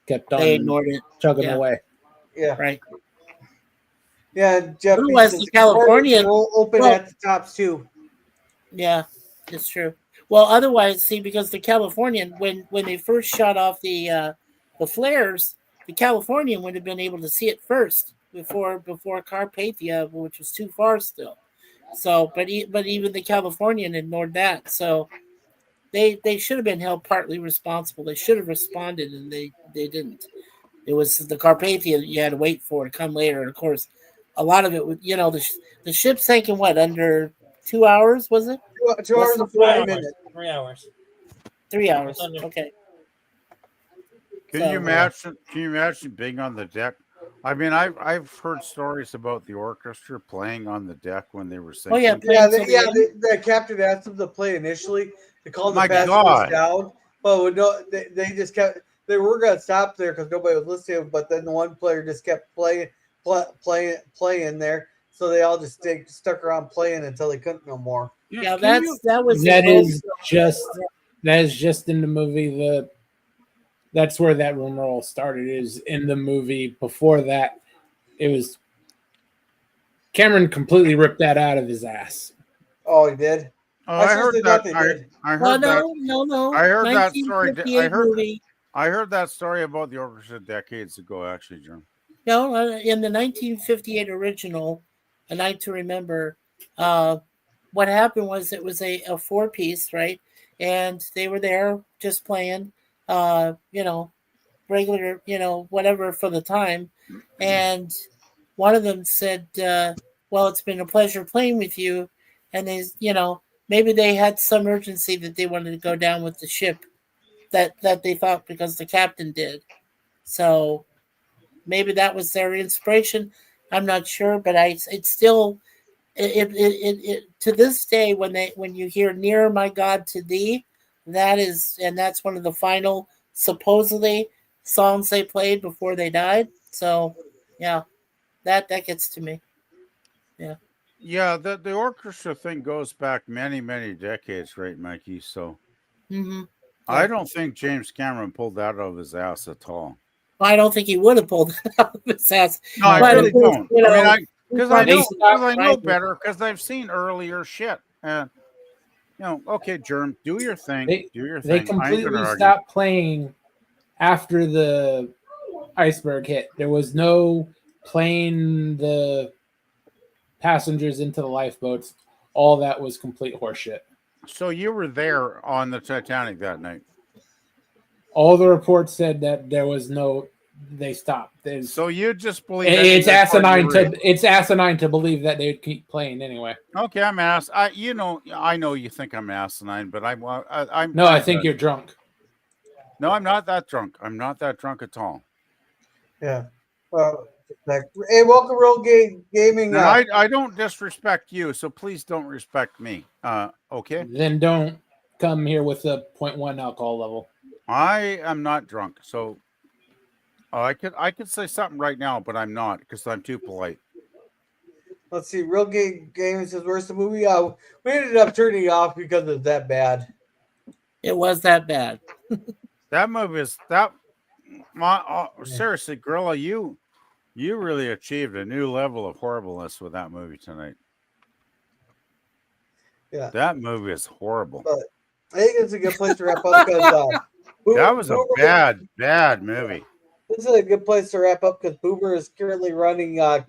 Speaker 4: kept on.
Speaker 6: They ignored it,
Speaker 4: chugging away.
Speaker 3: Yeah,
Speaker 6: right.
Speaker 3: Yeah, Jeff
Speaker 6: Otherwise,
Speaker 3: says
Speaker 6: the Californian
Speaker 3: will open
Speaker 6: well,
Speaker 3: at the tops too.
Speaker 6: Yeah, it's true. Well, otherwise, see, because the Californian, when they first shot off the flares, the Californian would have been able to see it first before Carpathia, which was too far still. So, but even the Californian ignored that. So they should have been held partly responsible. They should have responded, and they didn't. It was the Carpathia that you had to wait for to come later. And of course, a lot of it was, the ship sank in what, under 2 hours, was it?
Speaker 3: 2 hours and 40 minutes.
Speaker 7: 3 hours.
Speaker 6: 3 hours. Okay.
Speaker 5: Can you imagine? Can you imagine being on the deck? I mean, I've heard stories about the orchestra playing on the deck when they were singing.
Speaker 6: Oh yeah,
Speaker 3: the captain asked them to play initially to calm the passengers down, but no, they just kept. They were gonna stop there because nobody was listening, but then the one player just kept playing there, so they all just stuck around playing until they couldn't no more.
Speaker 6: Yeah, that
Speaker 4: is just in the movie. That's where that rumor all started. Is in the movie. Before that, it was Cameron completely ripped that out of his ass.
Speaker 3: Oh, he did.
Speaker 5: Oh, I heard that. I heard that.
Speaker 6: No.
Speaker 5: I heard that story.
Speaker 6: Movie.
Speaker 5: I heard that story about the orchestra decades ago, actually, Jim.
Speaker 6: No, in the 1958 original, A Night to Remember, what happened was it was a 4-piece, right? And they were there just playing, regular, whatever for the time. And one of them said, well, it's been a pleasure playing with you. And they, maybe they had some urgency that they wanted to go down with the ship that they thought because the captain did. So maybe that was their inspiration. I'm not sure, but it's still it to this day when you hear "Nearer My God to Thee," that's one of the final supposedly songs they played before they died. So yeah, that gets to me. Yeah.
Speaker 5: Yeah, the orchestra thing goes back many, many decades, right, Mikey? So
Speaker 6: Mm-hmm.
Speaker 5: I don't think James Cameron pulled that out of his ass at all.
Speaker 6: I don't think he would have pulled it out of his ass.
Speaker 5: No, I really don't. Because I know better because I've seen earlier shit. And okay, Germ, do your thing.
Speaker 4: They completely stopped playing after the iceberg hit. There was no playing the passengers into the lifeboats. All that was complete horseshit.
Speaker 5: So you were there on the Titanic that night?
Speaker 4: All the reports said that there was they stopped.
Speaker 5: So you just believe
Speaker 4: it's asinine to believe that they'd keep playing anyway.
Speaker 5: Okay, I'm I know you think I'm asinine, but I'm
Speaker 4: no, I think you're drunk.
Speaker 5: No, I'm not that drunk. I'm not that drunk at all.
Speaker 3: Yeah. Hey, welcome, Real Gaming.
Speaker 5: I don't disrespect you, so please don't respect me. Okay.
Speaker 4: Then don't come here with a 0.1 alcohol level.
Speaker 5: I am not drunk, so I could say something right now, but I'm not because I'm too polite.
Speaker 3: Let's see. Real Gaming says, "Where's the movie?" We ended up turning it off because it was that bad.
Speaker 6: It was that bad.
Speaker 5: That movie is that. Seriously, Gorilla, you really achieved a new level of horribleness with that movie tonight.
Speaker 3: Yeah,
Speaker 5: that movie is horrible.
Speaker 3: But I think it's a good place to wrap up because
Speaker 5: that was a bad movie.
Speaker 3: This is a good place to wrap up because Boomer is currently running from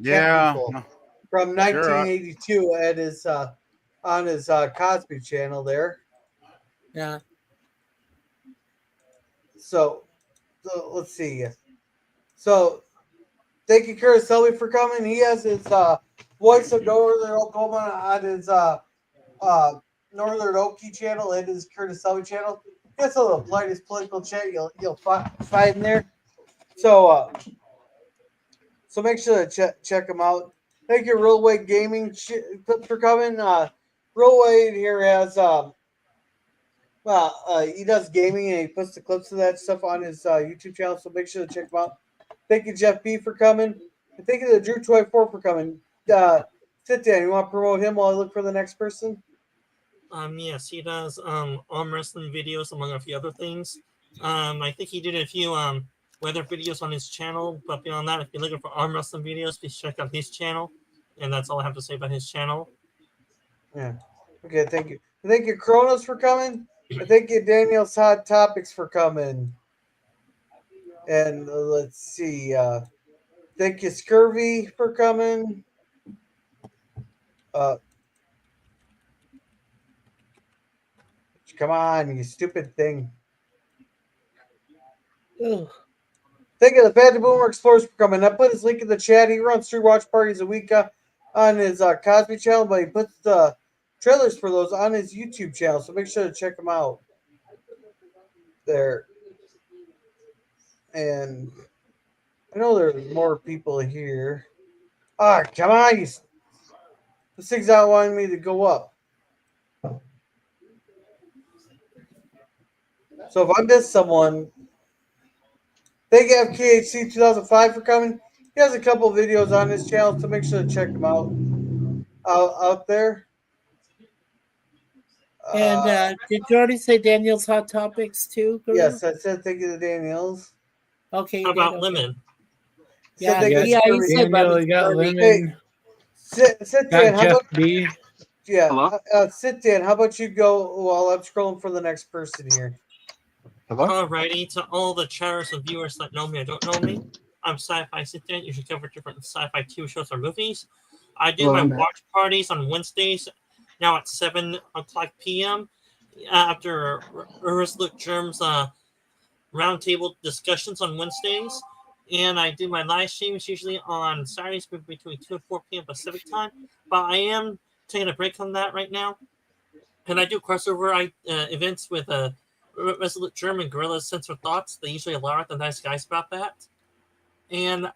Speaker 3: 1982 at his on his Cosby channel there.
Speaker 6: Yeah.
Speaker 3: So let's see. So thank you, Curtis, for coming. He has his voice of Northern Oklahoma on his Northern Okie channel and his Curtis Selby channel. That's a little politest political chat you'll find in there. So make sure to check them out. Thank you, Real Wade Gaming, for coming. Real Wade here has he does gaming and he puts the clips of that stuff on his YouTube channel. So make sure to check him out. Thank you, Jeff B, for coming. And thank you to Drew 24 for coming. Sit down. You want to promote him while I look for the next person?
Speaker 7: Yes, he does arm wrestling videos among a few other things. I think he did a few weather videos on his channel. But beyond that, if you're looking for arm wrestling videos, please check out his channel. And that's all I have to say about his channel.
Speaker 3: Yeah. Okay, thank you. Thank you, Kronos, for coming. And thank you, Daniel's Hot Topics, for coming. And let's see. Thank you, Scurvy, for coming. Come on, you stupid thing.
Speaker 6: Ugh.
Speaker 3: Thank you, the Fat Boomer Explorers, for coming. I put his link in the chat. He runs 3 watch parties a week on his Cosby channel, but he puts the trailers for those on his YouTube channel, so make sure to check them out there. And I know there's more people here. Ah, come on, this thing's not wanting me to go up. So if I miss someone, thank you, FKHC 2005, for coming. He has a couple of videos on his channel, so make sure to check them out there.
Speaker 6: And did you already say Daniel's Hot Topics too? Guru?
Speaker 3: Yes, I said thank you to Daniels.
Speaker 6: Okay.
Speaker 7: How about lemon?
Speaker 6: Yeah,
Speaker 3: thank you to
Speaker 6: you said
Speaker 4: Daniel,
Speaker 6: lemon.
Speaker 4: you got lemon.
Speaker 3: Hey, sit Dan. How
Speaker 4: Jeff
Speaker 3: about
Speaker 4: B.
Speaker 3: sit Dan? How about you go while I'm scrolling for the next person here?
Speaker 7: Alrighty, to all the chatters and viewers that know me or don't know me, I'm Sci-Fi Sit Dan. Usually cover different sci-fi TV shows or movies. I do my watch parties on Wednesdays, now at 7 o'clock p.m. After Resolute Germ's roundtable discussions on Wednesdays. And I do my live streams usually on Saturdays between 2 and 4 p.m. Pacific time. But I am taking a break on that right now. And I do crossover events with Resolute German Guerrillas Censor Thoughts. They usually allow the nice guys about that. And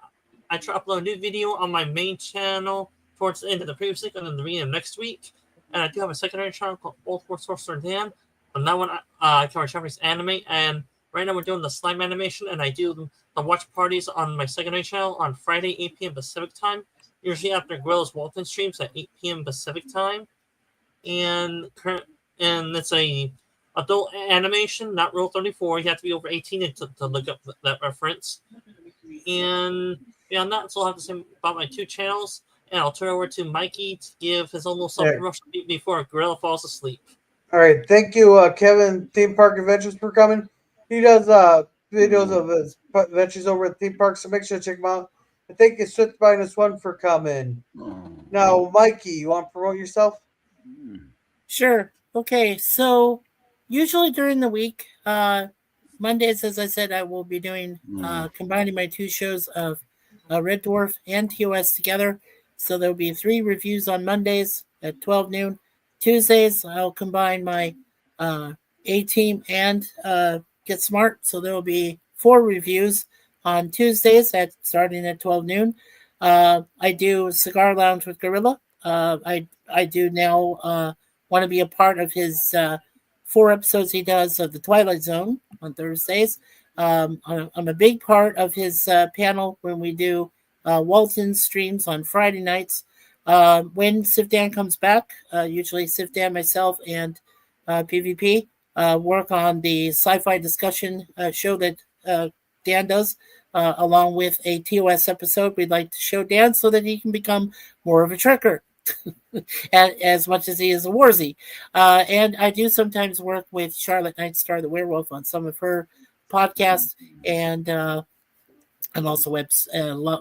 Speaker 7: I try to upload a new video on my main channel towards the end of the previous week and then the beginning of next week. And I do have a secondary channel called Old War Sorcerer Dan. On that one, I cover Japanese anime. And right now we're doing the slime animation. And I do the watch parties on my secondary channel on Friday, 8 p.m. Pacific time. Usually after Guerrilla's Walton streams at 8 p.m. Pacific time. And it's a adult animation, not Rule 34. You have to be over 18 to look up that reference. And beyond that, that's all I have to say about my 2 channels. And I'll turn over to Mikey to give his own little self-promotion before Gorilla falls asleep.
Speaker 3: All right. Thank you, Kevin, Theme Park Adventures, for coming. He does videos of his adventures over at theme parks, so make sure to check him out. And thank you, Swift Minus One, for coming. Now, Mikey, you want to promote yourself?
Speaker 6: Sure. Okay. So usually during the week, Mondays, as I said, I will be doing combining my 2 shows of Red Dwarf and TOS together. So there'll be 3 reviews on Mondays at 12 noon. Tuesdays, I'll combine my A-Team and Get Smart. So there will be 4 reviews on Tuesdays starting at 12 noon. I do Cigar Lounge with Gorilla. I do now want to be a part of his 4 episodes he does of The Twilight Zone on Thursdays. I'm a big part of his panel when we do Walton streams on Friday nights. When Sif Dan comes back, usually Sif Dan, myself, and PvP work on the sci-fi discussion show that Dan does, along with a TOS episode we'd like to show Dan so that he can become more of a trekker. As much as he is a warzy. And I do sometimes work with Charlotte Nightstar the Werewolf on some of her podcasts and also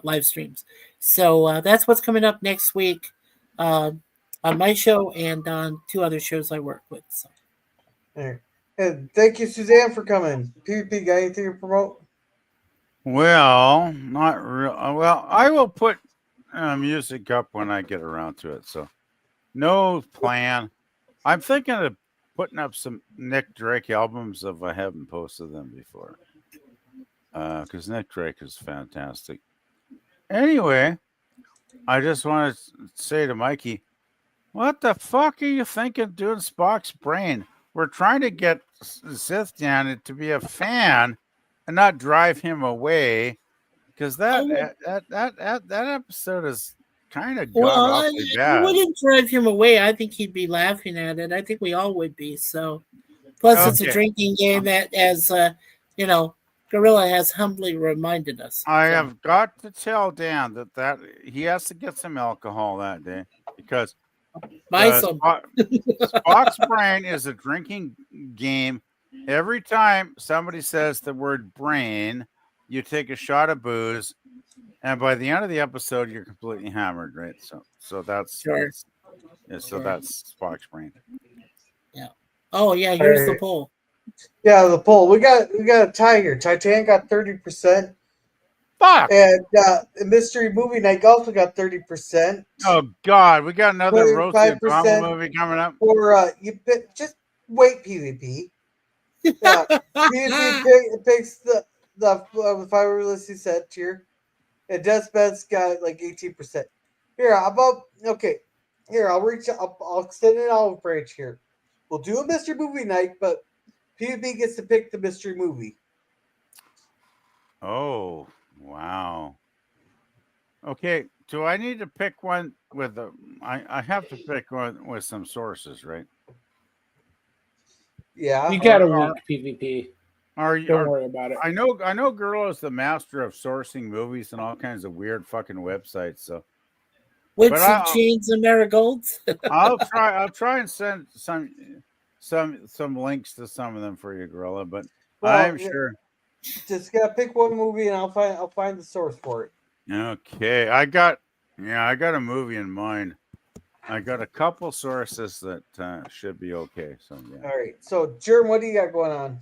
Speaker 6: live streams. So that's what's coming up next week on my show and on 2 other shows I work with. So.
Speaker 3: And thank you, Suzanne, for coming. PvP, got anything to promote?
Speaker 5: Well, not real. Well, I will put music up when I get around to it. So no plan. I'm thinking of putting up some Nick Drake albums if I haven't posted them before. Because Nick Drake is fantastic. Anyway, I just want to say to Mikey, what the fuck are you thinking doing Spock's brain? We're trying to get Sith Dan to be a fan and not drive him away. Because that episode is kind of god-awfully bad.
Speaker 6: I wouldn't drive him away. I think he'd be laughing at it. I think we all would be. So, plus it's a drinking game that, as Gorilla has humbly reminded us.
Speaker 5: I have got to tell Dan that he has to get some alcohol that day because Spock's brain is a drinking game. Every time somebody says the word brain, you take a shot of booze, and by the end of the episode, you're completely hammered, right? So that's that's Spock's brain.
Speaker 6: Yeah. Oh yeah, here's the poll.
Speaker 3: Yeah, the poll. We got a tie here. Titanic got 30%.
Speaker 5: Fuck.
Speaker 3: And Mystery Movie Night also got 30%.
Speaker 5: Oh God, we got another roasted drama movie coming up.
Speaker 3: For just wait, PvP. Yeah, PvP picks the five realistic set tier, and Deathbed's got like 18%. Here, how about Here, I'll extend an olive branch here. We'll do a Mystery Movie Night, but PvP gets to pick the mystery movie.
Speaker 5: Oh, wow. Okay, do I need to pick one with I have to pick one with some sources, right?
Speaker 3: Yeah.
Speaker 4: You got a week, PvP.
Speaker 5: Don't
Speaker 4: worry about it.
Speaker 5: I know Girl is the master of sourcing movies and all kinds of weird fucking websites, so
Speaker 6: with some chains and marigolds.
Speaker 5: I'll try and send some links to some of them for you, Gorilla, but I'm sure.
Speaker 3: Just gotta pick one movie and I'll find the source for it.
Speaker 5: Okay. I got a movie in mind. I got a couple sources that should be okay. So yeah.
Speaker 3: All right. So Jerm, what do you got going on?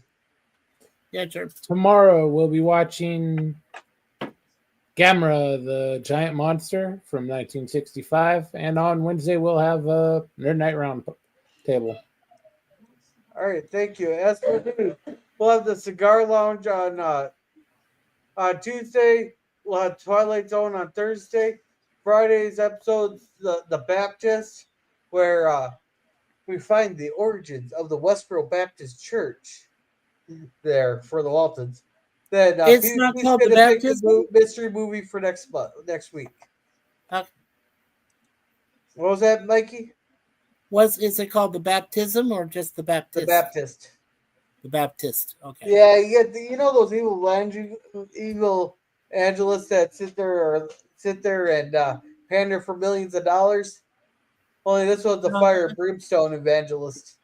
Speaker 6: Yeah, Jerm.
Speaker 4: Tomorrow we'll be watching Gamera, the giant monster from 1965, and on Wednesday we'll have a Nerd Night Round table.
Speaker 3: All right, thank you. As for me, we'll have the Cigar Lounge on Tuesday. We'll have Twilight Zone on Thursday. Friday's episode, the Baptist, where we find the origins of the Westboro Baptist Church there for the Waltons. Then
Speaker 6: it's not called the Baptist
Speaker 3: mystery movie for next week.
Speaker 6: Okay.
Speaker 3: What was that, Mikey?
Speaker 6: Is it called the Baptism or just the Baptist?
Speaker 3: The Baptist.
Speaker 6: The Baptist. Okay.
Speaker 3: Yeah, you know those evil evangelists that sit there and pander for millions of dollars. Only this was the fire and brimstone evangelist.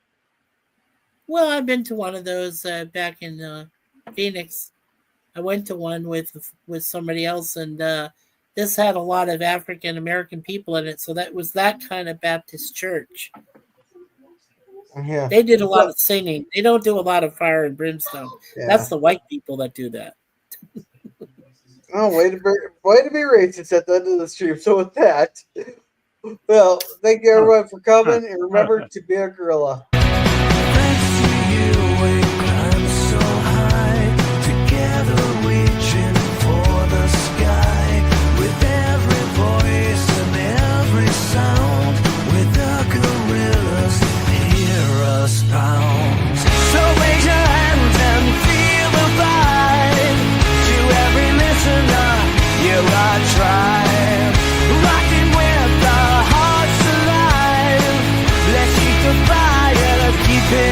Speaker 6: Well, I've been to one of those back in Phoenix. I went to one with somebody else, and this had a lot of African American people in it. So that was that kind of Baptist church.
Speaker 3: Yeah,
Speaker 6: they did a lot of singing. They don't do a lot of fire and brimstone.
Speaker 3: Yeah.
Speaker 6: That's the white people that do that.
Speaker 3: Oh, way to be racist at the end of the stream. So with that, well, thank you everyone for coming, and remember to be a gorilla.